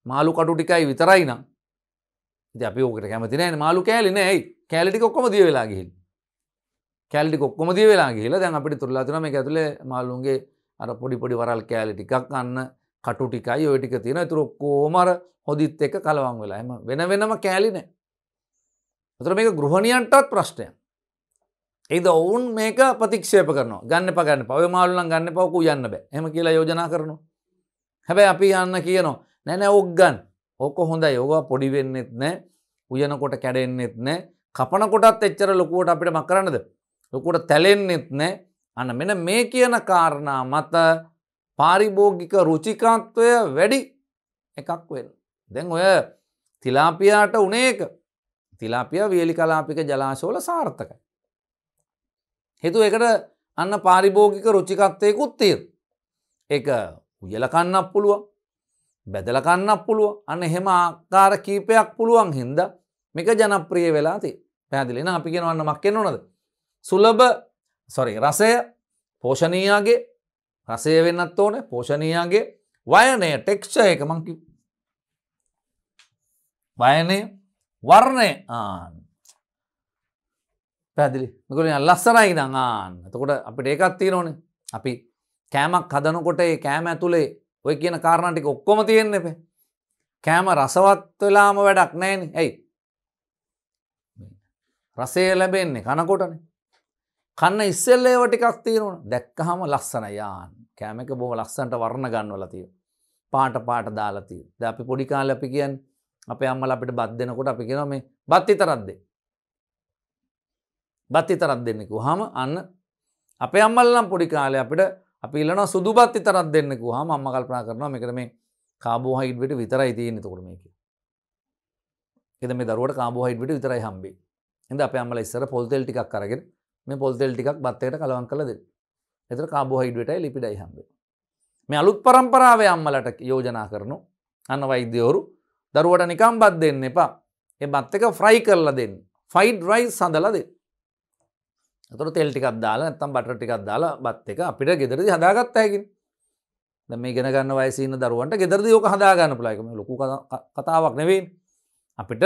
මාළු කටු ටිකයි විතරයි නම් ඉතින් අපි ඕකට කැමති නැහැ නේ. මාළු කෑලි නෑ. ඇයි? කෑලි ටික ඔක්කොම දිය වෙලා ගිහිල්ලා. කෑලි ටික ඔක්කොම දිය වෙලා ගිහිල්ලා දැන් අපිට තුරලා තියෙනවා මේක ඇතුලේ මාළුන්ගේ අර පොඩි පොඩි වරල් කෑලි ටිකක් අන්න කටු ටිකයි ඔය ටික තියෙනවා. ඒතර ඔක්කොම අර හොදිත් එක්ක කලවම් වෙලා. එහෙම වෙන වෙනම කෑලි නැහැ. ඒතර මේක ගෘහණියන්ටත් ප්‍රශ්නයක්. ඒද ඔවුන් මේක ප්‍රතික්ෂේප කරනවා. ගන්න එපා. ඔය මාළු නම් ගන්න එපා. ඔක උයන්න බෑ. එහෙම කියලා යෝජනා කරනවා. හැබැයි අපි යන්න කියනවා. නෑ ඕක ගන්න. ඕක හොඳයි. ඕක පොඩි වෙන්නෙත් නෑ. උයනකොට කැඩෙන්නෙත් නෑ. කපන කොටත් එච්චර ලොකුවට අපිට මක් කරන්නද? ලොකුවට තැලෙන්නෙත් නෑ. අන්න මෙන්න මේ කියන කාරණා මත පාරිභෝගික රුචිකාත්වය වැඩි එකක් වෙන්න. දැන් ඔය තිලාපියාට උනේ එක. තිලාපියා වියලි කලාපික ජලාශවල සාර්ථකයි. හේතුව ඒකට අන්න පාරිභෝගික රුචිකත්වයකුත් තියෙනවා. ඒක උයලා කන්නත් පුළුවන්. බැදලා කන්නත් පුළුවන්. අන්න එහෙම ආකාර කීපයක් පුළුවන් හින්දා මේක ජනප්‍රිය වෙලා තියෙනවා. පැහැදිලි නේද? අපි කියනවා අන්න මක් වෙන්න ඕනද? රසය පෝෂණීයගේ රසය වෙන්නත් ඕනේ. පෝෂණීයගේ වයනය ටෙක්ස්චර් එක මං කිව්වා. වයනය වර්ණය පැහැදිලි. මේගොල්ලෝ ලස්සනයි නං එතකොට අපිට ඒකක් තියෙනවනේ. අපි කෑමක් හදනකොට ඒ කෑම ඇතුලේ ඔය කියන කාරණා ටික ඔක්කොම තියෙන්න එපේ. කෑම රසවත් වෙලාම වැඩක් නැහැනේ. ඇයි? රසය ලැබෙන්නේ කනකොටනේ. කන්න ඉස්සෙල්ලා ඒව ටිකක් තියෙනවනේ. දැක්කහම ලස්සනයි කෑම එක බොහොම ලස්සනට වර්ණ ගන්නවලා තියෙනවා. පාට දාලා තියෙනවා. දැන් අපි පොඩි කාලේ අපි කියන්නේ අපේ අම්මලා අපිට බත් දෙනකොට අපි කියනවා මේ බත් විතරක් දෙන්න. බත් විතරක් දෙන්න කිව්වහම අන්න අපේ අම්මලා නම් පොඩි කාලේ අපිට අපි ඉල්ලනවා සුදු බත් විතරක් දෙන්න කිව්වහම අම්මා කල්පනා කරනවා මේකට මේ කාබෝහයිඩ්‍රේට් විතරයි තියෙන්නේ එතකොට මේකේ. ඒකද මේ දරුවට කාබෝහයිඩ්‍රේට් විතරයි හම්බෙන්නේ. එහෙනම් අපේ අම්මලා ඉස්සර පොල් තෙල් ටිකක් අරගෙන මේ පොල් තෙල් ටිකක් බත් එකට කලවම් කරලා දෙන්න. ඒතර කාබෝහයිඩ්‍රේට්යි ලිපිඩයි හම්බෙන්නේ. මේ අලුත් පරම්පරාවේ අම්මලාට යෝජනා කරනවා අන්න වෛද්‍යවරු දරුවට නිකම් බත් දෙන්න එපා. ඒ බත් එක ෆ්‍රයි කරලා දෙන්න. ෆ්‍රයිඩ් රයිස් හදලා දෙන්න. එතකොට තෙල් ටිකක් දාලා නැත්නම් බටර් ටිකක් දාලා බත් එක අපිට ගෙදරදී හදාගත්ත හැකිනේ. දැන් මේ ඉගෙන ගන්න වයසේ ඉන්න දරුවන්ට ගෙදරදී ඕක හදා ගන්න පුළුවන්. ඒක මේ ලොකු කතාවක් නෙවෙයි. අපිට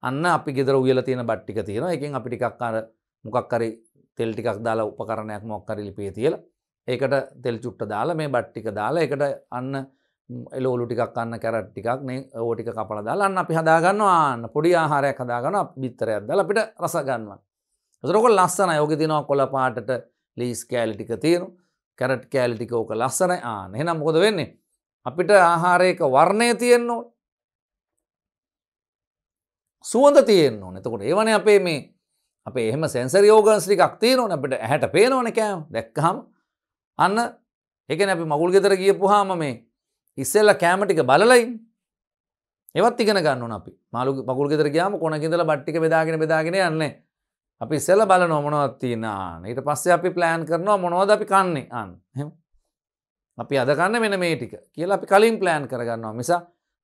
අන්න අපි ගෙදර උයලා තියෙන බත් ටික තියෙනවා. ඒකෙන් අපි ටිකක් අර මොකක් හරි තෙල් ටිකක් දාලා උපකරණයක් මොකක් හරි ලිපේ තියලා ඒකට තෙල් චුට්ට දාලා මේ බත් ටික දාලා ඒකට අන්න එළවලු ටිකක් අන්න කැරට් ටිකක් නේ ඕව ටික කපලා දාලා අන්න අපි හදා ගන්නවා අන්න පොඩි ආහාරයක් හදා ගන්නවා බිත්තරයක් දාලා අපිට රස ගන්නවා. ඒතර ඔක ලස්සනයි. ඔකේ තියෙනවා කොළ පාටට ලීස් කෑලි ටික තියෙනවා. කැරට් කෑලි ටික ඕක ලස්සනයි. එහෙනම් මොකද වෙන්නේ? අපිට ආහාරයක වර්ණය තියෙන්න ඕන. සුවඳ තියෙන්න ඕන. එතකොට ඒවනේ අපේ මේ අපේ එහෙම සෙන්සරි ඕගන්ස් ටිකක් තියෙනවනේ අපිට ඇහැට පේනවනේ කෑම. දැක්කහම අන්න ඒ කියන්නේ අපි මගුල් ගෙදර ගියපුවාම මේ ඉස්සෙල්ලා කෑම ටික බලලා ඉන්නේ. ඒවත් ඉගෙන ගන්න ඕන අපි. මගුල් ගෙදර ගියාම කොනක ඉඳලා බත් ටික බෙදාගෙන යන්නේ. අපි ඉස්සෙල්ලා බලනවා මොනවද තියෙන. ඊට පස්සේ අපි ප්ලෑන් කරනවා මොනවද අපි කන්නේ. එහෙම. අපි අද කන්නේ මෙන්න මේ ටික කියලා අපි කලින් ප්ලෑන් කරගන්නවා. මිස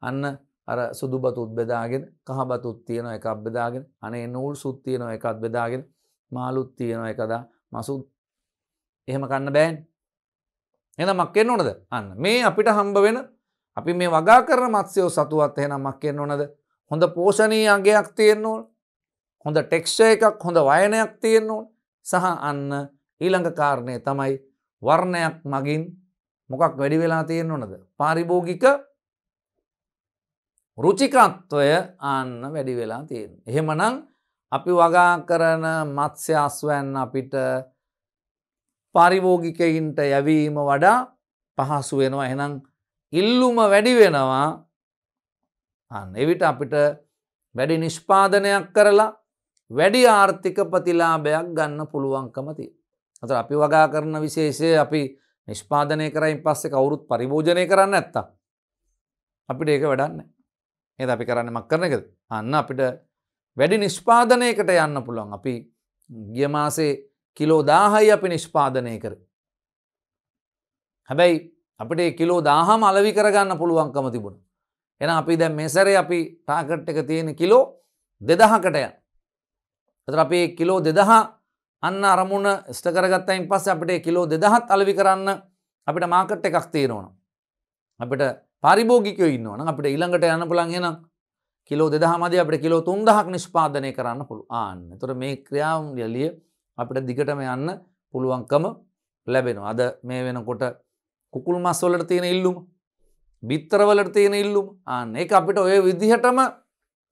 අන්න අර සුදු බතුත් බෙදාගෙන කහ බතුත් තියෙනවා එකක් බෙදාගෙන අනේ නූල් සුත් තියෙනවා එකක් බෙදාගෙන මාළුත් තියෙනවා එකදා මසුත් එහෙම කන්න බෑනේ. එහෙනම් මක් වෙන්න ඕනද? අන්න මේ අපිට හම්බ වෙන අපි මේ වගා කරන මත්ස්‍ය සතුවත් එහෙනම් මක් වෙන්න ඕනද? හොඳ පෝෂණීය අගයක් තියෙන්න ඕන. හොඳ ටෙක්ස්චර් එකක් හොඳ වයනයක් තියෙන්න ඕන. සහ අන්න ඊළඟ කාරණය තමයි වර්ණයක් මගින් මොකක් වැඩි වෙලා තියෙන්න ඕනද? පාරිභෝගික රුචිකත්වය අන්න වැඩි වෙලා තියෙනවා. එහෙමනම් අපි වගා කරන මත්ස්‍ය අස්වැන්න අපිට පාරිභෝගිකයින්ට යැවීම වඩා පහසු වෙනවා. එහෙනම් ඉල්ලුම වැඩි වෙනවා. අන්න එවිට අපිට වැඩි නිෂ්පාදනයක් කරලා වැඩි ආර්ථික ප්‍රතිලාභයක් ගන්න පුළුවන්කම තියෙනවා. අතට අපි වගා කරන විශේෂය අපි නිෂ්පාදනය කරයින් පස්සේ කවුරුත් පරිභෝජනය කරන්නේ නැත්තම් අපිට ඒක වැඩක් නැහැ. එහෙනම් අපි කරන්නේ මක් කරන එකද? අන්න අපිට වැඩි නිෂ්පාදනයකට යන්න පුළුවන්. අපි ගිය මාසේ කිලෝ 1000යි අපි නිෂ්පාදනය කරේ. හැබැයි අපිට ඒ කිලෝ 1000ම අලෙවි කරගන්න පුළුවන්කම තිබුණා. එහෙනම් අපි දැන් මේ සැරේ අපි ටාගට් එක තියෙන කිලෝ 2000කට යන. ඒතර අපි කිලෝ 2000 අන්න අරමුණ ඉෂ්ට කරගත්තයින් පස්සේ අපිට කිලෝ 2000ත් අලෙවි කරන්න අපිට මාකට් එකක් තියෙනවා. අපිට පාරිභෝගිකයෝ ඉන්නවනම් අපිට ඊළඟට යන්න පුළුවන්. එහෙනම් කිලෝ 2000 මැද අපිට කිලෝ 3000ක් නිෂ්පාදනය කරන්න පුළුවන්. ඒතර මේ ක්‍රියාවලිය අපිට දිගටම යන්න පුළුවන්කම ලැබෙනවා. අද මේ වෙනකොට කුකුල් මස් වලට තියෙන ඉල්ලුම බිත්තරවලට තියෙන ඉල්ලුම. අන්න ඒක අපිට ඔය විදිහටම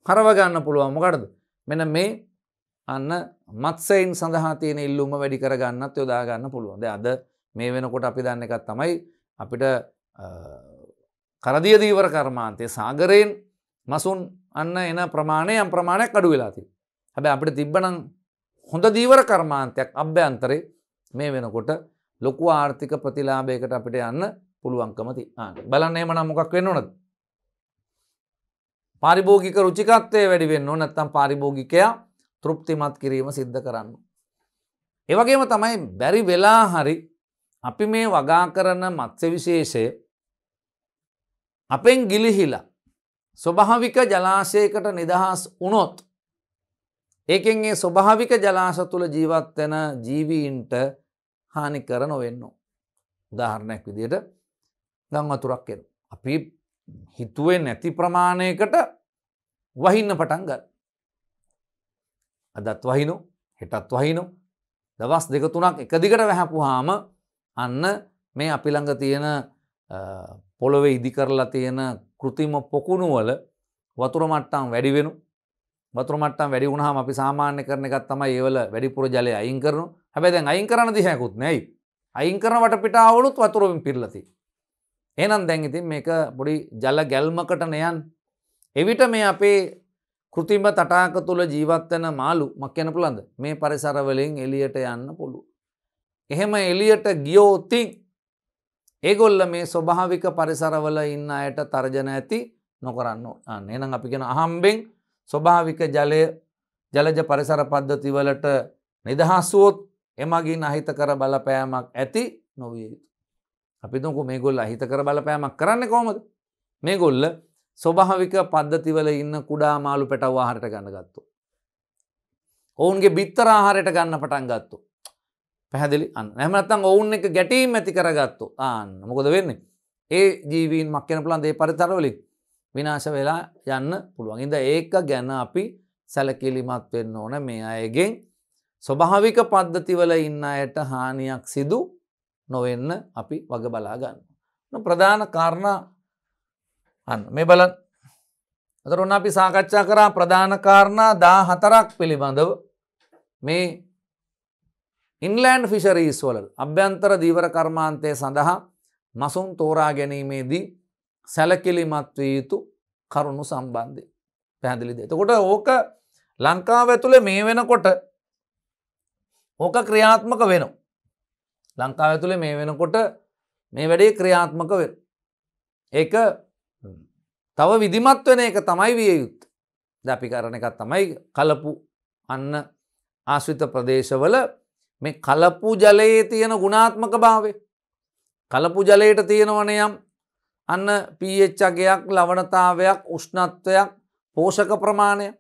හරව ගන්න පුළුවන්. මොකටද? මෙන්න මේ අන්න මත්ස්‍යයන් සඳහා තියෙන ඉල්ලුම වැඩි කර ගන්නත් යොදා ගන්න පුළුවන්. දැන් අද මේ වෙනකොට අපි දන්න එකක් තමයි අපිට කරදිය දීවර කර්මාන්තයේ සාගරයෙන් මසුන් අන්න එන ප්‍රමාණය යම් ප්‍රමාණයක් අඩු වෙලා තියෙනවා. හැබැයි අපිට තිබ්බනම් හොඳ දීවර කර්මාන්තයක් අභ්‍යන්තරේ මේ වෙනකොට ලොකු ආර්ථික ප්‍රතිලාභයකට අපිට යන්න පුළුවන්කම තියෙනවා. බලන්න එහෙමනම් මොකක් වෙන්න ඕනද? පාරිභෝගික රුචිකත්වය වැඩි වෙන්න ඕන. නැත්නම් පාරිභෝගිකයා තෘප්තිමත් කිරීම සිද්ධ කරන්න. ඒ වගේම තමයි බැරි වෙලා හරි අපි මේ වගා කරන මත්ස්‍ය විශේෂය අපෙන් ගිලිහිලා ස්වභාවික ජලාශයකට නිදහස් වුණොත් ඒකෙන් ඒ ස්වභාවික ජලාශ තුල ජීවත් වෙන ජීවීන්ට හානි කර නොවෙන්න. උදාහරණයක් විදිහට ගම් වතුරක් එනවා. අපි හිතුවේ නැති ප්‍රමාණයකට වහින්න පටන් ගන්නවා. අදත් වහිනු, හෙටත් වහිනු. දවස් දෙක තුනක් එක දිගට වැහපුවාම අන්න මේ අපි ළඟ තියෙන පොළොවේ ඉදි කරලා තියෙන කෘතිම පොකුණු වල වතුර මට්ටම් වැඩි වෙනු. වතුර මට්ටම් වැඩි වුණාම අපි සාමාන්‍ය කරන එකක් තමයි ඒවල වැඩිපුර ජලය අයින් කරනවා. හැබැයි දැන් අයින් කරන්න දිහාකුත් නැහැ. අයින් කරන වටපිටාවලුත් වතුරෙන් පිරලා තියෙනවා. එහෙනම් දැන් ඉතින් මේක පොඩි ජල ගැල්මකට නයන්. එවිට මේ අපේ කෘතිම තටාක තුල ජීවත් වෙන මාළු මක් කියන්න පුළුවන්ද? මේ පරිසර වලින් එළියට යන්න පුළුවන්. එහෙම එළියට ගියොත් ඒගොල්ල මේ ස්වභාවික පරිසරවල ඉන්න අයට තර්ජන ඇති නොකරන්න ඕන. එහෙනම් අපි කියන අහම්බෙන් ස්වභාවික ජලජ පරිසර පද්ධති වලට නිදහස් වුවොත් එමගින් අහිතකර බලපෑමක් ඇති නොවිය යුතුයි. අපි දුකෝ මේගොල්ල අහිතකර බලපෑමක් කරන්නේ කොහොමද? මේගොල්ල ස්වභාවික පද්ධති වල ඉන්න කුඩා මාළු පැටව ආහාරයට ගන්න ගත්තොත්. ඔවුන්ගේ බිත්තර ආහාරයට ගන්න පටන් ගත්තොත්. පැහැදිලි? අන්න. එහෙම නැත්නම් ඔවුන් එක ගැටීම් ඇති කරගත්තොත්. අන්න මොකද වෙන්නේ? ඒ ජීවීන් මක් වෙන පුළුවන් ඒ පරිසර වලින් විනාශ වෙලා යන්න පුළුවන්. ඉතින් ඒක ගැන අපි සැලකිලිමත් වෙන්න ඕන. මේ අයගෙන් ස්වභාවික පද්ධති වල ඉන්න අයට හානියක් සිදු නොවෙන්න අපි වග බලා ගන්න. ප්‍රධාන කාරණා අන්න මේ බලන්න. අතන ඔන්න අපි සාකච්ඡා කරා ප්‍රධාන කාරණා 14ක් පිළිබඳව මේ ඉන්ලෑන්ඩ් ෆිෂරීස් වල අභ්‍යන්තර දීවර කර්මාන්තය සඳහා මසුන් තෝරා ගැනීමේදී සැලකිලිමත් විය යුතු කරුණු සම්බන්ධයෙන්. පැහැදිලිද? එතකොට ඕක ලංකාව ඇතුලේ මේ වෙනකොට ඕක ක්‍රියාත්මක වෙනවා. ලංකාව ඇතුලේ මේ වෙනකොට මේ වැඩේ ක්‍රියාත්මක වෙනවා. ඒක තව විධිමත් වෙන එක තමයි විය යුත්තේ. දැන් අපි කරන එක තමයි කලපු අන්න ආශ්‍රිත ප්‍රදේශවල මේ කලපු ජලයේ තියෙන ගුණාත්මක භාවය. කලපු ජලයට තියෙනවනේ යම් අන්න pH අගයක්, ලවණතාවයක්, උෂ්ණත්වයක්, පෝෂක ප්‍රමාණය.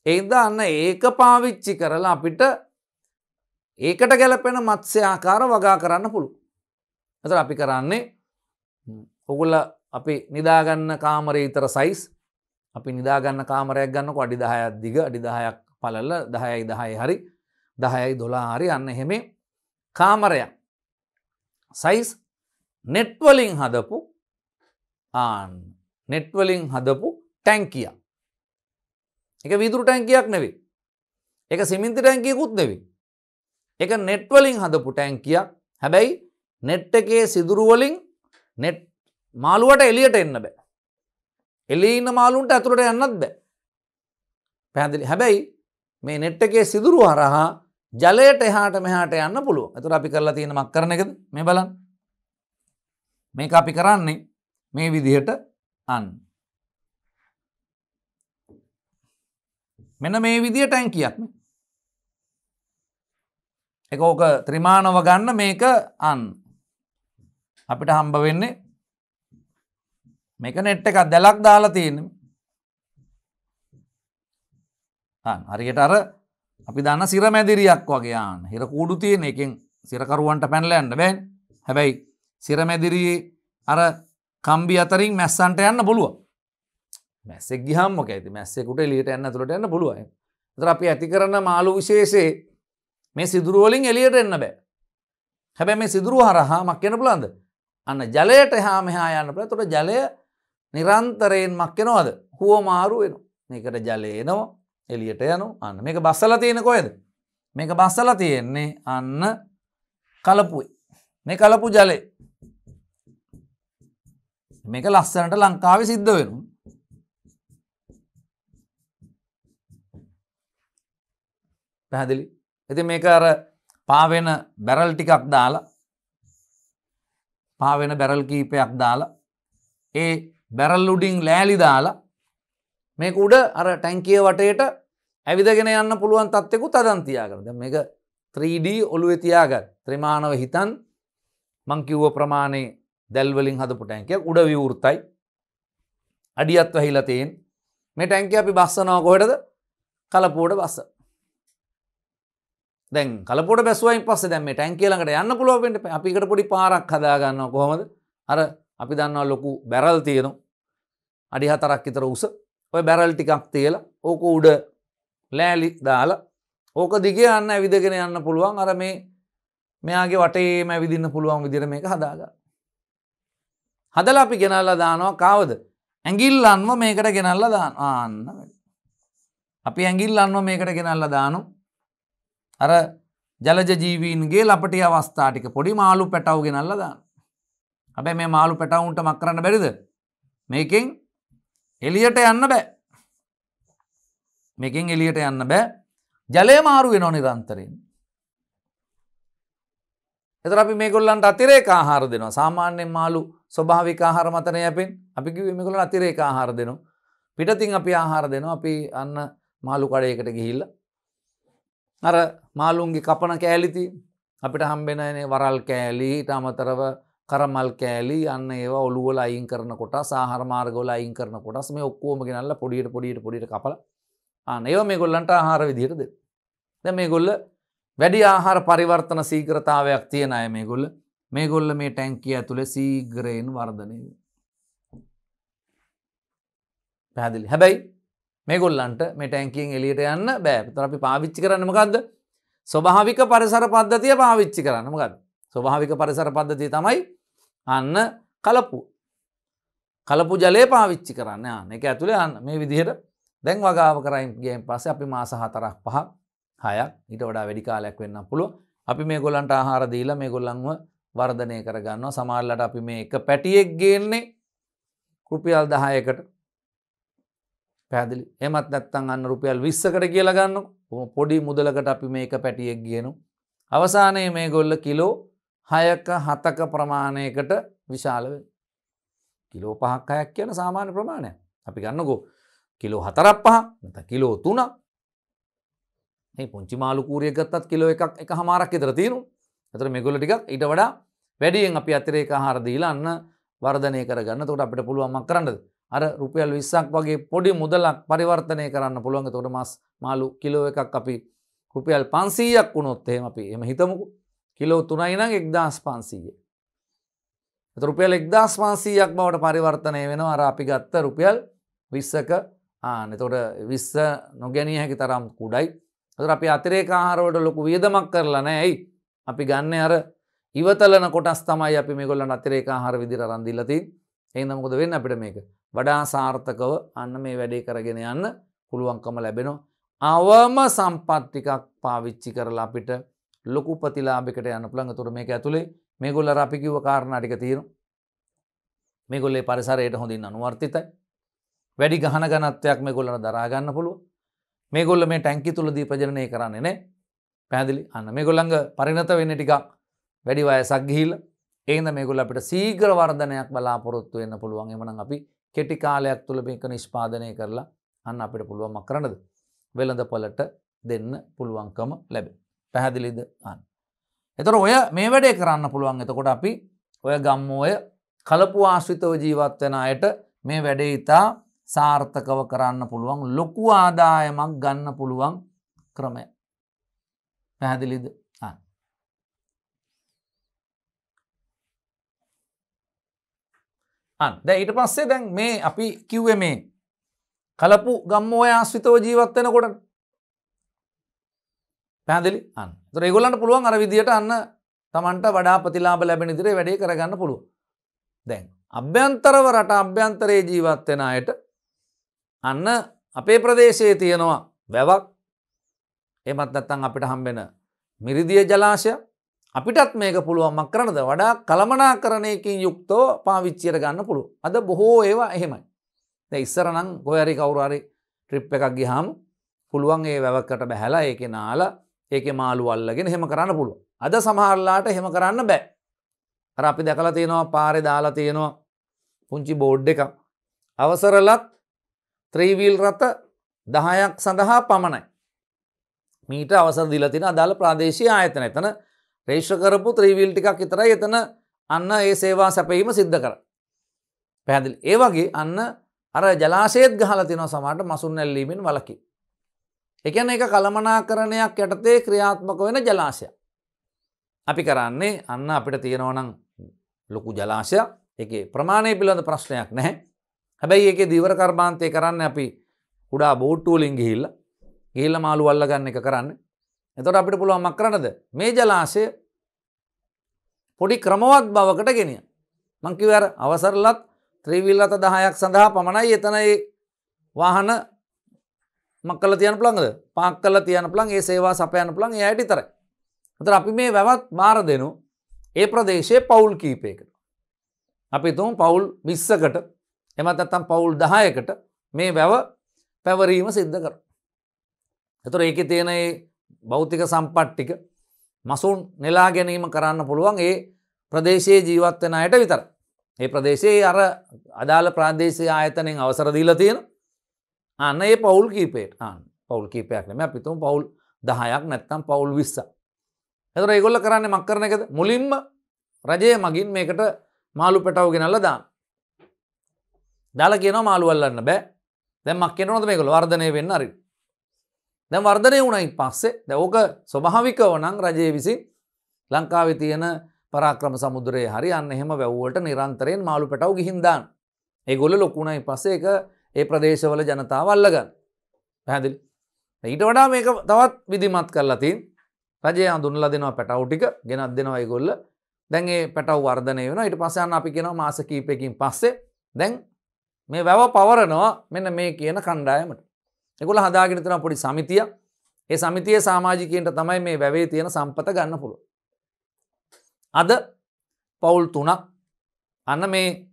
ඒද අන්න ඒක පාවිච්චි කරලා අපිට ඒකට ගැලපෙන මත්ස්‍ය ආකාර වගා කරන්න පුළුවන්. එතකොට අපි කරන්නේ ඔයගොල්ලෝ අපි නිදාගන්න කාමරේ ඊතර සයිස් අපි නිදාගන්න කාමරයක් ගන්නකො අඩි 10ක් දිග අඩි 10ක් පළල 10යි 10යි හරි 10යි 12 හරි අන්න එහෙම කාමරයක් සයිස් නෙට් වලින් හදපු නෙට් වලින් හදපු ටැංකියක්. ඒක වීදුරු ටැංකියක් නෙවෙයි. ඒක සිමෙන්ති ටැංකියකුත් නෙවෙයි. ඒක නෙට් වලින් හදපු ටැංකියක්. හැබැයි නෙට් එකේ සිදුරු වලින් නෙට් මාළුවට එළියට එන්න බෑ. එළියේ ඉන්න මාළුන්ට ඇතුළට යන්නත් බෑ. පැහැදිලි. හැබැයි මේ නෙට් එකේ සිදුරු හරහා ජලයට එහාට මෙහාට යන්න පුළුවන්. ඒතර අපි කරලා තියෙන මක් කරන එකද? මේ බලන්න. මේක අපි කරන්නේ මේ විදිහට අන්න. මෙන්න මේ විදිහට ටැංකියක් නේ. ඒක ඕක ත්‍රිමානව ගන්න මේක අන්න. අපිට හම්බ වෙන්නේ මේක නෙට් එකක් දැලක් දාලා තියෙන්නේ. හරියට අර අපි දන්න සිර මැදිරියක් වගේ ආන්න. හිර කූඩු තියෙන එකෙන් සිර කරුවන්ට පැනලා යන්න බෑනේ. හැබැයි සිර මැදිරියේ අර කම්බි අතරින් මැස්සන්ට යන්න පුළුවන්. මැස්සෙක් ගියාම මොකද? මැස්සෙකුට එළියට යන්න ඇතුළට යන්න පුළුවන්. ඒතර අපි ඇති කරන මාළු විශේෂයේ මේ සිදුරු වලින් එළියට එන්න බෑ. හැබැයි මේ සිදුරු හරහා මක් වෙන්න පුළුවන්ද? අන්න ජලයට එහා මෙහා යන්න පුළුවන්. ඒතකොට ජලය නිරන්තරයෙන් මක් වෙනවද? හුවමාරු වෙනවා. මේකට ජලය එනවා, එළියට යනවා. අන්න මේක බස්සලා තියෙන කොහෙද? මේක බස්සලා තියෙන්නේ අන්න කලපුවේ. මේ කලපු ජලය. මේක ලස්සනට ලංකාවේ සිද්ධ වෙනවා. පැහැදිලි? ඉතින් මේක අර පාවෙන බැරල් ටිකක් දාලා පාවෙන බැරල් කීපයක් දාලා ඒ බැරල් උඩින් ලෑලි දාලා මේක උඩ අර ටැංකිය වටේට ඇවිදගෙන යන්න පුළුවන් තත්ත්වෙකුත් අදන් තියාගන්න. දැන් මේක 3D ඔළුවේ තියාගන්න. ත්‍රිමානව හිතන් මං කිව්ව ප්‍රමාණේ දැල් වලින් හදපු ටැංකියක් උඩ විවෘතයි. අඩියත් වැහිලා තියෙන. මේ ටැංකිය අපි බස්සනවා කොහෙටද? කලපුවට බස්ස. දැන් කලපුවට බැස්සුවයින් පස්සේ දැන් මේ ටැංකිය ළඟට යන්න පුළුවන් වෙන්නේ. අපි එකට පොඩි පාරක් හදා ගන්නවා කොහොමද? අර අපි දන්නවා ලොකු බැරල් තියෙනවා. අඩි 4ක් විතර උස. ඔය බැරල් ටිකක් තියලා ඕක උඩ ලෑලි දාලා ඕක දිගේ යන්න ඇවිදගෙන යන්න පුළුවන්. අර මේ මෙයාගේ වටේම ඇවිදින්න පුළුවන් විදිහට මේක හදාගන්න. හදලා අපි ගෙනල්ලා දානවා කාවද? ඇඟිල්ලන්ව මේකට ගෙනල්ලා දානවා. ආන්න. අපි ඇඟිල්ලන්ව මේකට ගෙනල්ලා දානවා. අර ජලජ ජීවීන්ගේ ලපටි අවස්ථා ටික පොඩි මාළු පැටවු ගෙනල්ලා දානවා. හැබැයි මේ මාළු පැටවුන්ට මක් කරන්න බැරිද? මේකෙන් එළියට යන්න බෑ. මේකෙන් එළියට යන්න බෑ. ජලය මාරු වෙනවා නිරන්තරයෙන්. එතකොට අපි මේගොල්ලන්ට අතිරේක ආහාර දෙනවා. සාමාන්‍යයෙන් මාළු ස්වභාවික ආහාර මතනේ යැපෙන. අපි කිව්වේ මේගොල්ලන්ට අතිරේක ආහාර දෙනවා. පිටතින් අපි ආහාර දෙනවා. අපි අන්න මාළු කඩේකට ගිහිල්ලා අර මාළුන්ගේ කපන කෑලි අපිට හම්බෙන වරල් කෑලි ඊට අමතරව කරමල් කෑලි අන්න ඒවා ඔළුව වල අයින් කරන කොටස් ආහාර මාර්ග වල අයින් කරන කොටස් මේ ඔක්කොම ගෙනල්ලා පොඩියට කපලා ආන්න ඒවා මේගොල්ලන්ට ආහාර විදියට දෙන්න. දැන් මේගොල්ල වැඩි ආහාර පරිවර්තන ශීඝ්‍රතාවයක් තියෙන අය මේගොල්ල මේ ටැංකිය ඇතුලේ ශීඝ්‍රයෙන් වර්ධනය වෙනවා. පැහැදිලි. හැබැයි මේගොල්ලන්ට මේ ටැංකියෙන් එළියට යන්න බෑ. ඒතර අපි පාවිච්චි කරන්නේ මොකද්ද? ස්වභාවික පරිසර පද්ධතිය පාවිච්චි කරන්න. මොකද්ද? ස්වභාවික පරිසර පද්ධතිය තමයි අන්න කලපු ජලය පාවිච්චි කරන්න. ආන්න ඒක ඇතුලේ අන්න මේ විදිහට දැන් වගාව කරයින් ගියන් පස්සේ අපි මාස 4ක් 5ක් 6ක් ඊට වඩා වැඩි කාලයක් වෙන්න පුළුවන්. අපි මේගොල්ලන්ට ආහාර දීලා මේගොල්ලන්ව වර්ධනය කර ගන්නවා. සමහරවිට අපි මේ එක පැටියෙක් ගේන්නේ රුපියල් 10කට. පැහැදිලි. එහෙමත් නැත්නම් අන්න රුපියල් 20කට කියලා ගන්නකො. පොඩි මුදලකට අපි මේක පැටියෙක් ගේනවා. අවසානයේ මේගොල්ල කිලෝ 6ක 7ක ප්‍රමාණයකට විශාල වෙනවා. කිලෝ 5ක් 6ක් කියන සාමාන්‍ය ප්‍රමාණයක්. අපි ගන්නකෝ කිලෝ 4ක් 5ක් නැත්නම් කිලෝ 3ක්. මේ පුංචි මාළු කූරියක් ගත්තත් කිලෝ 1.5ක් විතර තියෙනවා. ඒතර මේගොල්ල ටිකක් ඊට වඩා වැඩියෙන් අපි අතිරේක ආහාර දීලා අන්න වර්ධනය කරගන්න. එතකොට අපිට පුළුවන් මක් කරන්නද? අර රුපියල් 20ක් වගේ පොඩි මුදලක් පරිවර්තනය කරන්න පුළුවන්. එතකොට මාළු කිලෝ එකක් අපි රුපියල් 500ක් වුණොත් එහෙම අපි එහෙම හිතමුකෝ. කිලෝ 3යි නම් 1500. එතකොට රුපියල් 1500ක් බවට පරිවර්තනය වෙනවා අර අපි ගත්ත රුපියල් 20ක එතකොට 20 නොගැනිය හැකි තරම් කුඩයි. එතකොට අපි අතිරේක ආහාර වලට ලොකු වියදමක් කරලා නැහැ. ඇයි? අපි ගන්න අර ඉවතලන කොටස් තමයි අපි මේගොල්ලන්ට අතිරේක ආහාර විදිහට අරන් දීලා තියෙන්නේ. එහෙනම් මොකද වෙන්නේ අපිට මේක? වඩා සාර්ථකව අන්න මේ වැඩේ කරගෙන යන්න පුළුවන්කම ලැබෙනවා. අවම සම්පත් ටිකක් පාවිච්චි කරලා අපිට ලොකු ප්‍රතිලාභයකට යන්න පුළුවන්. ඒතකොට මේක ඇතුලේ මේගොල්ලෝ අර අපි කිව්ව කාරණා ටික තියෙනවා. මේගොල්ලේ පරිසරයට හොඳින් අනුවර්තිතයි. වැඩි ගහන ඝනත්වයක් මේගොල්ලන්ට දරා ගන්න පුළුවන්. මේගොල්ල මේ ටැංකිය තුලදී ප්‍රජනනය කරන්නේ නැහැ. පැහැදිලි. අන්න මේගොල්ලන්ග පරිණත වෙන්නේ ටිකක් වැඩි වයසක් ගිහිල්ලා. ඒ හින්දා මේගොල්ලෝ අපිට ශීඝ්‍ර වර්ධනයක් බලාපොරොත්තු වෙන්න පුළුවන්. එhmenan අපි කෙටි කාලයක් තුල මේක නිෂ්පාදනය කරලා අන්න අපිට පුළුවන් මක් කරන්නද? වෙළඳපොළට දෙන්න පුළුවන්කම ලැබෙන. පැහැදිලිද? අන්න. එතකොට ඔය මේ වැඩේ කරන්න පුළුවන්. එතකොට අපි ඔය ගම්මෝය කලපු ආශ්‍රිතව ජීවත් වෙන අයට මේ වැඩේ ඉතා සාර්ථකව කරන්න පුළුවන් ලොකු ආදායමක් ගන්න පුළුවන් ක්‍රමය. පැහැදිලිද? දැන් ඊට පස්සේ දැන් මේ අපි කිව්වේ මේ කලපු ගම්මෝය ආශ්‍රිතව ජීවත් වෙනකොට පැහැදිලි? ඒතර ඒගොල්ලන්ට පුළුවන් අර විදියට අන්න Tamanට වඩා ප්‍රතිලාභ ලැබෙන විදිහට වැඩේ කරගන්න පුළුවන්. දැන් අභ්‍යන්තරව රට අභ්‍යන්තරයේ ජීවත් වෙන අයට අන්න අපේ ප්‍රදේශයේ තියෙනවා වැවක් එහෙමත් නැත්නම් අපිට හම්බෙන මිරිදිය ජලාශය අපිටත් මේක පුළුවන් මක් කරනද වඩා කළමනාකරණයකින් යුක්තව පාවිච්චියට ගන්න පුළුවන්. අද බොහෝ ඒවා එහෙමයි. දැන් ඉස්සර නම් කොහේ හරි කවුරු හරි ට්‍රිප් එකක් ගියාම පුළුවන් ඒ වැවකට බහැලා ඒකේ නාලා ඒකේ මාළු අල්ලගෙන එහෙම කරන්න පුළුවන්. අද සමහරලාට එහෙම කරන්න බෑ. අර අපි දැකලා තියෙනවා පාරේ දාලා තියෙනවා පුංචි බෝඩ් එකක්. අවසරලත් 3 wheel රථ 10ක් සඳහා පමණයි. මීට අවසර දීලා තියෙන අදාළ ප්‍රාදේශීය ආයතන. එතන රෙජිස්ටර් කරපු 3 wheel ටිකක් විතරයි එතන අන්න ඒ සේවා සැපයීම සිද්ධ කරන්නේ. පැහැදිලි. ඒ වගේ අන්න අර ජලාශයේත් ගහලා තියෙනවා සමහරට මසුන් නැල්ලීමෙන් වලකී. ඒ කියන්නේ ඒක කළමනාකරණයක් යටතේ ක්‍රියාත්මක වෙන ජලාශයක්. අපි කරන්නේ අන්න අපිට තියෙනවා නම් ලොකු ජලාශයක්. ඒකේ ප්‍රමාණය පිළිබඳ ප්‍රශ්නයක් නැහැ. හැබැයි ඒකේ දීවර කර්මාන්තය කරන්නේ අපි කුඩා බෝට්ටු වලින් ගිහිල්ලා මාළු අල්ලගන්න එක කරන්නේ. එතකොට අපිට පුළුවන් මක් කරන්නද? මේ ජලාශය පොඩි ක්‍රමවත් බවකට ගෙනියන්න. මං කිව්වේ අර අවසරලත් 3 wheel රථ 10ක් සඳහා පමණයි එතන ඒ වාහන මක් කරලා තියන්න පුළුවන්ද? පාක් කරලා තියන්න පුළුවන්. ඒ සේවා සපයන්න පුළුවන්. ඒ ඇයිට විතරයි. එතකොට අපි මේ වැවත් බාර දෙනු ඒ ප්‍රදේශයේ පවුල් කීපයකට. අපි තුන් පවුල් 20කට එමත් නැත්නම් පවුල් 10කට මේ වැව පැවරීම සිද්ධ කරනවා. එතකොට ඒකේ තියෙන ඒ භෞතික සම්පත් ටික මසුන් නෙලා ගැනීම කරන්න පුළුවන් ඒ ප්‍රදේශයේ ජීවත් වෙන අයට විතරයි. ඒ ප්‍රදේශයේ අර අදාළ ප්‍රාදේශීය ආයතනෙන් අවසර දීලා තියෙන අන්න ඒ පවුල් කීපයට. පවුල් කීපයක් නෙමෙයි අපි තුන් පවුල් 10ක් නැත්නම් පවුල් 20ක්. එතකොට ඒගොල්ලෝ කරන්නේ මක් කරන එකද? මුලින්ම රජය මගින් මේකට මාළු පැටව ගෙනල්ලා දාන්න. දාලා කියනවා මාළු අල්ලන්න බෑ. දැන් මක් කියනවද මේගොල්ලෝ වර්ධනය වෙන්න හරි. දැන් වර්ධනය වුණායින් පස්සේ දැන් ඕක ස්වභාවිකව නම් රජයේ විසින් ලංකාවේ තියෙන පරාක්‍රම සමුද්‍රයේ හරි අන්න එහෙම වැව් වලට නිරන්තරයෙන් මාළු පැටව ගිහින් දාන්න. ඒගොල්ලෝ ලොකු වුණායින් පස්සේ ඒක ඒ ප්‍රදේශවල ජනතාව අල්ලගන්න. පැහැදිලි. ඊට වඩා මේක තවත් විධිමත් කරලා තියෙන රජය හඳුන්වලා දෙනවා පැටව ටික ගෙනත් දෙනවා ඒගොල්ලෝ. දැන් ඒ පැටව වර්ධනය වෙනවා. ඊට පස්සේ අන්න අපි කියනවා මාස කිහිපයකින් පස්සේ දැන් මේ වැව පවරනවා මෙන්න මේ කියන කණ්ඩායමට. ඒගොල්ලෝ හදාගෙන තියෙන පොඩි සමිතියක්. ඒ සමිතියේ සමාජිකයින්ට තමයි මේ වැවේ තියෙන සම්පත ගන්න පුළුවන්. අද පවුල් 3ක් අන්න මේ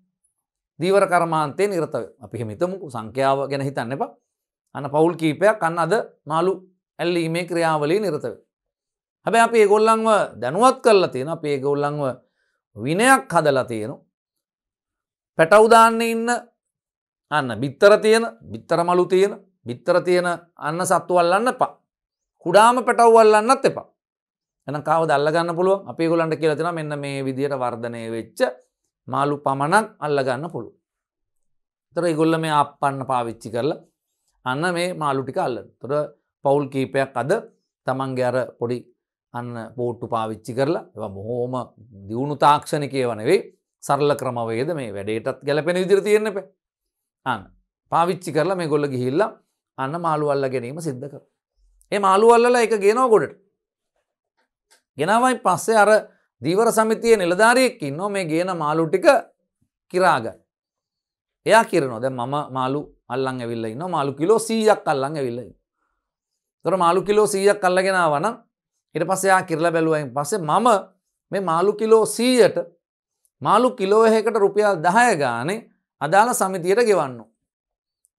දීවර කර්මාන්තේ නිරත වෙනවා. අපි එහෙම හිතමුකෝ සංඛ්‍යාව ගැන හිතන්න එපා. අන්න පවුල් කීපයක් අන්න අද මාළු ඇල්ලීමේ ක්‍රියාවලියේ නිරත වෙනවා. හැබැයි අපි ඒගොල්ලන්ව දැනුවත් කරලා තියෙනවා. අපි ඒගොල්ලන්ව විනයක් හදලා තියෙනවා. පැටවු දාන්න ඉන්න අන්න බිත්තර තියෙන, බිත්තර මලු තියෙන, බිත්තර තියෙන අන්න සත්තු අල්ලන්න එපා. කුඩාම පැටවු අල්ලන්නත් එපා. එහෙනම් කාවද අල්ල ගන්න පුළුවන්? අපි ඒගොල්ලන්ට කියලා තියෙනවා මෙන්න මේ විදියට වර්ධනය වෙච්ච මාළු පමණක් අල්ල ගන්න පුළුවන්. ඒතර ඒගොල්ලෝ මේ ආප්පන්න පාවිච්චි කරලා අන්න මේ මාළු ටික අල්ලන. ඒතර පවුල් කීපයක් අද තමන්ගේ අර පොඩි අන්න බෝට්ටු පාවිච්චි කරලා ඒවා බොහොම දියුණු තාක්ෂණික ඒවා නෙවෙයි සරල ක්‍රමවේද මේ වැඩේටත් ගැලපෙන විදිහට තියෙන්න එපා. අන්න පාවිච්චි කරලා මේගොල්ලෝ ගිහිල්ලා අන්න මාළු අල්ල ගැනීම සිද්ධ කරනවා. ඒ මාළු අල්ලලා ඒක ගේනවා ගොඩට. ගෙනාවයින් පස්සේ අර දීවර සමිතියේ නිලධාරියෙක් ඉන්නවා මේ ගේන මාළු ටික කිරා ගන්න. එයා කිරනවා. දැන් මම මාළු අල්ලන් ඇවිල්ලා ඉන්නවා. මාළු කිලෝ 100ක් අල්ලන් ඇවිල්ලා ඉන්නවා. ඒතර මාළු කිලෝ 100ක් අල්ලගෙන ආවා නම් ඊට පස්සේ එයා කිරලා බැලුවායින් පස්සේ මම මේ මාළු කිලෝ 100ට මාළු කිලෝ එකකට රුපියල් 10 ගානේ අදාළ සමිතියට ගෙවන්න.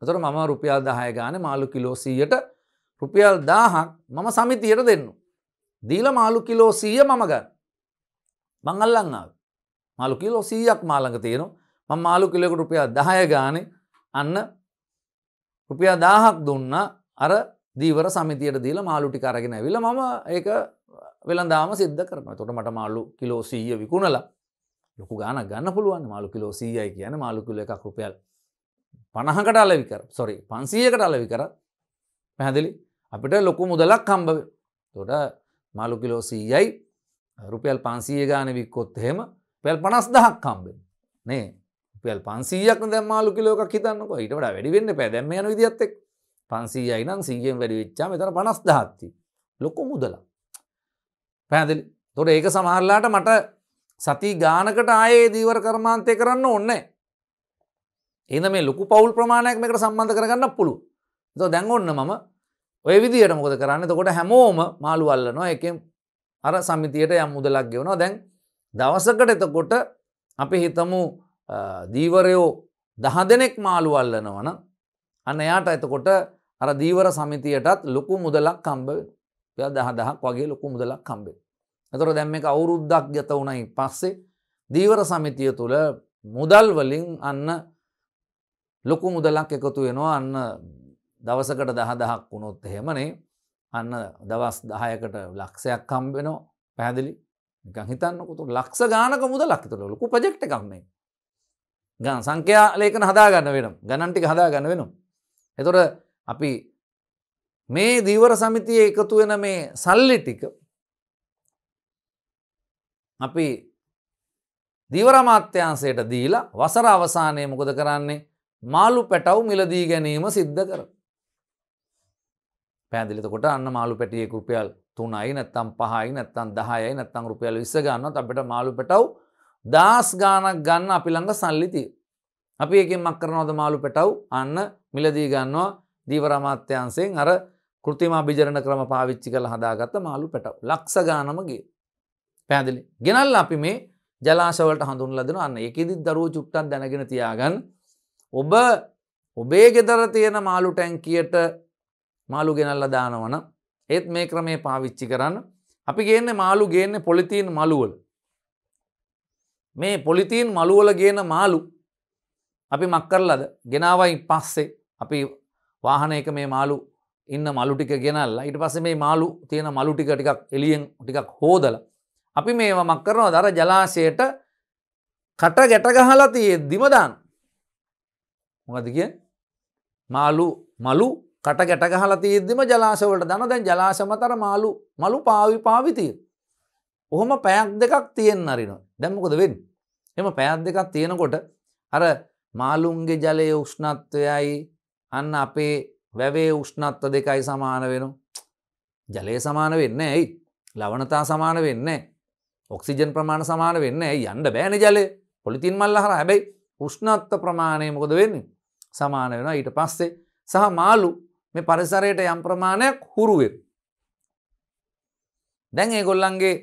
ඒතර මම රුපියල් 10 ගානේ මාළු කිලෝ 100ට රුපියල් 1000ක් මම සමිතියට දෙන්න. දීලා මාළු කිලෝ 100 මම ගන්න. මං අල්ලන් ආවේ. මාළු කිලෝ 100ක් මා ළඟ තියෙනවා. මම මාළු කිලෝයකට රුපියල් 10 ගානේ අන්න රුපියල් 1000ක් දුන්නා අර දීවර සමිතියට දීලා මාළු ටික අරගෙන ඇවිල්ලා මම ඒක වෙළඳාම සිද්ධ කරනවා. එතකොට මට මාළු කිලෝ 100 විකුණලා ලොකු ගාණක් ගන්න පුළුවන්. මාළු කිලෝ 100යි කියන්නේ මාළු කිලෝ එකක් රුපියල් 50කට අලෙවි කරා. 500කට අලෙවි කරා. පැහැදිලි? අපිට ලොකු මුදලක් හම්බ වෙනවා. එතකොට මාළු කිලෝ 100යි රුපියල් 500 ගානේ වික්කොත් එහෙම රුපියල් 50000ක් හම්බෙන්නේ. නේ? රුපියල් 500ක් නේ දැන් මාළු කිලෝ එකක් හිතන්නකෝ. ඊට වඩා වැඩි වෙන්න එපා. දැන් මේ යන විදියත් එක්ක 500යි නම් 100ෙන් වැඩි වෙච්චාම එතන 50000ක් තියෙනවා. ලොකු මුදලක්. පැහැදිලි? එතකොට ඒක සමහරලාට මට සති ගානකට ආයේ දීවර කර්මාන්තය කරන්න ඕනේ. එහෙනම් මේ ලොකු පෞල් ප්‍රමාණයක් මේකට සම්බන්ධ කරගන්න පුළුවන්. එතකොට දැන් ඔන්න මම ඔය විදියට මොකද කරන්නේ? එතකොට හැමෝම මාළු අල්ලනවා. එකෙන් අර සමිතියට යම් මුදලක් ගෙවනවා. දැන් දවසකට එතකොට අපි හිතමු දීවරයෝ 10 දෙනෙක් මාළු අල්ලනවා නම් අන්න එයාට එතකොට අර දීවර සමිතියටත් ලොකු මුදලක් හම්බ වෙනවා. 10,000ක් වගේ ලොකු මුදලක් හම්බ වෙනවා. එතකොට දැන් මේක අවුරුද්දක් ගත වුණායින් පස්සේ දීවර සමිතිය තුල මුදල් වලින් අන්න ලොකු මුදලක් එකතු වෙනවා. අන්න දවසකට 10,000ක් වුණොත් එහෙමනේ අන්න දවස් 10කට ලක්ෂයක් හම්බ වෙනවා. පැහැදිලි? නිකන් හිතන්නකො ලක්ෂ ගානක මුදලක්. ඒතකොට ලොකු ප්‍රොජෙක්ට් එකක් නේ. ගණන් සංඛ්‍යා ලේඛන හදා ගන්න වෙනවා. ගණන් ටික හදා ගන්න වෙනවා. එතකොට අපි මේ දීවර සමිතියේ එකතු වෙන මේ සල්ලි ටික අපි දීවර අමාත්‍යාංශයට දීලා වසර අවසානයේ මොකද කරන්නේ? මාළු පැටව් මිලදී ගැනීම සිද්ධ කරනවා. පැහැදිලිද? එතකොට අන්න මාළු පැටියෙක රුපියල් 3යි නැත්නම් 5යි නැත්නම් 10යි නැත්නම් රුපියල් 20 ගන්නවත් අපිට මාළු පැටව් 10 ගාණක් ගන්න අපි ළඟ සල්ලි තියෙනවා. අපි එකෙන් මක් කරනවද මාළු පැටව් අන්න මිලදී ගන්නවා දීවර අමාත්‍යාංශයෙන් අර කෘත්‍රිම අභිජනන ක්‍රම පාවිච්චි කරලා හදාගත්ත මාළු පැටව් ලක්ෂ ගානම ගියේ. පැහැදිලි? ගෙනල්ලා අපි මේ ජලාශ වලට හඳුන්වලා දෙනවා. අන්න ඒකෙදිත් දරුවෝ චුට්ටක් දැනගෙන තියාගන්න. ඔබ ඔබේ ගෙදර තියෙන මාළු ටැංකියට මාළු ගෙනල්ලා දානවනම් ඒත් මේ ක්‍රමේ පාවිච්චි කරන්න. අපි ගේන්නේ මාළු ගේන්නේ පොලිතීන් මළු වල. මේ පොලිතීන් මළු වල ගේන මාළු අපි මක් කරලාද ගෙනාවයින් පස්සේ අපි වාහනයක මේ මාළු ඉන්න මළු ටික ගෙනල්ලා ඊට පස්සේ මේ මාළු තියෙන මළු ටික ටිකක් එළියෙන් ටිකක් හොදලා අපි මේවා මක් කරනවාද අර ජලාශයට කට ගැට ගහලා තියෙද්දිම දානවා. මොකද කියන්නේ? මලු කට ගැට ගහලා තියෙද්දිම ජලාශ වලට දානවා. දැන් ජලාශ මත අර මලු පාවි තියෙනවා. ඔහොම පැයක් දෙකක් තියෙන්න අරිනවා. දැන් මොකද වෙන්නේ? එහෙම පැයක් දෙකක් තියෙනකොට අර මාළුන්ගේ ජලයේ උෂ්ණත්වයයි අන්න අපේ වැවේ උෂ්ණත්ව දෙකයි සමාන වෙනවා. ජලයේ සමාන වෙන්නේ නැහැ. ඇයි? ලවණතා සමාන වෙන්නේ නැහැ. ඔක්සිජන් ප්‍රමාණය සමාන වෙන්නේ නැහැ. ඇයි? යන්න බෑනේ ජලය. පොලිතින් මල්ල හරහා. හැබැයි උෂ්ණත්ව ප්‍රමාණය මොකද වෙන්නේ? සමාන වෙනවා. ඊට පස්සේ සහ මාළු මේ පරිසරයට යම් ප්‍රමාණයක් හුරු වෙනවා. දැන් ඒගොල්ලන්ගේ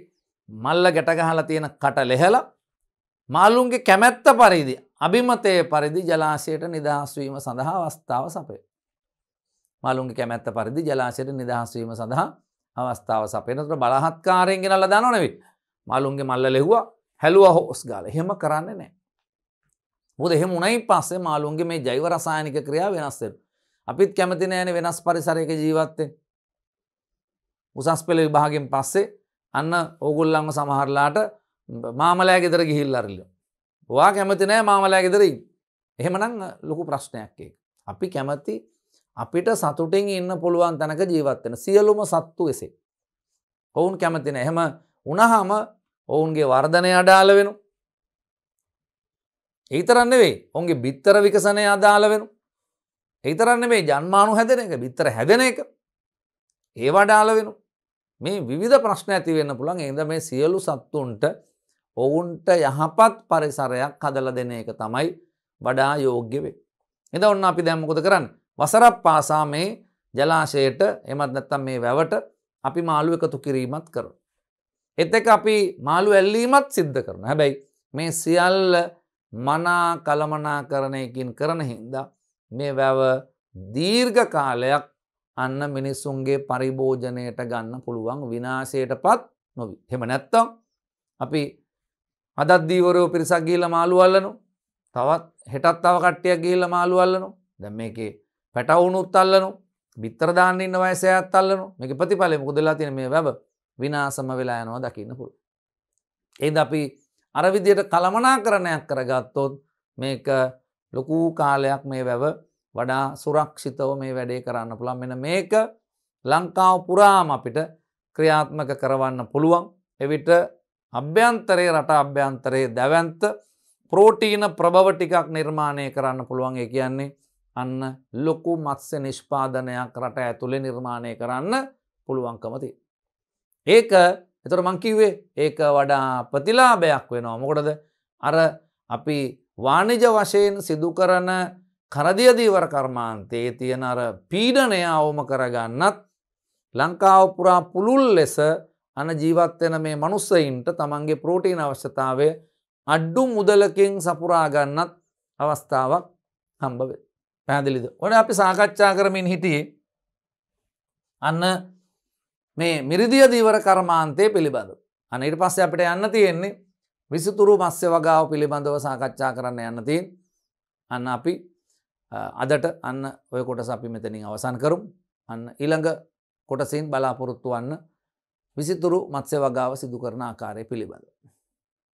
මල්ල ගැට ගහලා තියෙන කට ලෙහලා මාළුන්ගේ කැමැත්ත පරිදි අභිමතයේ පරිදි ජලාශයට නිදහස් වීම සඳහා අවස්ථාව සපයනවා. මාළුන්ගේ කැමැත්ත පරිදි ජලාශයට නිදහස් වීම සඳහා අවස්ථාව සපයනකොට බලහත්කාරයෙන් ගෙනල්ලා දානව නෙවෙයි. මාළුන්ගේ මල්ල ලෙහුවා හැලුවා හොස් ගාලා. එහෙම කරන්නේ නැහැ. මොකද එහෙම උණයින් පස්සේ මාළුන්ගේ මේ ජෛව රසායනික ක්‍රියාව වෙනස් වෙනවා. අපිත් කැමති නැහැනේ වෙනස් පරිසරයක ජීවත් වෙන්න. උසස් පෙළ විභාගයෙන් පස්සේ අන්න ඕගොල්ලන්ව සමහරලාට මාමලයා ගෙදර ගිහිල්ලා අරලිනවා. ඔයා කැමති නැහැ මාමලයා ගෙදර ඉන්න. එහෙමනම් ලොකු ප්‍රශ්නයක් ඒක. අපි කැමති අපිට සතුටින් ඉන්න පුළුවන් තැනක ජීවත් වෙන සියලුම සත්තු එසේ. ඔවුන් කැමති නැහැ. එහෙම වුණාම ඔවුන්ගේ වර්ධනය අඩාල වෙනවා. ඒ තරම් නෙවෙයි. ඔවුන්ගේ බිත්තර විකසනය අදාළ වෙනවා. ඒ තරම් නෙවෙයි ජන්මාණු හැදෙන එක, බිත්තර හැදෙන එක. ඒව අඩාල වෙනවා. මේ විවිධ ප්‍රශ්න ඇති වෙන්න පුළුවන්. ඒ හින්දා මේ සියලු සත්තුන්ට ඔවුන්ට යහපත් පරිසරයක් හදලා දෙන එක තමයි වඩා යෝග්‍ය වෙන්නේ. එතකොට ඔන්න අපි දැන් මොකද කරන්නේ? වසරක් පාසා මේ ජලාශයට එමත් නැත්නම් මේ වැවට අපි මාළු එකතු කිරීමත් කරනවා. ඒත් එක්ක අපි මාළු ඇල්ලීමත් සිද්ධ කරනවා. හැබැයි මේ සියල්ල මනා කළමනාකරණයකින් කරන හින්දා මේ වැව දීර්ඝ කාලයක් අන්න මිනිසුන්ගේ පරිභෝජනයට ගන්න පුළුවන් විනාශයටපත් නොවි. එහෙම නැත්තම් අපි අදත් දීවරයෝ පිරිසක් ගිහිල්ලා මාළු අල්ලනවා. තවත් හෙටත් තව කට්ටියක් ගිහිල්ලා මාළු අල්ලනවා. දැන් මේකේ පැටවුනුත් අල්ලනවා. බිත්තර දාන්න ඉන්න වයසේ අයත් අල්ලනවා. මේකේ ප්‍රතිඵලය මොකද වෙලා තියෙන්නේ? මේ වැව විනාශම වෙලා යනවා දකින්න පුළුවන්. ඒද අපි අර විදියට කළමනාකරණයක් කරගත්තොත් මේක ලොකු කාලයක් මේ වැව වඩා සුරක්ෂිතව මේ වැඩේ කරන්න පුළුවන්. මෙන්න මේක ලංකාව පුරාම අපිට ක්‍රියාත්මක කරවන්න පුළුවන්. එවිට අභ්‍යන්තරයේ රට අභ්‍යන්තරයේ දැවැන්ත ප්‍රෝටීන ප්‍රබව ටිකක් නිර්මාණය කරන්න පුළුවන්. ඒ කියන්නේ අන්න ලොකු මත්ස්‍ය නිෂ්පාදනයක් රට ඇතුලේ නිර්මාණය කරන්න පුළුවන්කම තියෙනවා. ඒක එතකොට මං කිව්වේ ඒක වඩා ප්‍රතිලාභයක් වෙනවා. මොකටද? අර අපි වාණිජ වශයෙන් සිදු කරන කරදිය දීවර කර්මාන්තයේ තියෙන අර පීඩනය අවම කරගන්නත් ලංකාව පුරා පුළුල් ලෙස ජීවත් වෙන මේ මනුස්සයින්ට තමන්ගේ ප්‍රෝටීන් අවශ්‍යතාවය අඩ්ඩු මුදලකින් සපුරා ගන්නත් අවස්ථාවක් හම්බ වෙයි. පැහැදිලිද? ඔන්න අපි සාකච්ඡා කරමින් හිටියේ අන්න මේ මිරිදිය දීවර කර්මාන්තය පිළිබඳව. අන්න ඊට පස්සේ අපිට යන්න තියෙන්නේ විසිතුරු මත්ස්‍ය වගාව පිළිබඳව සාකච්ඡා කරන්න යන්න තියෙන්නේ. අන්න අපි අදට අන්න ඔය කොටස අපි මෙතනින් අවසන් කරමු. අන්න ඊළඟ කොටසින් බලාපොරොත්තු වන්න විසිතුරු මත්ස්‍ය වගාව සිදු කරන ආකාරය පිළිබඳව.